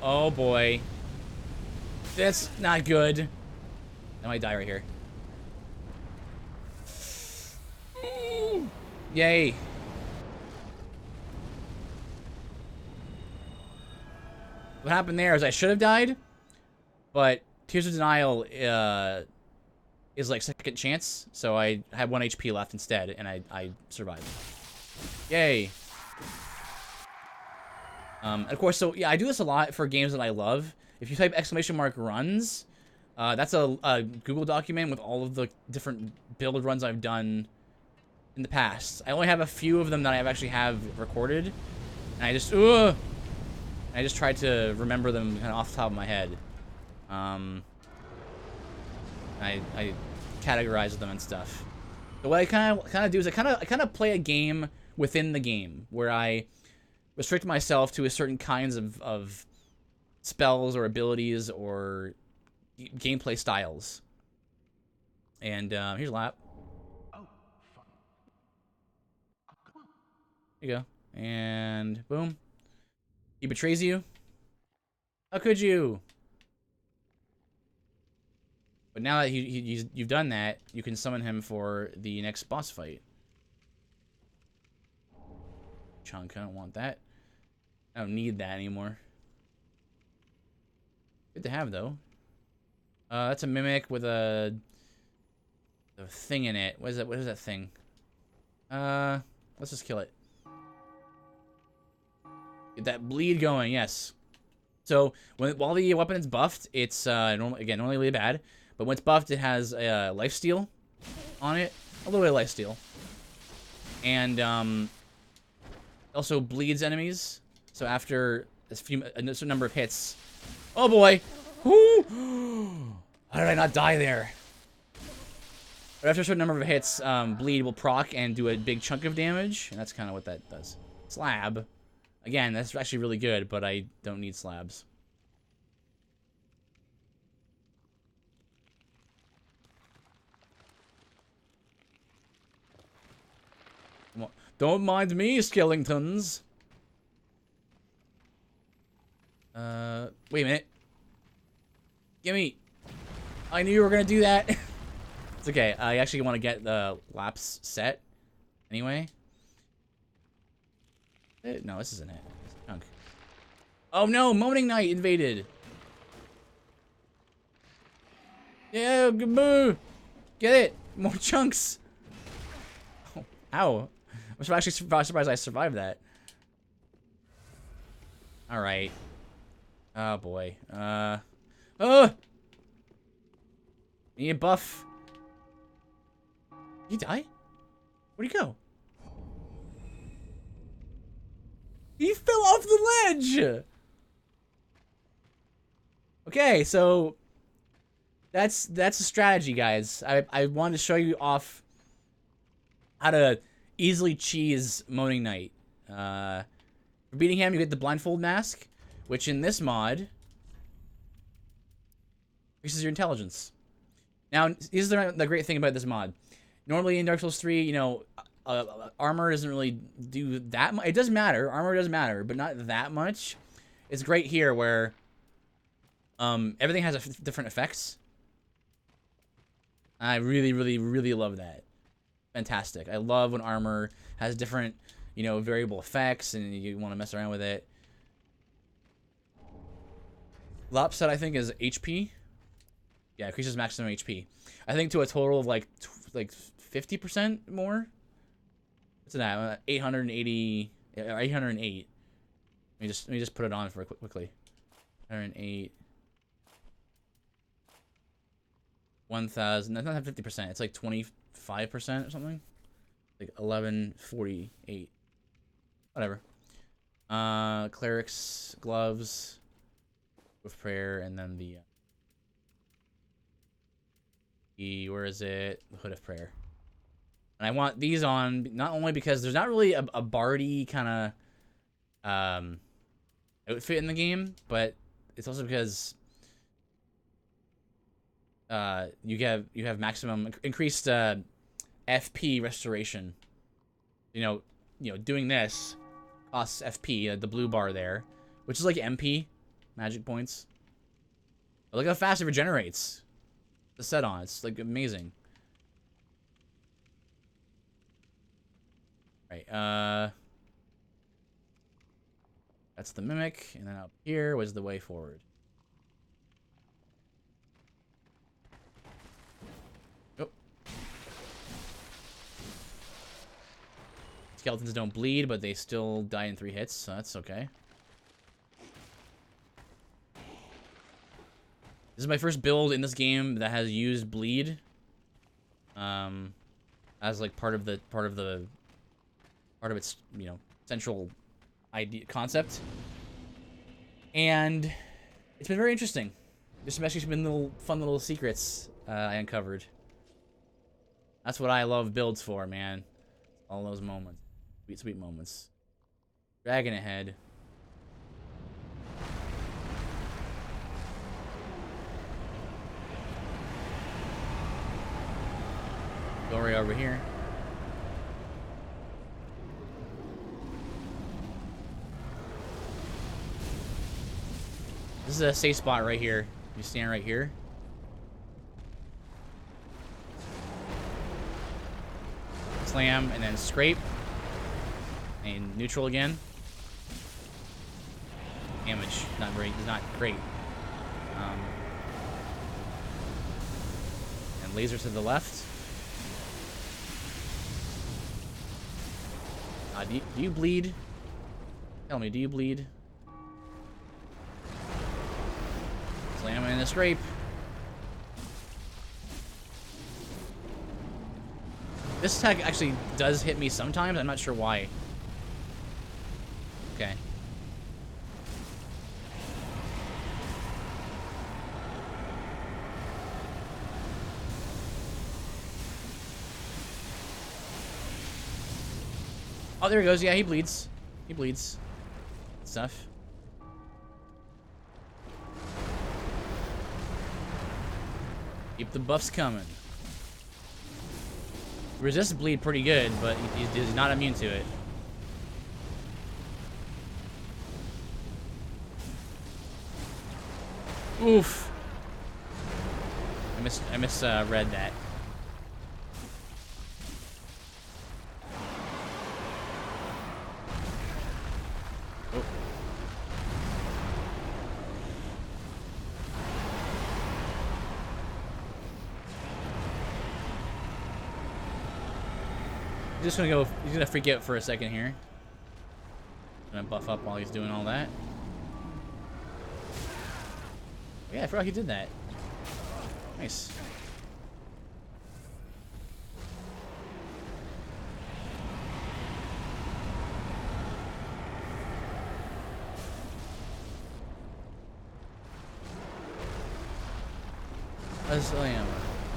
Oh boy, that's not good. I might die right here. Yay. What happened there is I should have died, but Tears of Denial is like second chance, so I had 1 HP left instead, and I survived. Yay. And of course, so yeah, I do this a lot for games that I love. If you type !runs, that's a Google document with all of the different build runs I've done in the past. I only have a few of them that I actually have recorded, and I just tried to remember them kind of off the top of my head. I categorize them and stuff. So what I kind of do is I kind of play a game within the game, where I restrict myself to a certain kinds of spells or abilities or gameplay styles. And here's a lap. Oh, fun. There you go. And boom. He betrays you. How could you? But now that you've done that, you can summon him for the next boss fight. Chunk, I don't want that. I don't need that anymore. Good to have, though. That's a mimic with a thing in it. What is that? What is that thing? Let's just kill it. Get that bleed going, yes. So while the weapon is buffed, it's normally really bad. But when it's buffed, it has a lifesteal on it, a little bit of lifesteal, and also bleeds enemies. So after a certain number of hits, oh boy, whoo! How did I not die there? But after a certain number of hits, bleed will proc and do a big chunk of damage, and that's kind of what that does. Slab, again, that's actually really good, but I don't need slabs. Don't mind me, skeletons. Wait a minute. Gimme. I knew you were gonna do that. It's okay. I actually want to get the laps set. Anyway. No, this isn't it. It's a chunk. Oh no! Moaning Knight invaded. Yeah, boo! Get it! More chunks. Oh, ow! I'm actually surprised I survived that. All right. Oh boy. Oh! Need a buff. Did he die? Where'd he go? He fell off the ledge! Okay, so that's a strategy, guys. I wanted to show you off how to easily cheese Moaning Knight. For beating him, you get the blindfold mask, which in this mod increases your intelligence. Now, here's the great thing about this mod. Normally in Dark Souls 3, you know, armor doesn't really do that much. It does matter. Armor does matter, but not that much. It's great here where everything has different effects. I really, really, really love that. Fantastic. I love when armor has different, you know, variable effects and you want to mess around with it. Lop set, I think, is HP. Yeah, increases maximum HP. I think to a total of like 50% more. What's that? 880 or 808. Let me just put it on for quickly. 108. 1,000. That's not 50%. It's like 25% or something. Like 1148. Whatever. Cleric's gloves with prayer, and then the where is it? The Hood of Prayer. And I want these on not only because there's not really a bardy kind of outfit in the game, but it's also because you have maximum increased FP restoration. You know, doing this costs FP, the blue bar there, which is like MP magic points. But look how fast it regenerates. The set on, it's like amazing. Right, that's the mimic, and then up here was the way forward. Oh. Skeletons don't bleed, but they still die in 3 hits, so that's okay. This is my first build in this game that has used bleed, as like part of its, you know, central idea concept, and it's been very interesting. There's especially been fun little secrets I uncovered. That's what I love builds for, man. All those moments, sweet moments. Dragon ahead. Dory over here. This is a safe spot right here. You stand right here. slam, and then scrape. And neutral again. Damage, not great. And laser to the left. Do you bleed? Tell me, do you bleed? Slam and a scrape. This attack actually does hit me sometimes. I'm not sure why. Okay. Oh, there he goes. Yeah, he bleeds. He bleeds. Stuff. Keep the buffs coming. Resist bleed pretty good, but he's not immune to it. Oof. I misread that. Oh. He's gonna freak out for a second here. Gonna buff up while he's doing all that. Yeah, I forgot he did that. Nice. A slam.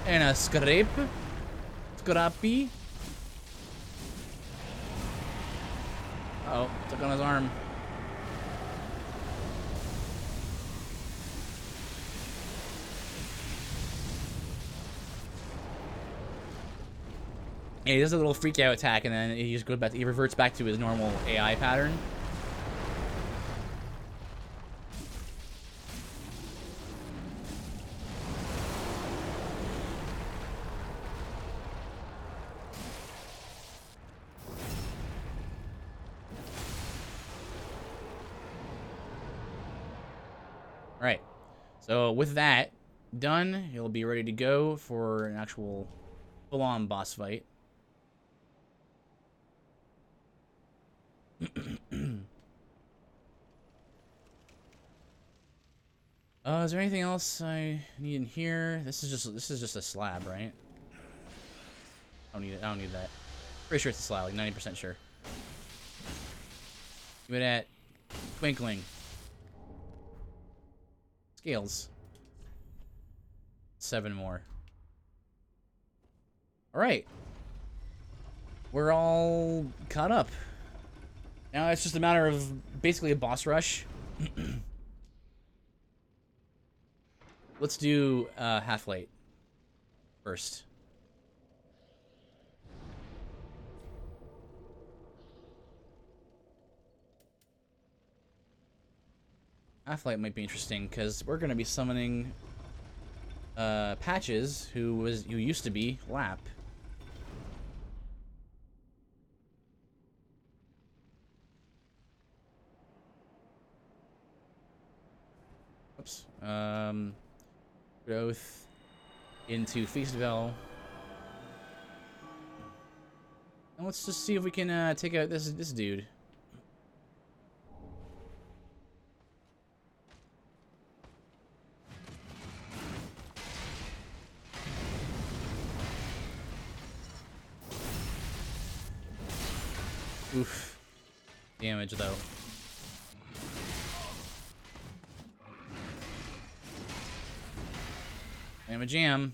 And a scrape. Scrappy. Uh-oh, took on his arm. Yeah, he does a little freak out attack, and then he just goes back. He reverts back to his normal AI pattern. All right. So with that done, he'll be ready to go for an actual full-on boss fight. Is there anything else I need in here? This is just a slab, right? I don't need it. I don't need that. Pretty sure it's a slab, like 90% sure. Give it at twinkling. Scales. 7 more. All right. We're all caught up. Now it's just a matter of basically a boss rush. Let's do Half-Light first. Half-Light might be interesting because we're going to be summoning Patches, who used to be Lap. Oops. Growth into Feastival. And let's just see if we can take out this dude. Oof. Damage though. I'm a jam.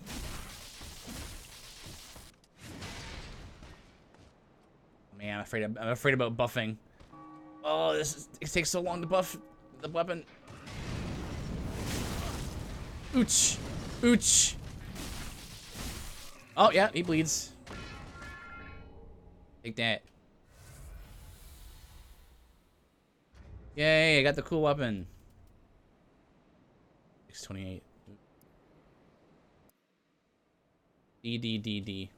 Man, I'm afraid about buffing. Oh, it takes so long to buff the weapon. Ooch. Ooch. Oh, yeah, he bleeds. Take that. Yay, I got the cool weapon. 628. D.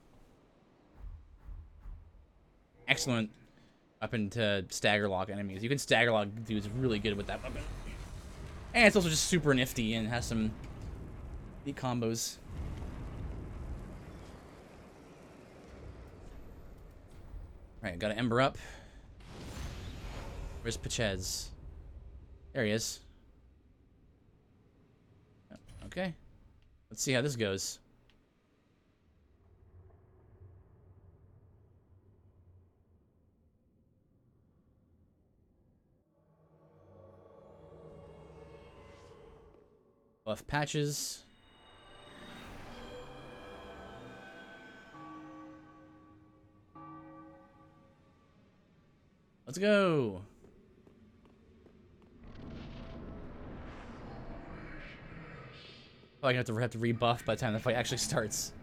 excellent weapon to stagger lock enemies. You can stagger lock dudes really good with that weapon. And it's also just super nifty and has some neat combos. Alright, got an Ember up. Where's Pachez? There he is. Okay. Let's see how this goes. Buff patches. Let's go. Probably gonna have to rebuff by the time the fight actually starts.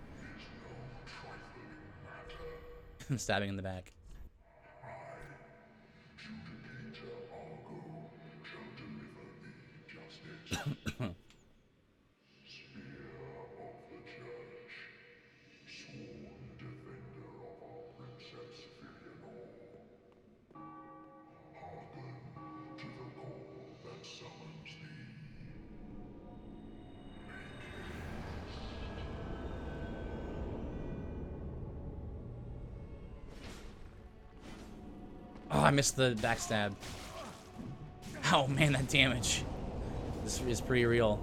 Stabbing in the back. Oh, I missed the backstab. Oh man, that damage. This is pretty real.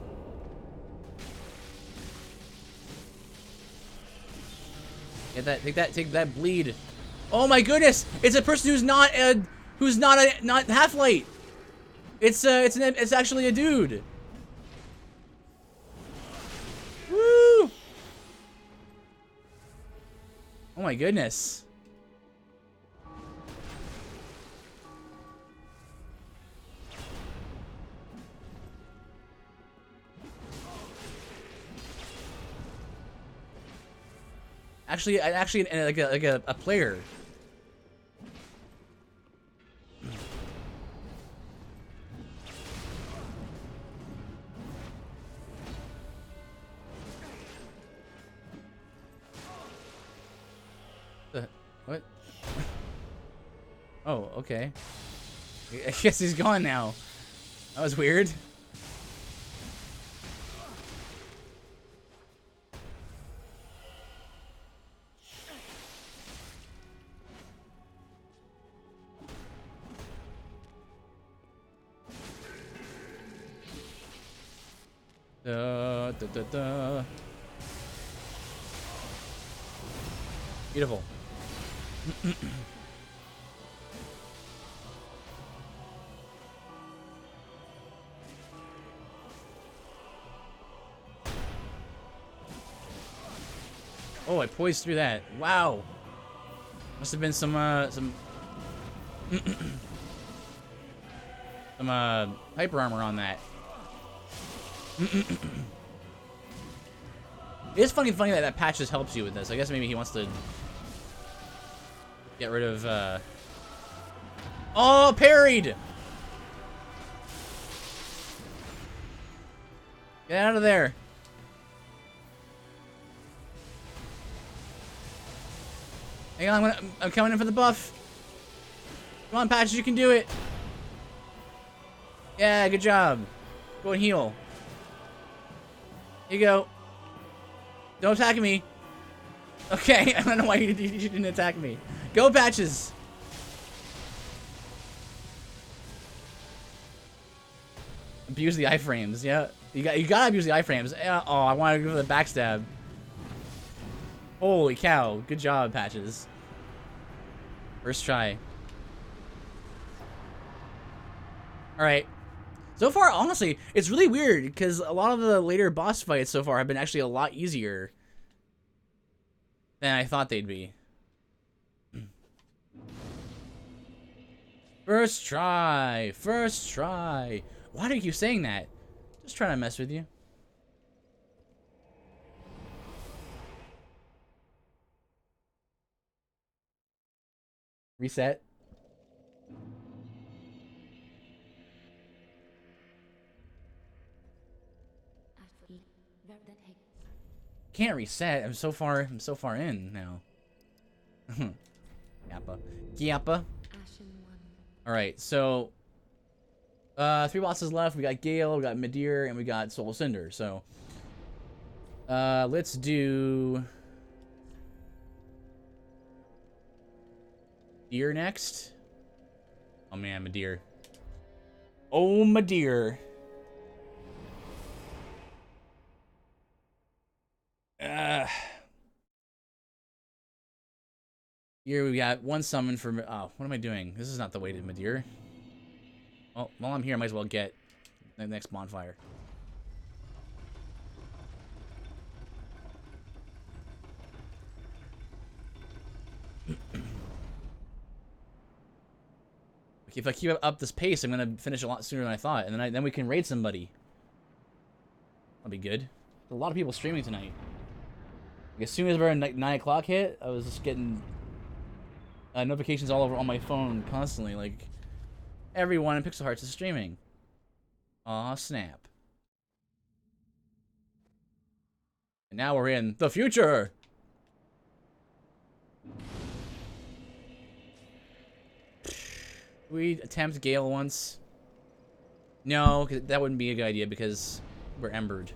Get that, take that bleed. Oh my goodness! It's a person who's not half-light. It's actually a dude. Woo! Oh my goodness. Actually, like a player. What? Oh, okay. I guess he's gone now. That was weird. Beautiful. Oh, I poised through that. Wow. Must have been some hyper armor on that. It's funny that Patches helps you with this. I guess maybe he wants to get rid of Oh, parried! Get out of there. Hang on, I'm coming in for the buff. Come on, Patches, you can do it. Yeah, good job. Go and heal. Here you go. Don't attack me. Okay, I don't know why you didn't attack me. Go, Patches. Abuse the iframes, yeah. You gotta abuse the iframes. Yeah, oh, I wanted to go for the backstab. Holy cow, good job, Patches. First try. Alright. So far, honestly, it's really weird, because a lot of the later boss fights so far have been actually a lot easier than I thought they'd be. First try! First try! Why do you keep saying that? Just trying to mess with you. Reset. Can't reset. I'm so far in now. Yappa. Yappa. Ashen one. Alright, so 3 bosses left. We got Gale, we got Midir, and we got Soul of Cinder. So let's do Midir next. Oh man, Midir. Oh, Midir. Here we got 1 summon for... Oh, what am I doing? This is not the way to Midir. Well, while I'm here, I might as well get the next bonfire. If I keep up this pace, I'm gonna finish a lot sooner than I thought, and then we can raid somebody. That'll be good. There's a lot of people streaming tonight. Like, as soon as around 9 o'clock hit, I was just getting notifications all over on my phone constantly, like everyone in Pixel Hearts is streaming. Aw, snap. And now we're in the future! We attempt Gale once. No, 'cause that wouldn't be a good idea because we're embered.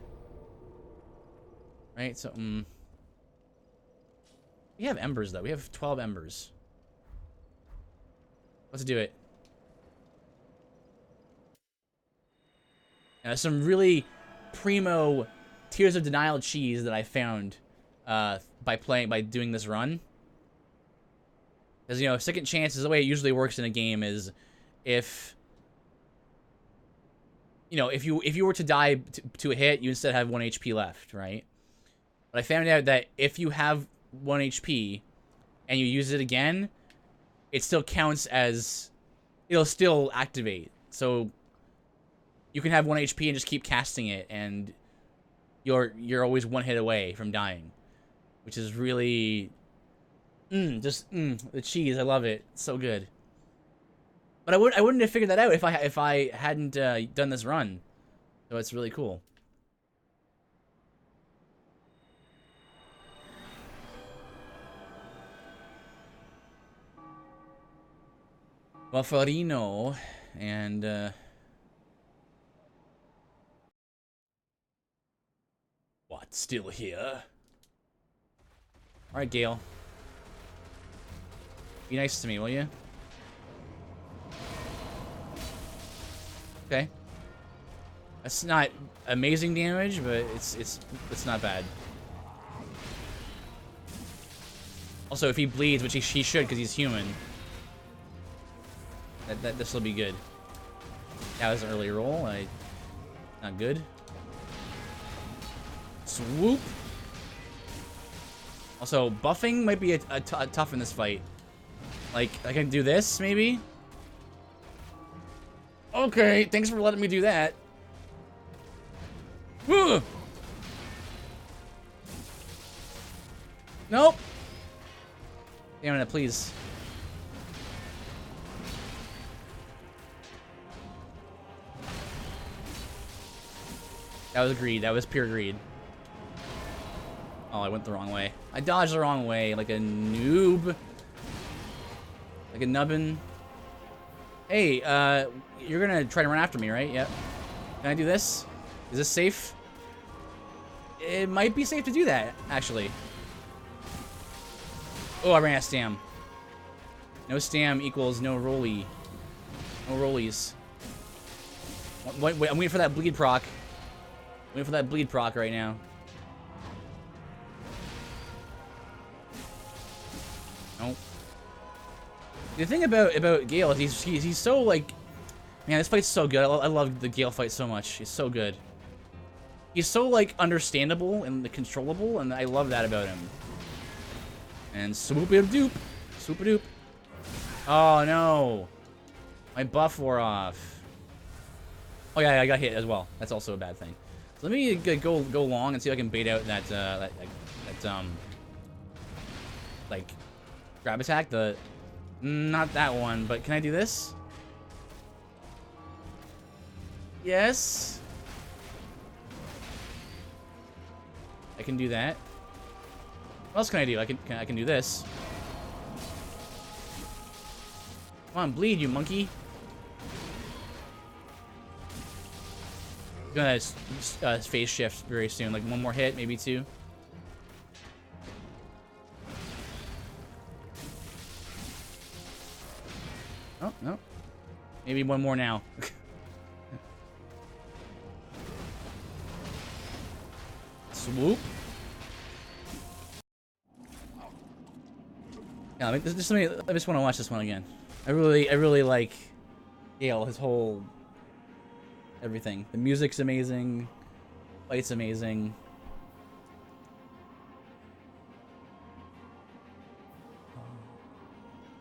Right, so, we have embers, though. We have 12 embers. Let's do it. Now, some really primo Tears of Denial cheese that I found by doing this run. Because, you know, second chances, the way it usually works in a game is if, you know, if you were to die to a hit, you instead have 1 HP left, right? But I found out that if you have 1 HP and you use it again, it still counts as, it'll still activate. So you can have 1 HP and just keep casting it, and you're always 1 hit away from dying, which is really, the cheese. I love it. It's so good. But I wouldn't have figured that out if I hadn't done this run. So it's really cool. Bufferino and what? Still here? All right, Gale. Be nice to me, will you? Okay. That's not amazing damage, but it's not bad. Also, if he bleeds, which he should because he's human, this will be good. That was an early roll. Not good. Swoop. Also, buffing might be a tough in this fight. Like, I can do this, maybe? Okay, thanks for letting me do that. Woo! Nope. Damn it, please. That was greed. That was pure greed. Oh, I went the wrong way. I dodged the wrong way, like a noob. Like a nubbin. Hey, you're gonna try to run after me, right? Yep. Can I do this? Is this safe? It might be safe to do that, actually. Oh, I ran out of stam. No stam equals no rolly. No rollies. Wait, I'm waiting for that bleed proc. Waiting for that bleed proc right now. Nope. The thing about Gale is he's so, like, man, this fight's so good. I love the Gale fight so much. He's so good. He's so, like, understandable and controllable, and I love that about him. And swoop-a-doop. Swoop-a-doop. Oh, no. My buff wore off. Oh, yeah, I got hit as well. That's also a bad thing. So let me go long and see if I can bait out that like, grab attack. Not that one, but can I do this? Yes. I can do that. What else can I do? I can do this. Come on, bleed, you monkey. Gonna phase shift very soon. Like one more hit, maybe two. Oh, no. Maybe one more now. Swoop. Yeah, I just want to watch this one again. I really like Gale, his whole everything. The music's amazing. Fight's amazing.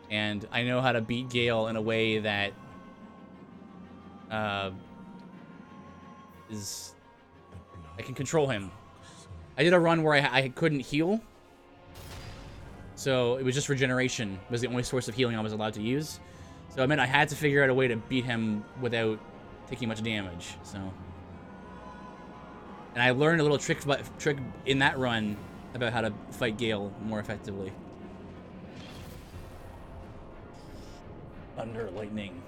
And I know how to beat Gale in a way that is I can control him. I did a run where I couldn't heal. So it was just regeneration was the only source of healing I was allowed to use. So I meant I had to figure out a way to beat him without taking much damage. So, and I learned a little trick in that run about how to fight Gale more effectively. Thunder, lightning.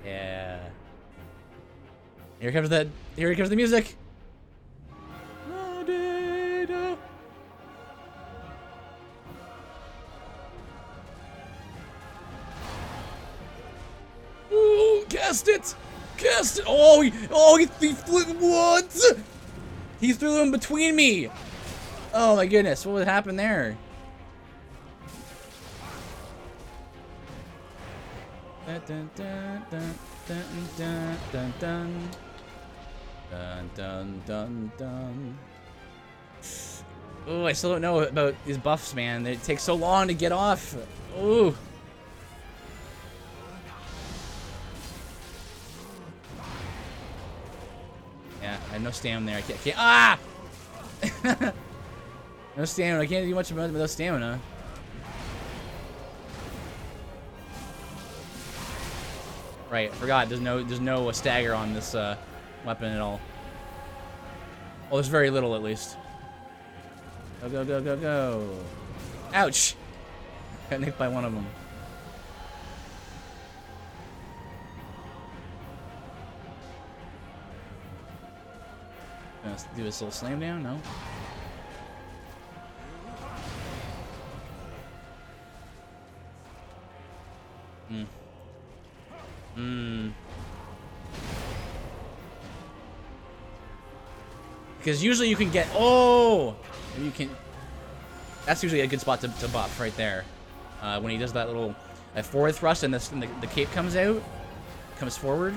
Yeah. Here comes the music. Ooh, cast it! Cast it! Oh, he flew, what? He threw him between me! Oh my goodness, what would happen there? Dun dun dun dun dun dun dun dun dun dun dun dun. Oh, I still don't know about these buffs, man. They take so long to get off. Ooh. Yeah, I have no stamina there. I can't ah! No stamina. I can't do much about no stamina. Right, I forgot. There's no stagger on this weapon at all. Well, there's very little at least. Go go go go go! Ouch! Got nicked by one of them. Gonna do this little slam down? No. Because usually you can get you can. That's usually a good spot to buff right there. When he does that little forward thrust and the cape comes out, comes forward.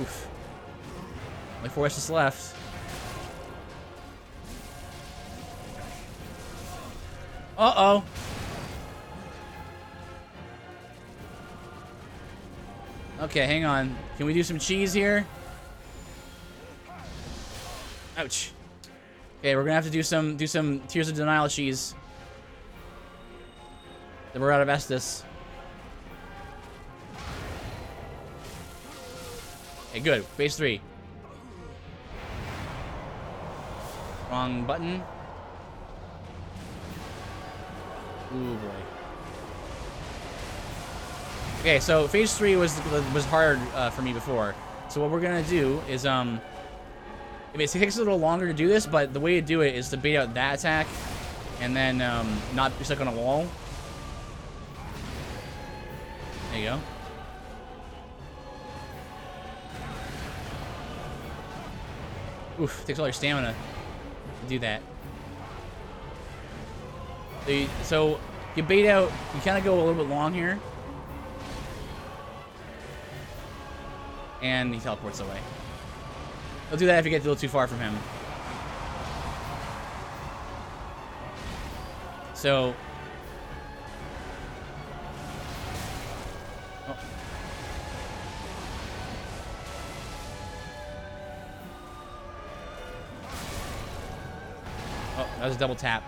Oof. Only 4 assists left. Uh-oh. Okay, hang on. Can we do some cheese here? Ouch. Okay, we're gonna have to do some Tears of Denial cheese. Then we're out of Estus. Okay, good. Phase 3. Wrong button. Ooh boy. Okay, so phase 3 was hard for me before. So what we're gonna do is it takes a little longer to do this, but the way to do it is to bait out that attack, and then not be stuck on a wall. There you go. Oof, takes all your stamina to do that. So you bait out, you kind of go a little bit long here. And he teleports away. He'll do that if you get a little too far from him. So... Oh. Oh, that was a double tap.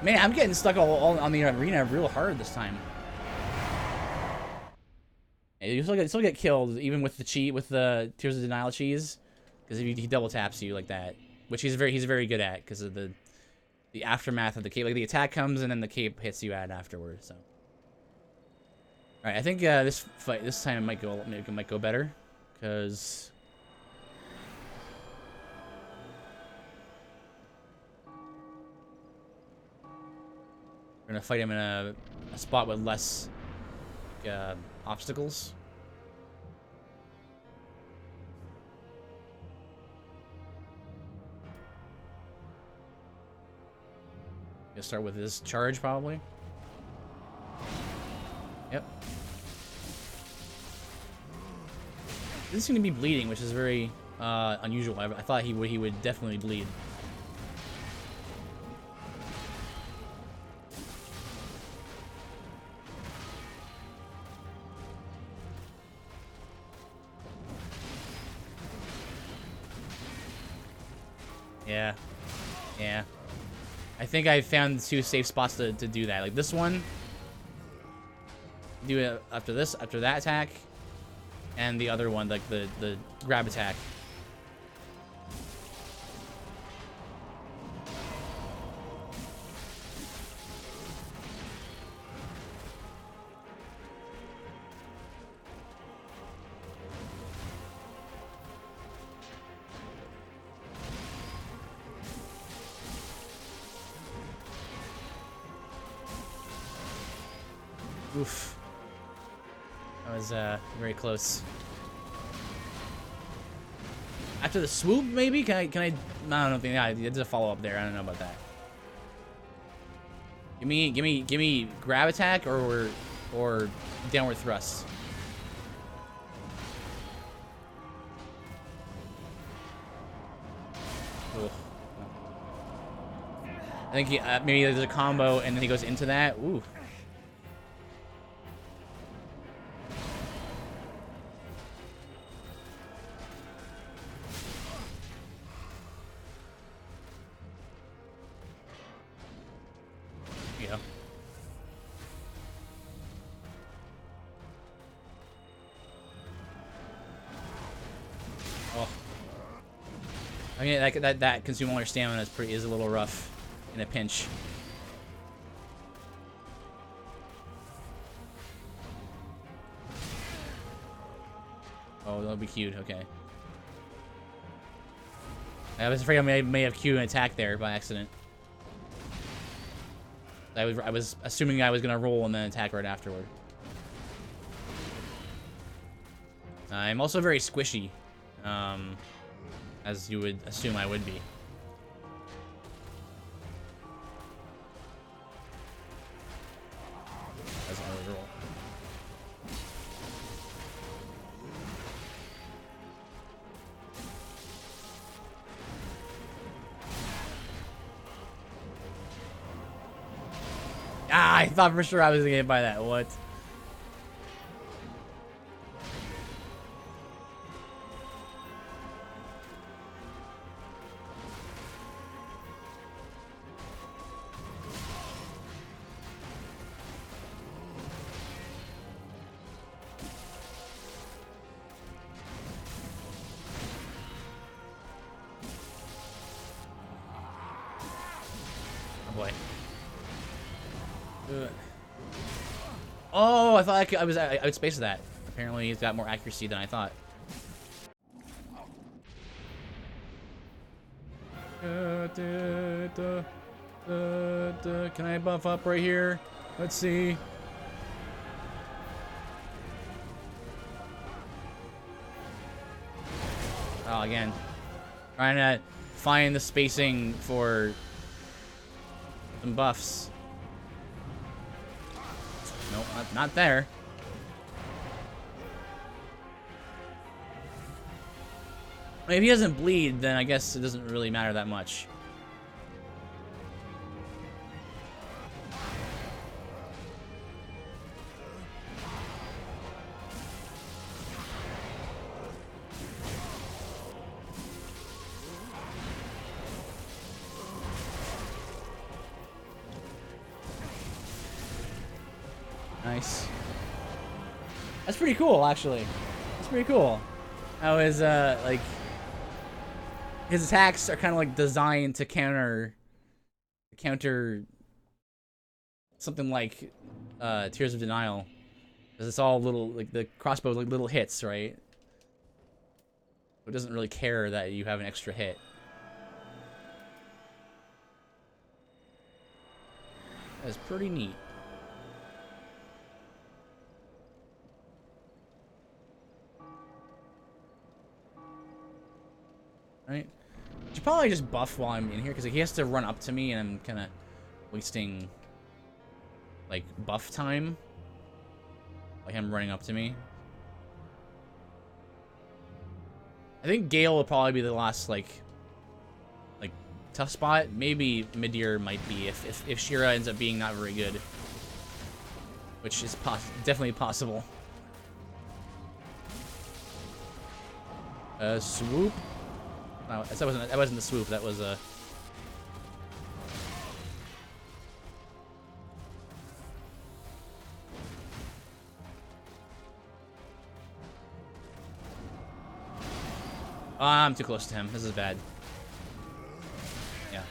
Man, I'm getting stuck all on the arena real hard this time. You still get killed even with the Tears of Denial cheese, because he double taps you like that, which he's very good at because of the the aftermath of the cape. Like the attack comes and then the cape hits you at afterwards. So, all right, I think this fight this time it might go better, because we're gonna fight him in a spot with less obstacles. Gonna start with this charge, probably. Yep. Doesn't seem to be bleeding, which is very unusual. I thought he would definitely bleed. Yeah. Yeah. I think I found 2 safe spots to do that. Like this one, do it after that attack, and the other one, like the grab attack. Oof. That was very close. After the swoop, maybe? I don't think. Yeah, there's a follow up there. I don't know about that. Give me grab attack or downward thrust. Ugh. I think maybe there's a combo and then he goes into that. Ooh. Yeah. Oh. I mean, that consume all your stamina is a little rough in a pinch. Oh, that'll be cute. Okay. I was afraid I may have queued an attack there by accident. I was assuming I was gonna roll and then attack right afterward. I'm also very squishy, as you would assume I would be. As I would roll. Ah, I thought for sure I was gonna get hit by that. What? Oh boy. Oh, I thought I would space that. Apparently, he's got more accuracy than I thought. Can I buff up right here? Let's see. Oh, again. Trying to find the spacing for some buffs. Nope, not there. I mean, if he doesn't bleed, then I guess it doesn't really matter that much. Nice. That's pretty cool, actually. That's pretty cool. How his like his attacks are kind of like designed to counter counter something like Tears of Denial, because it's all little, like the crossbow, like little hits, right? It doesn't really care that you have an extra hit. That's pretty neat. Right? Should probably just buff while I'm in here, because he has to run up to me, and I'm kind of wasting, like, buff time. Like him running up to me. I think Gale will probably be the last, like tough spot. Maybe Midir might be if Shira ends up being not very good, which is definitely possible. Swoop. No, that wasn't the swoop. That was a. I'm too close to him. This is bad. Yeah.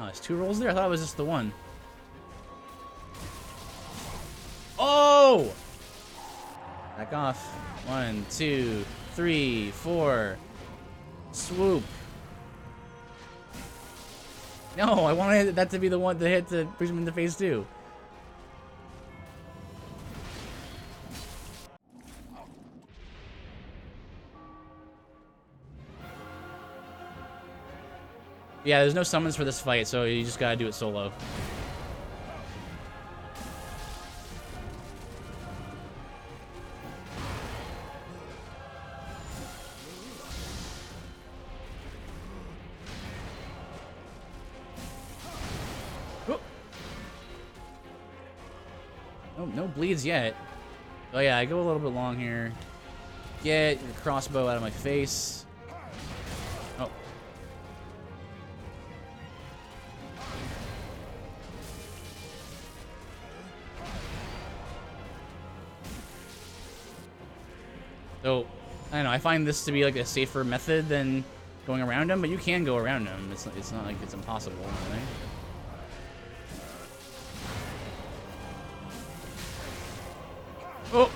Oh, there's 2 rolls there? I thought it was just the one. Oh! Back off. 1, 2, 3, 4. Swoop. No, I wanted that to be the one to hit to push him into phase 2. Yeah, there's no summons for this fight, so you just gotta do it solo. Oh. No bleeds yet. Oh yeah, I go a little bit long here. Get your crossbow out of my face. Oh. So, I don't know, I find this to be like a safer method than going around him, but you can go around him. It's not like it's impossible, right? Oh!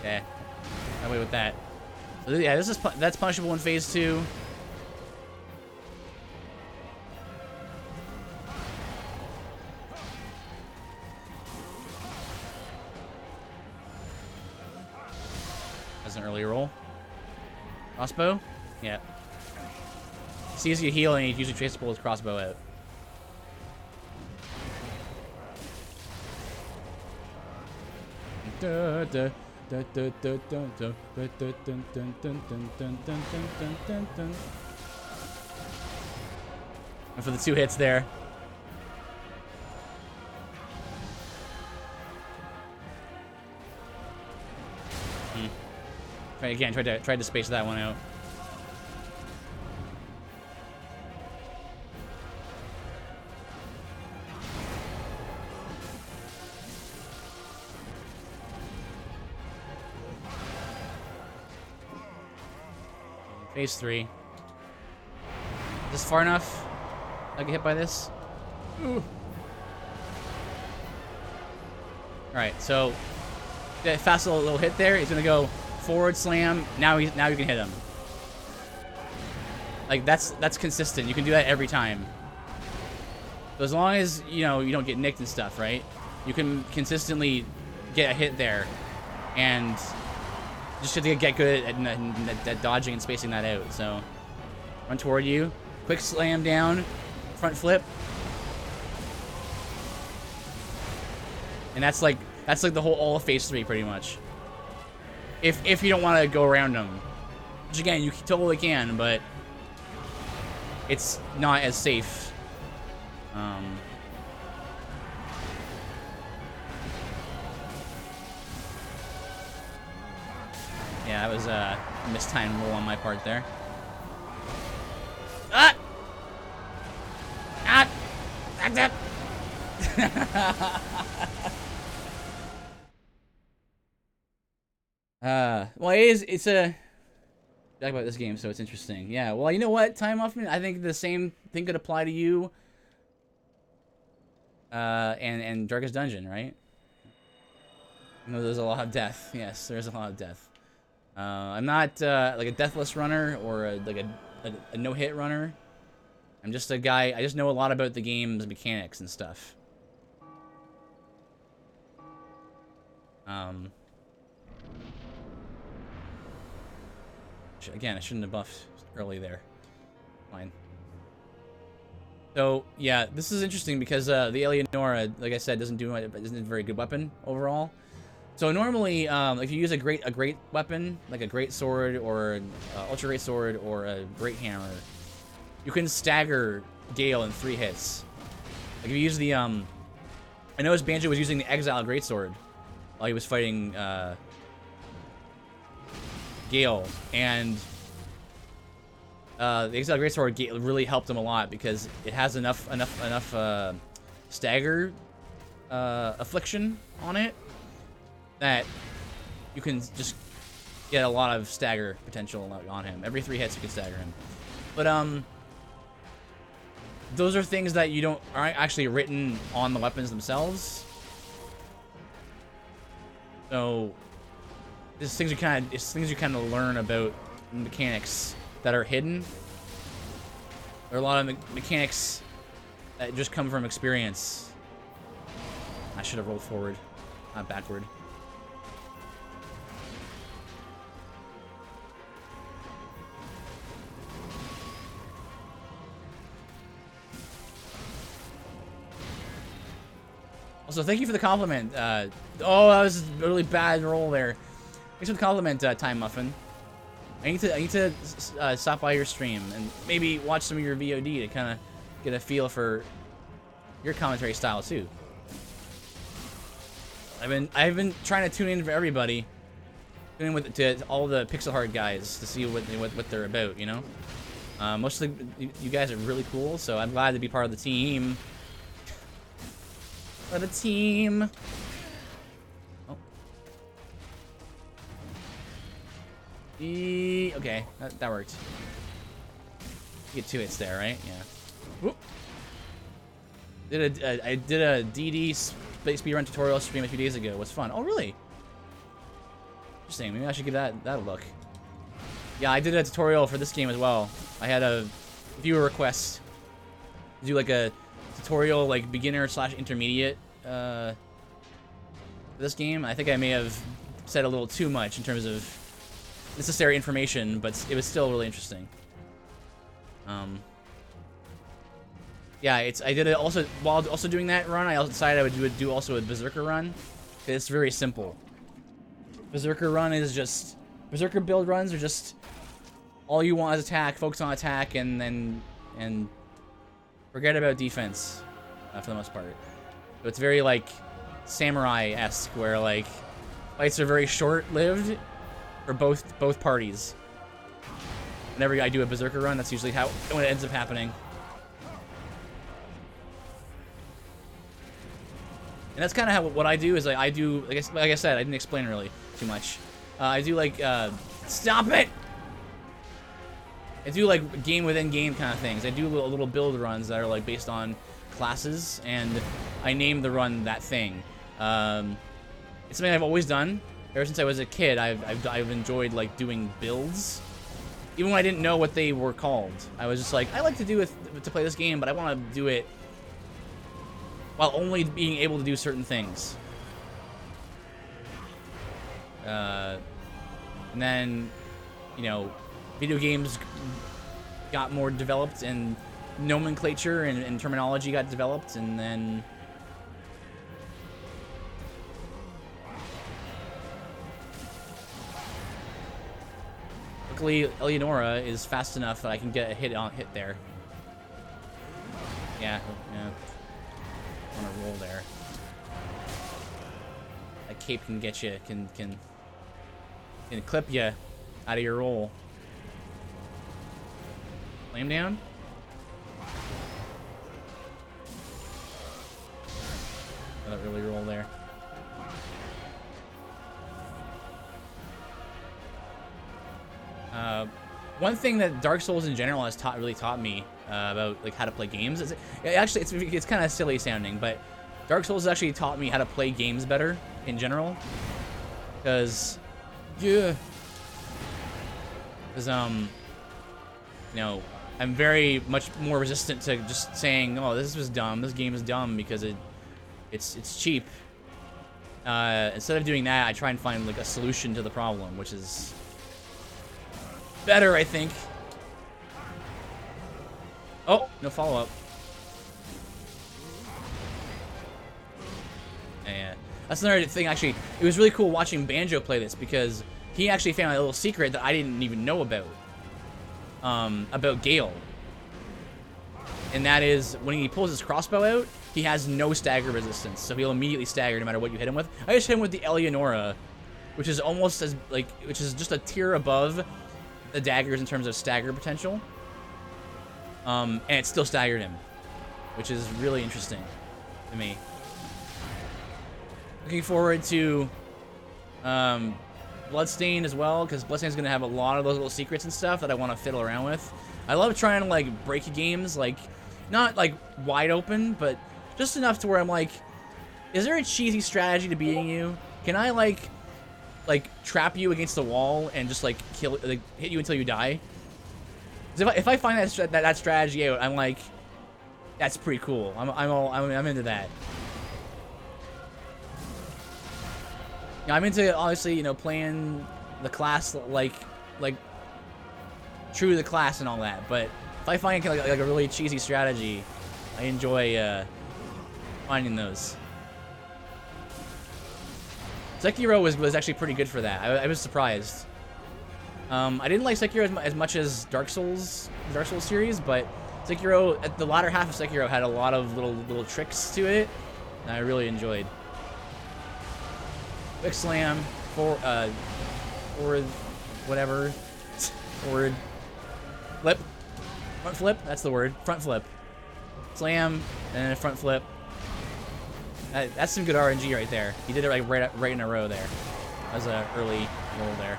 Yeah. Got away with that. So yeah, that's punishable in phase 2. As an early roll. Crossbow? Yeah. Sees you heal and he usually tries to pull his crossbow out. And for the 2 hits there. Again, tried to space that one out. Phase 3. Is this far enough? I get hit by this? Ooh. Alright, so that fast little hit there, he's gonna go forward slam. Now you can hit him. Like that's consistent. You can do that every time. So as long as you don't get nicked and stuff, right? You can consistently get a hit there, and just have to get good at dodging and spacing that out. So run toward you, quick slam down, front flip, and that's like the whole all of phase 3 pretty much. If you don't want to go around them, which again you totally can, but it's not as safe. Yeah, that was a mistimed roll on my part there. Ah! Ah! That's it! Well, it's a... Talk about this game, so it's interesting. Yeah, well, you know what, Time Muffin? I think the same thing could apply to you. And Darkest Dungeon, right? I know there's a lot of death. Yes, there's a lot of death. I'm not like a deathless runner or like a no-hit runner. I'm just a guy. I just know a lot about the game's mechanics and stuff. Again, I shouldn't have buffed early there. Fine. So yeah, this is interesting because the Eleonora, like I said, isn't a very good weapon overall. So normally, if you use a great weapon, like a great sword or an ultra great sword or a great hammer, you can stagger Gale in 3 hits. Like if you use the I noticed Banjo was using the Exile greatsword while he was fighting Gale, and the Exile greatsword really helped him a lot because it has enough stagger affliction on it that you can just get a lot of stagger potential on him. Every 3 hits you can stagger him. But those are things that aren't actually written on the weapons themselves. So there's things you kind of learn about mechanics that are hidden. There are a lot of mechanics that just come from experience. I should have rolled forward, not backward. Also, thank you for the compliment. Oh, that was a really bad roll there. Thanks for the compliment, Time Muffin. I need to stop by your stream and maybe watch some of your VOD to kind of get a feel for your commentary style too. I've been trying to tune in for everybody, tune in to all the pixel hard guys to see what they're about. You know, mostly you guys are really cool, so I'm glad to be part of the team. For the team. Oh. Okay, that worked. You get 2 hits there, right? Yeah. Whoop. I did a DD speedrun tutorial stream a few days ago. It was fun. Oh, really? Interesting. Maybe I should give that a look. Yeah, I did a tutorial for this game as well. I had a viewer request to do like a tutorial, like beginner / intermediate for this game. I think I may have said a little too much in terms of necessary information, but it was still really interesting. Yeah, I did it also while also doing that run. I also decided I would do also a Berserker run. It's very simple. Berserker run is just Berserker build runs are just all you want is attack, focus on attack, and forget about defense for the most part. So it's very like samurai-esque, where like fights are very short-lived for both parties. Whenever I do a Berserker run, that's usually when it ends up happening. And that's kind of what I do. Is like I do, like I said, I didn't explain really too much. I do like stop it. I do like game within game kind of things. I do little build runs that are like based on classes, and I name the run that thing. It's something I've always done ever since I was a kid. I've enjoyed like doing builds, even when I didn't know what they were called. I was just like, I like to play this game, but I want to do it while only being able to do certain things. And then, you know, video games got more developed, and nomenclature and terminology got developed, and then luckily Eleonora is fast enough that I can get a hit there. Yeah. On a roll there. That cape can get you, can clip you out of your roll. Lay him down. That really roll there. One thing that Dark Souls in general has really taught me about like how to play games is it's kind of silly sounding, but Dark Souls actually taught me how to play games better in general. Because you know, I'm very much more resistant to just saying, oh, this was dumb, this game is dumb because it's cheap. Instead of doing that, I try and find like a solution to the problem, which is better, I think. Oh, no follow-up. Yeah, that's another thing, actually. It was really cool watching Banjo play this because he actually found a little secret that I didn't even know about Gale. And that is, when he pulls his crossbow out, he has no stagger resistance, so he'll immediately stagger no matter what you hit him with. I just hit him with the Eleonora, which is almost as, which is just a tier above the daggers in terms of stagger potential. And it still staggered him, which is really interesting to me. Looking forward to Bloodstained as well, because Bloodstained's gonna have a lot of those little secrets and stuff that I want to fiddle around with. I love trying to like break games, like not like wide open, but just enough to where I'm like, is there a cheesy strategy to beating you? Can I like trap you against the wall and just like hit you until you die? Because if I find that strategy out, I'm like, that's pretty cool. I'm into that. Yeah, I'm into, obviously, you know, playing the class like true to the class and all that. But if I find like a really cheesy strategy, I enjoy finding those. Sekiro was actually pretty good for that. I was surprised. I didn't like Sekiro as much as the Dark Souls series, but Sekiro, at the latter half of Sekiro, had a lot of little tricks to it, and I really enjoyed. Quick slam, forward, whatever, forward, flip, front flip. That's the word. Front flip, slam, and then a front flip. That's some good RNG right there. He did it like right in a row there. That was an early roll there.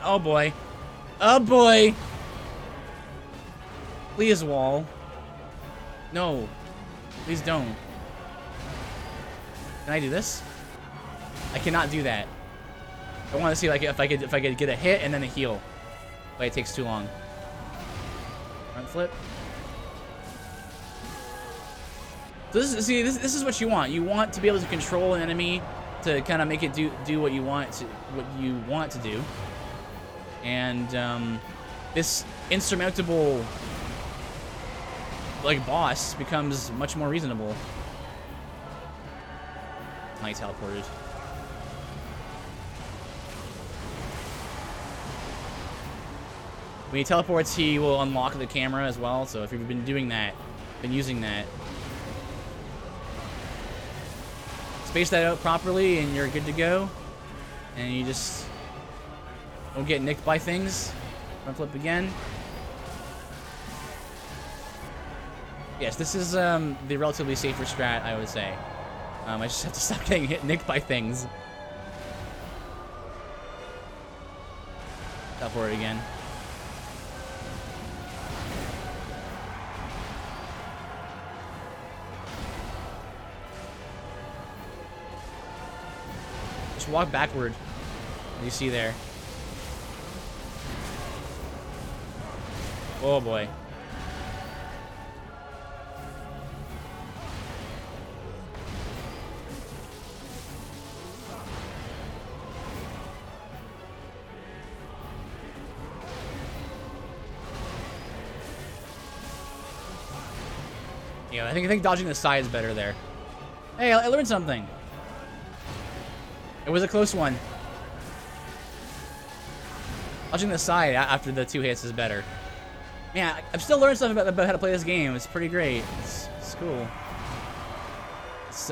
Oh boy. Oh boy! Please, wall. No. Please don't. Can I do this? I cannot do that. I want to see like if I could get a hit and then a heal. But it takes too long. Front flip. So this is what you want. You want to be able to control an enemy to kind of make it do what you want to do. And this insurmountable like boss becomes much more reasonable. Nice teleported. When he teleports, he will unlock the camera as well. So if you've been doing that, been using that, space that out properly, and you're good to go. And you just don't get nicked by things. Front flip again. Yes, this is the relatively safer strat, I would say. I just have to stop getting nicked by things. Teleport again. Just walk backward. You see there. Oh boy. Yeah, I think dodging the side is better there. Hey, I learned something. It was a close one. Watching the side after the 2 hits is better. Man, I'm still learning stuff about how to play this game. It's pretty great. It's cool. Let's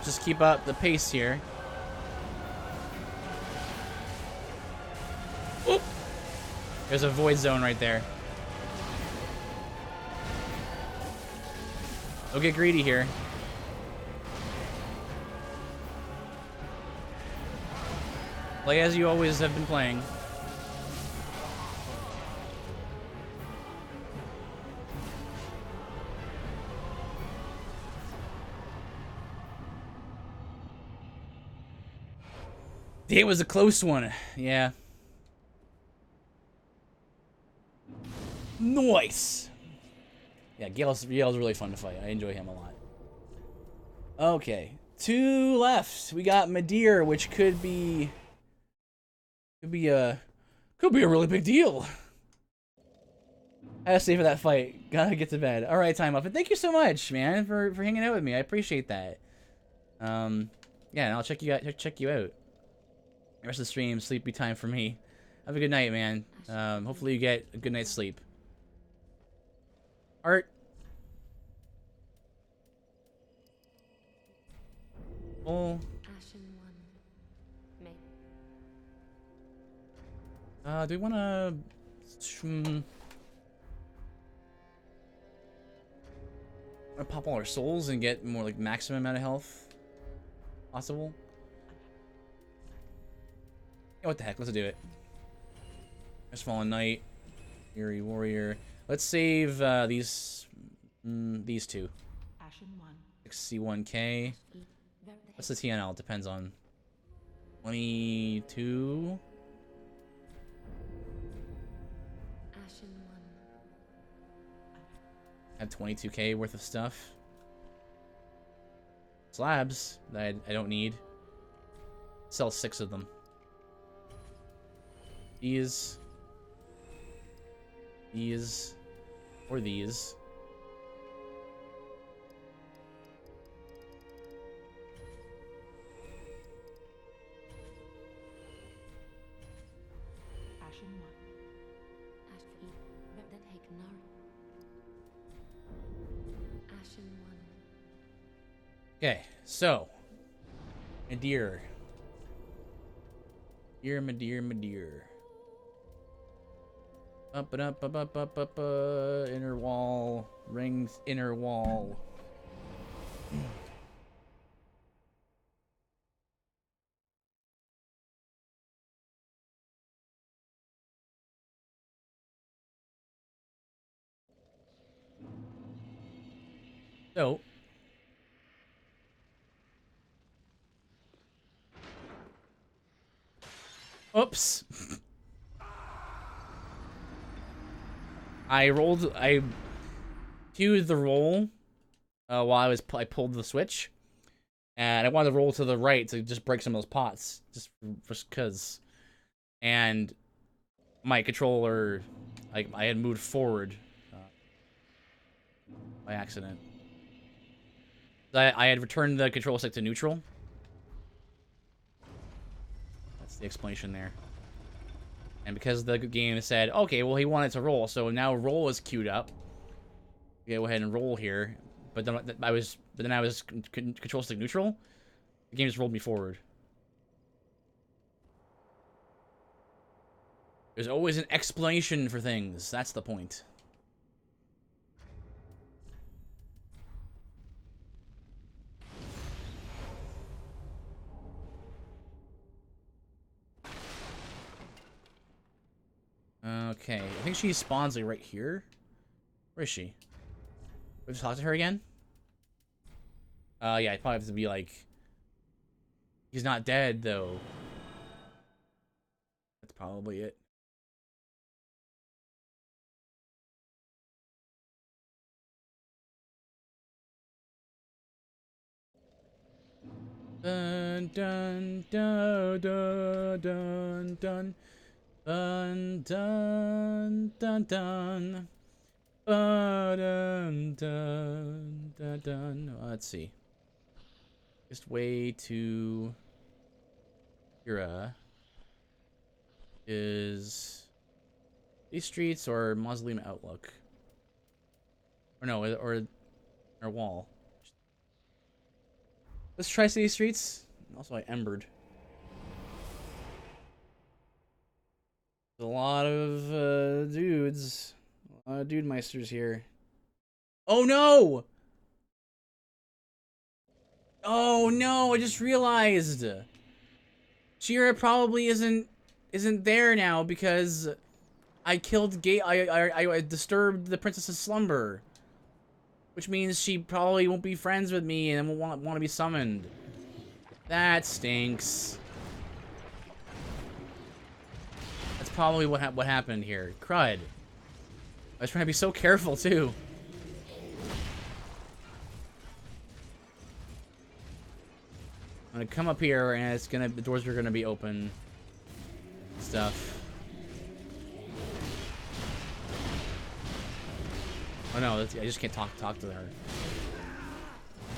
just keep up the pace here. Oop. There's a void zone right there. Don't get greedy here. Play as you always have been playing. It was a close one. Yeah. Nice. Yeah, Gale's really fun to fight. I enjoy him a lot. Okay. 2 left. We got Madeir, which could be a really big deal. I gotta stay for that fight. Gotta get to bed. All right, time up. And thank you so much, man, for hanging out with me. I appreciate that. Yeah, and I'll check you out. The rest of the stream, sleepy time for me. Have a good night, man. Hopefully you get a good night's sleep. Art. Oh. Ashen one. Do we want to? Pop all our souls and get more like maximum amount of health possible. Yeah, what the heck? Let's do it. First Fallen Knight, Eerie Warrior. Let's save these 2. Ashen one. 61k. What's the TNL? Depends on 22. Ashen one. Have 22k worth of stuff. Slabs that I don't need. Sell 6 of them. These, or these. Ashen one. Ashen one. Okay, so Madeir. Madeir. Up, inner wall, rings, inner wall. So, oops. I queued the roll while I pulled the switch, and I wanted to roll to the right to just break some of those pots, just cause. And my controller, I had moved forward by accident. I had returned the control stick to neutral. That's the explanation there. And because the game said, okay, well, he wanted to roll, so now roll is queued up. Go ahead and roll here. But then I was control stick neutral. The game just rolled me forward. There's always an explanation for things. That's the point. Okay, I think she spawns like right here. Where is she? We have to talk to her again? Yeah, I probably have to be like... He's not dead, though. That's probably it. Dun dun dun dun dun dun dun dun dun dun dun dun dun dun. Let's see. Just way to Kira is these streets or Mausoleum Outlook. Or no, or wall. Let's try city streets. Also, I embered. A lot of dudes. A lot of dude meisters here. Oh no! Oh no, I just realized. Shira probably isn't there now because I killed I disturbed the princess's slumber. Which means she probably won't be friends with me and won't want to be summoned. That stinks. That's probably what happened here. Crud. I was trying to be so careful too. I'm gonna come up here and the doors are gonna be open. Stuff. Oh no, I just can't talk to her.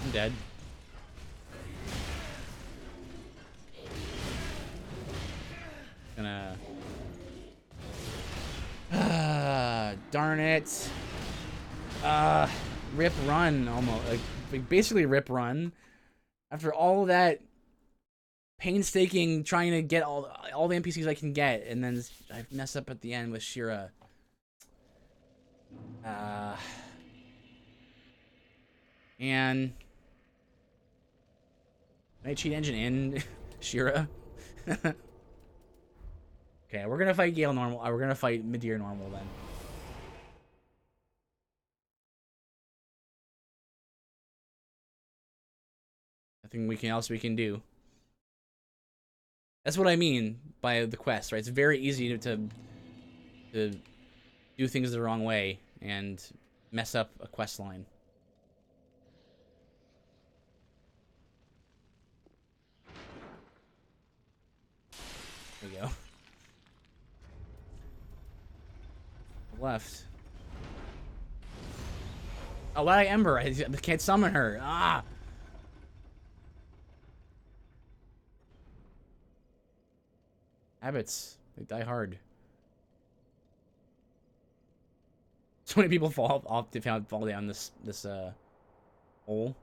I'm dead. Gonna... darn it. Rip run, almost. Like basically rip run. After all that painstaking trying to get all the NPCs I can get, and then I mess up at the end with Shira. And Night Cheat Engine in Shira. Okay, we're gonna fight Gale normal. We're gonna fight Midir normal then. Nothing else we can do. That's what I mean by the quest, right? It's very easy to do things the wrong way and mess up a quest line. There we go. Left. Oh, why Ember? I can't summon her. Ah! Habits. They die hard. So many people fall off. They fall down this hole.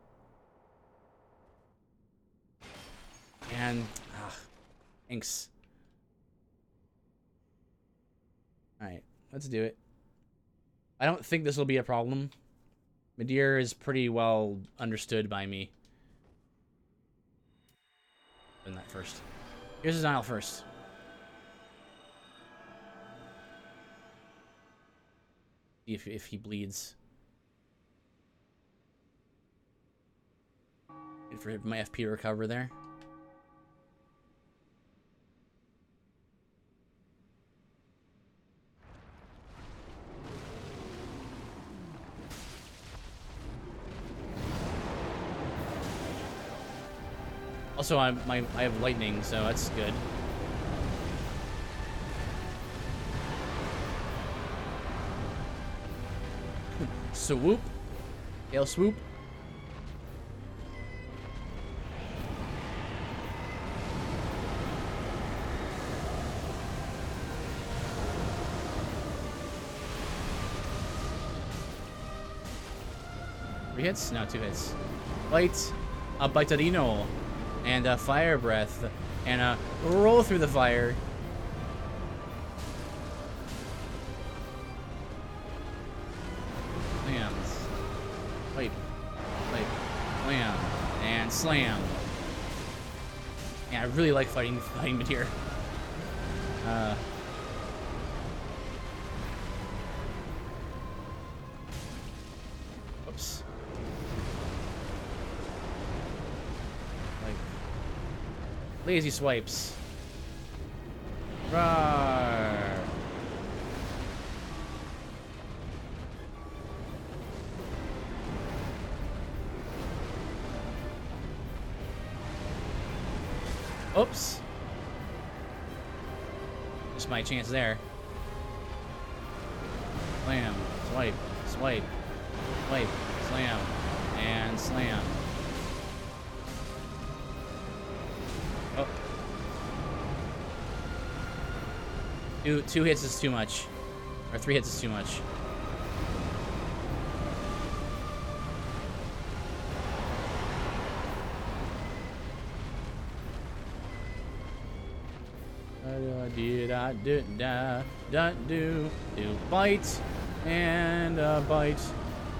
And thanks. All right, let's do it. I don't think this will be a problem. Midir is pretty well understood by me. Doing that first. Here's his Nile first. See if he bleeds. Wait for my FP to recover there. Also, I have lightning, so that's good. Swoop. Tail swoop. Three hits? No, 2 hits. Light, a Baitarino, and a Fire Breath, and a Roll Through the Fire. Wipe, slam, and slam. Yeah, I really like fighting Midir. Oops. Like lazy swipes. Roar. Oops. Just my chance there. Slam, swipe, swipe, swipe, slam, and slam. Two hits is too much. Or 3 hits is too much. Do bite and bite,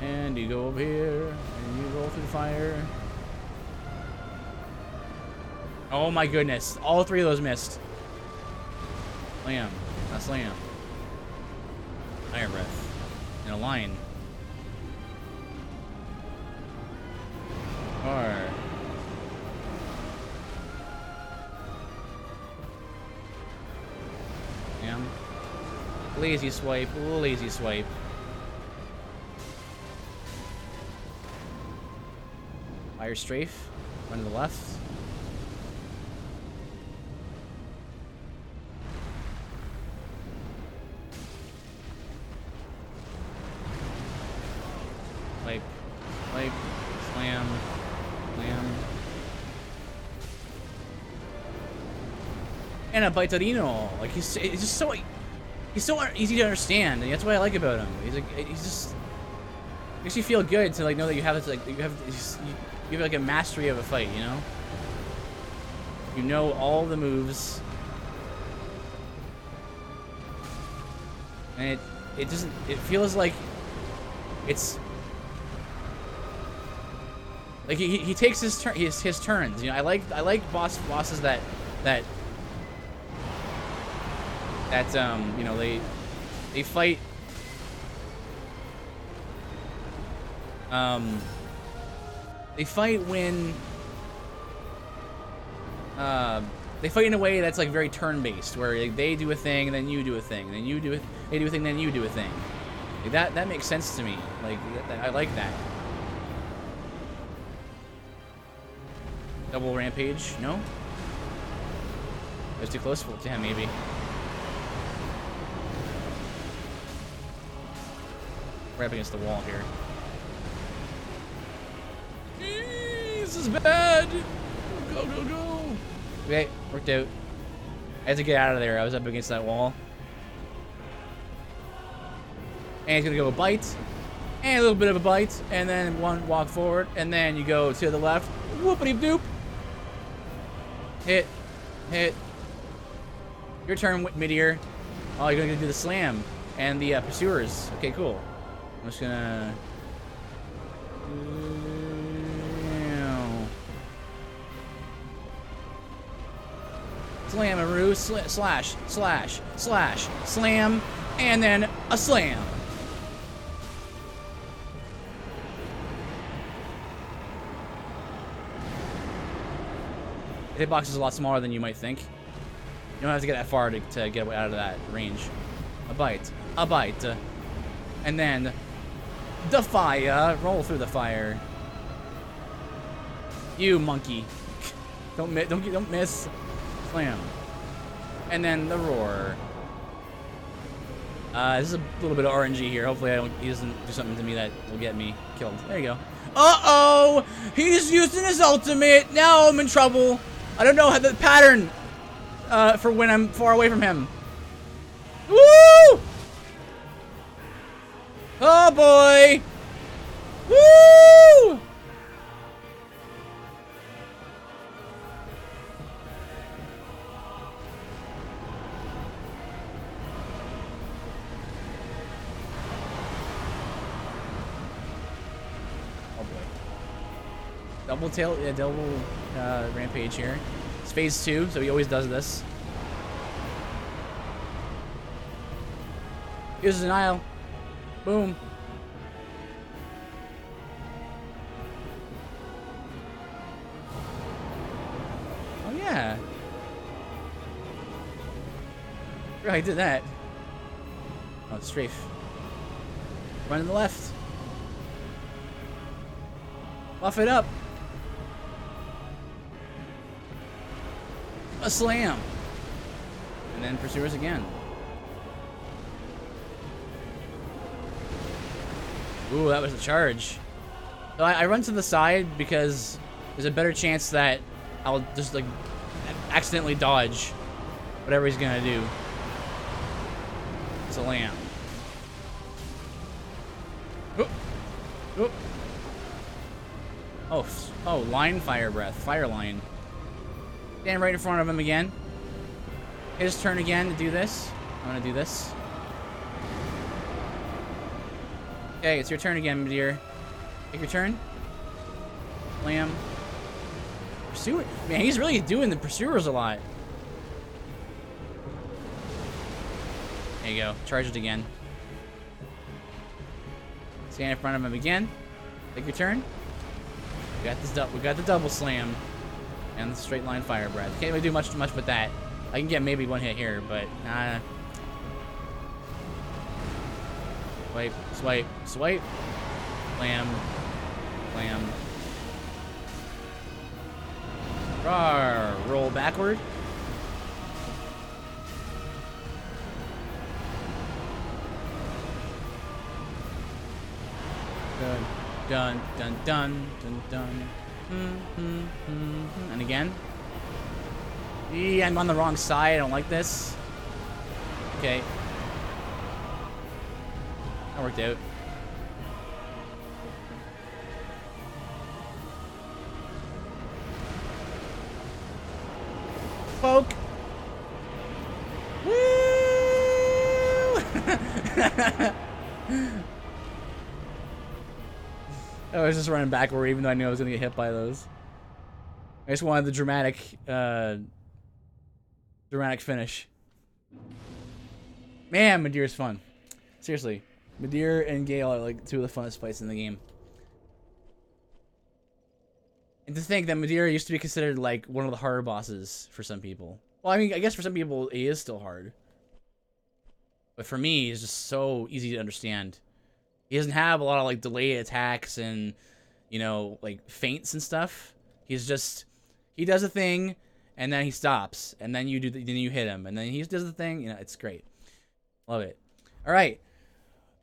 and you go over here and you roll through the fire. Oh my goodness! All 3 of those missed. Slam, a slam. Fire breath and a line. Or lazy swipe, lazy swipe. Fire strafe, run to the left. Swipe, swipe, slam, slam. And a Baitarino. Like he's just so easy to understand, and that's what I like about him. He's just makes you feel good to like know that you have this like you have like a mastery of a fight, you know? You know all the moves. And it feels like it's like he takes his turns, you know. I like bosses that you know, they fight when they fight in a way that's like very turn-based, where like, they do a thing and then you do a thing, and then they do a thing, then you do a thing. Like, that makes sense to me. Like I like that. Double rampage? No? I was too close to him, maybe. Right up against the wall here. This is bad! Go, go, go! Okay, worked out. I had to get out of there. I was up against that wall. And he's gonna go a bite. And a little bit of a bite. And then one walk forward. And then you go to the left. Whoopity doop! Hit. Hit. Your turn, Meteor. Oh, you're gonna do the slam. And the pursuers. Okay, cool. I'm just gonna... Slam-a-roo, slash, slash, slash, slam, and then a slam. The hitbox is a lot smaller than you might think. You don't have to get that far to get out of that range. A bite, and then the fire. Roll through the fire. You monkey. Don't miss. Slam. And then the roar. This is a little bit of RNG here. Hopefully he doesn't do something to me that will get me killed. There you go. Uh-oh! He's using his ultimate! Now I'm in trouble! I don't know how the pattern for when I'm far away from him. Woo! Oh boy! Woo! Double rampage here. It's phase 2, so he always does this. Here's his denial. Boom. Oh yeah. I did that. Oh, it's strafe. Run to the left. Buff it up. A slam. And then pursuers again. Ooh, that was a charge. So I run to the side because there's a better chance that I'll just like accidentally dodge whatever he's gonna do. Slam. Oh. Oh. Oh, line fire breath. Fire line. Stand right in front of him again. His turn again to do this. I'm gonna do this. Okay, it's your turn again, dear. Take your turn. Slam. Pursuer. Man, he's really doing the pursuers a lot. There you go. Charge it again. Stand in front of him again. Take your turn. We got the double slam and the straight line fire breath. Can't really do much with that. I can get maybe one hit here, but swipe, swipe, swipe. Slam, slam. Rawr. Roll backward. Dun, dun, dun, dun, dun. And again. Yeah, I'm on the wrong side. I don't like this. Okay. That worked out. Poke. Woo! I was just running backward even though I knew I was going to get hit by those. I just wanted the dramatic finish. Man, Medira's fun. Seriously. Medira and Gale are like two of the funnest fights in the game. And to think that Medira used to be considered like one of the harder bosses for some people. Well, I mean, I guess for some people it is still hard. But for me, it's just so easy to understand. He doesn't have a lot of like delayed attacks and, you know, like feints and stuff. He's just, he does a thing and then he stops and then you hit him and then he does the thing. You know, it's great. Love it. All right.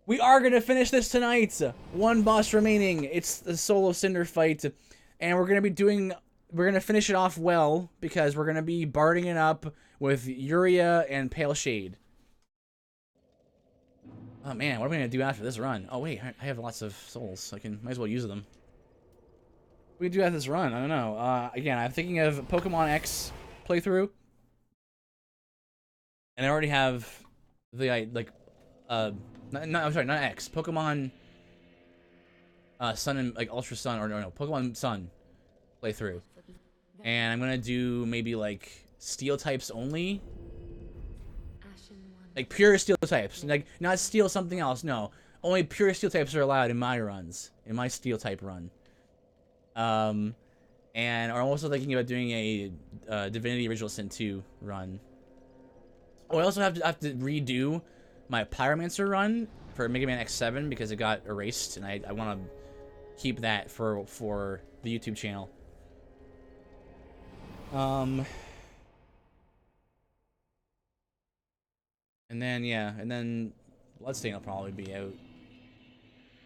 We are going to finish this tonight. One boss remaining. It's the Soul of Cinder fight. And we're going to finish it off well because we're going to be barding it up with Yuria and Pale Shade. Oh man, what are we going to do after this run? Oh wait, I have lots of souls. So might as well use them. What do we do after this run? I don't know. Again, I'm thinking of Pokemon X playthrough. And I already have the, I'm sorry, not X. Pokemon Sun and, like, Ultra Sun, or no, Pokemon Sun playthrough. And I'm going to do maybe, like, Steel types only. Like, pure Steel types. Like, not Steel something else, no. Only pure Steel types are allowed in my runs. In my Steel type run. And I'm also thinking about doing a Divinity Original Sin 2 run. Oh, I also have to redo my Pyromancer run for Mega Man X7 because it got erased, and I want to keep that for the YouTube channel. And then, yeah, and then Bloodstain will probably be out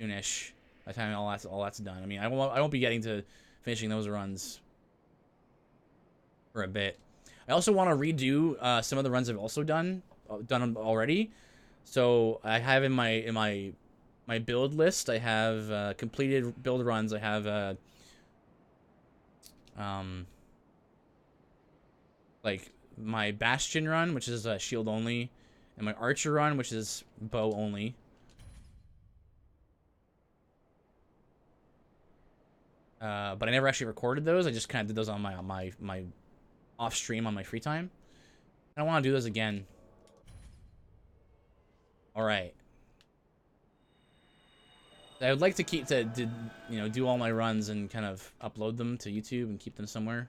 soonish by the time all that's done. I mean, I won't be getting to finishing those runs for a bit. I also want to redo some of the runs I've also done already. So I have in my build list, I have completed build runs. I have like my Bastion run, which is shield only. And my Archer run, which is bow only. But I never actually recorded those. I just kind of did those on my off stream on my free time. I want to do those again. All right. I would like to keep do all my runs and kind of upload them to YouTube and keep them somewhere.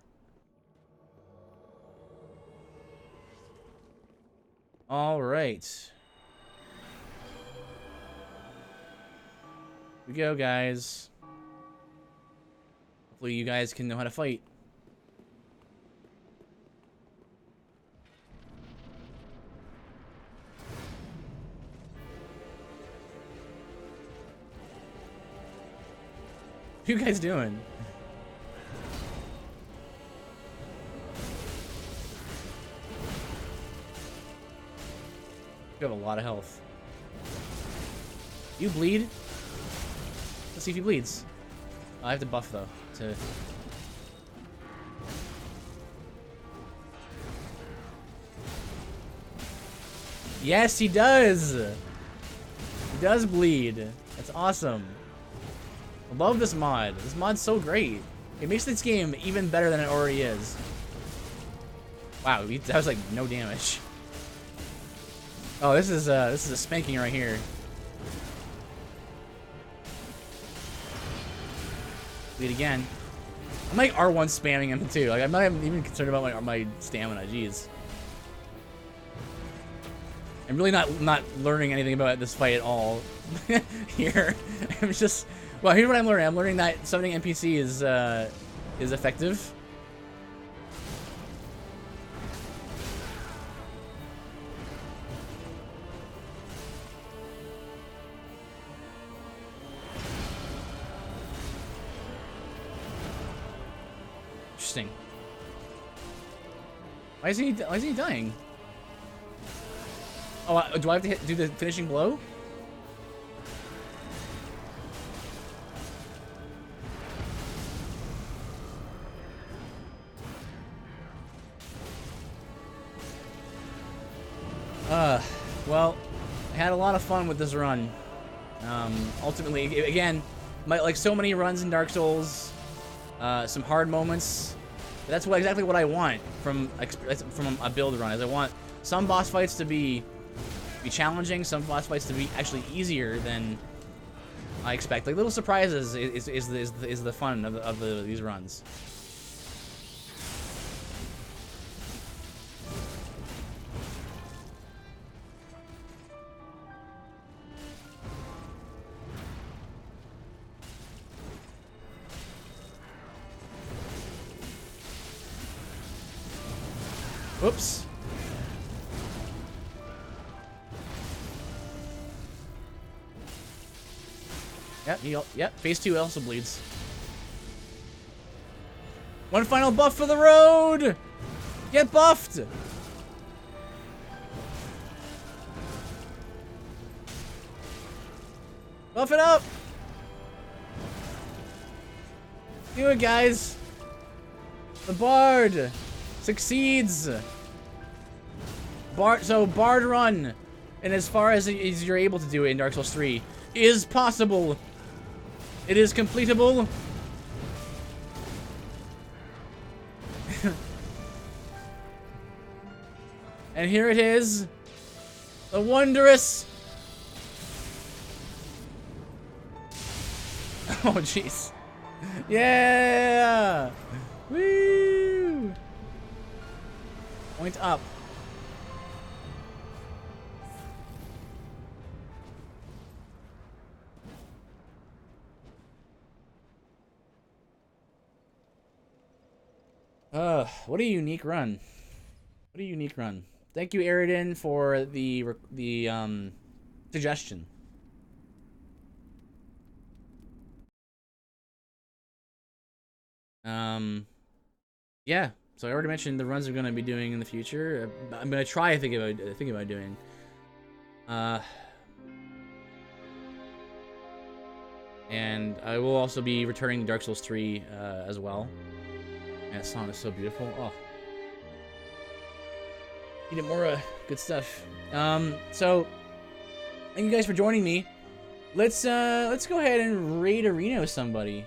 All right. Here we go, guys. Hopefully you guys can know how to fight. What are you guys doing? You have a lot of health. You bleed? Let's see if he bleeds. I have to buff though to. Yes, he does. He does bleed. That's awesome. I love this mod. This mod's so great. It makes this game even better than it already is. Wow, that was like no damage. Oh, this is a spanking right here. Bleed again. I'm like R1 spamming him too. Like I'm not even concerned about my stamina. Jeez. I'm really not learning anything about this fight at all. Here, I'm just. Well, here's what I'm learning. I'm learning that summoning NPC is effective. Interesting. Why is he dying? Oh, do I have to do the finishing blow? Well, I had a lot of fun with this run. Ultimately, again, like so many runs in Dark Souls, some hard moments. That's exactly what I want from a build run. Is I want some boss fights to be challenging, some boss fights to be actually easier than I expect. Like little surprises is the fun of these runs. Whoops. Yep, phase 2 also bleeds. One final buff for the road! Get buffed! Buff it up! Do it, guys! The Bard succeeds! Bard run! And as far as you're able to do it in Dark Souls 3, is possible! It is completable! And here it is! The wondrous... Oh, jeez. Yeah! Woo! Point up. What a unique run. What a unique run. Thank you, Eridan, for the suggestion. Yeah. So I already mentioned the runs I'm gonna be doing in the future. I'm gonna try think about doing. And I will also be returning to Dark Souls 3 as well. And that song is so beautiful. Oh. Needed more good stuff. So thank you guys for joining me. Let's go ahead and raid Arena somebody.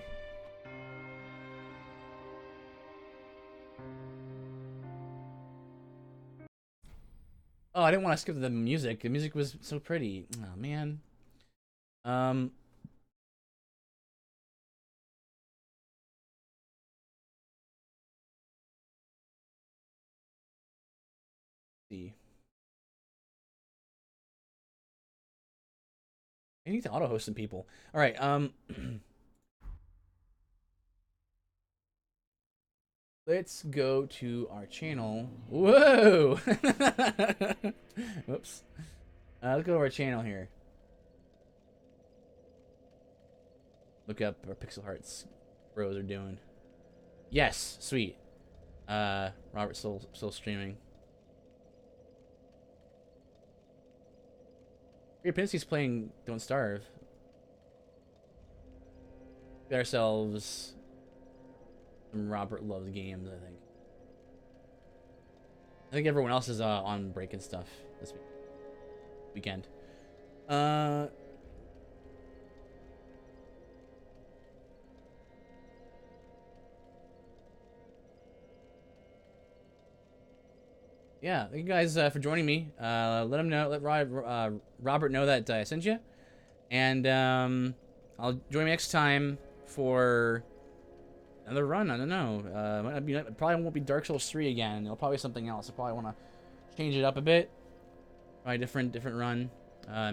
Oh, I didn't want to skip the music. The music was so pretty. Oh man. See. I need to auto-host some people. All right. Let's go to our channel. Whoa! Whoops. Let's go to our channel here. Look up our Pixel Hearts bros are doing. Yes, sweet. Robert still streaming. Pinski's playing Don't Starve. Get ourselves some Robert Loves games, I think. I think everyone else is on break and stuff this weekend. Yeah, thank you guys for joining me. Let Robert know that I sent you, and I'll join you next time for another run. I don't know. Probably won't be Dark Souls 3 again. It'll probably be something else. I probably want to change it up a bit. Probably different run.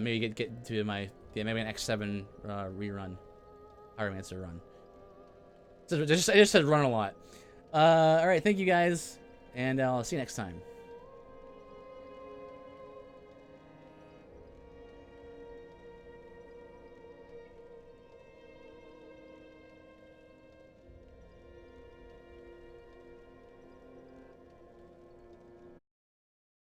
Maybe get to maybe an X7 rerun, Pyromancer run. So I just said run a lot. All right, thank you guys, and I'll see you next time.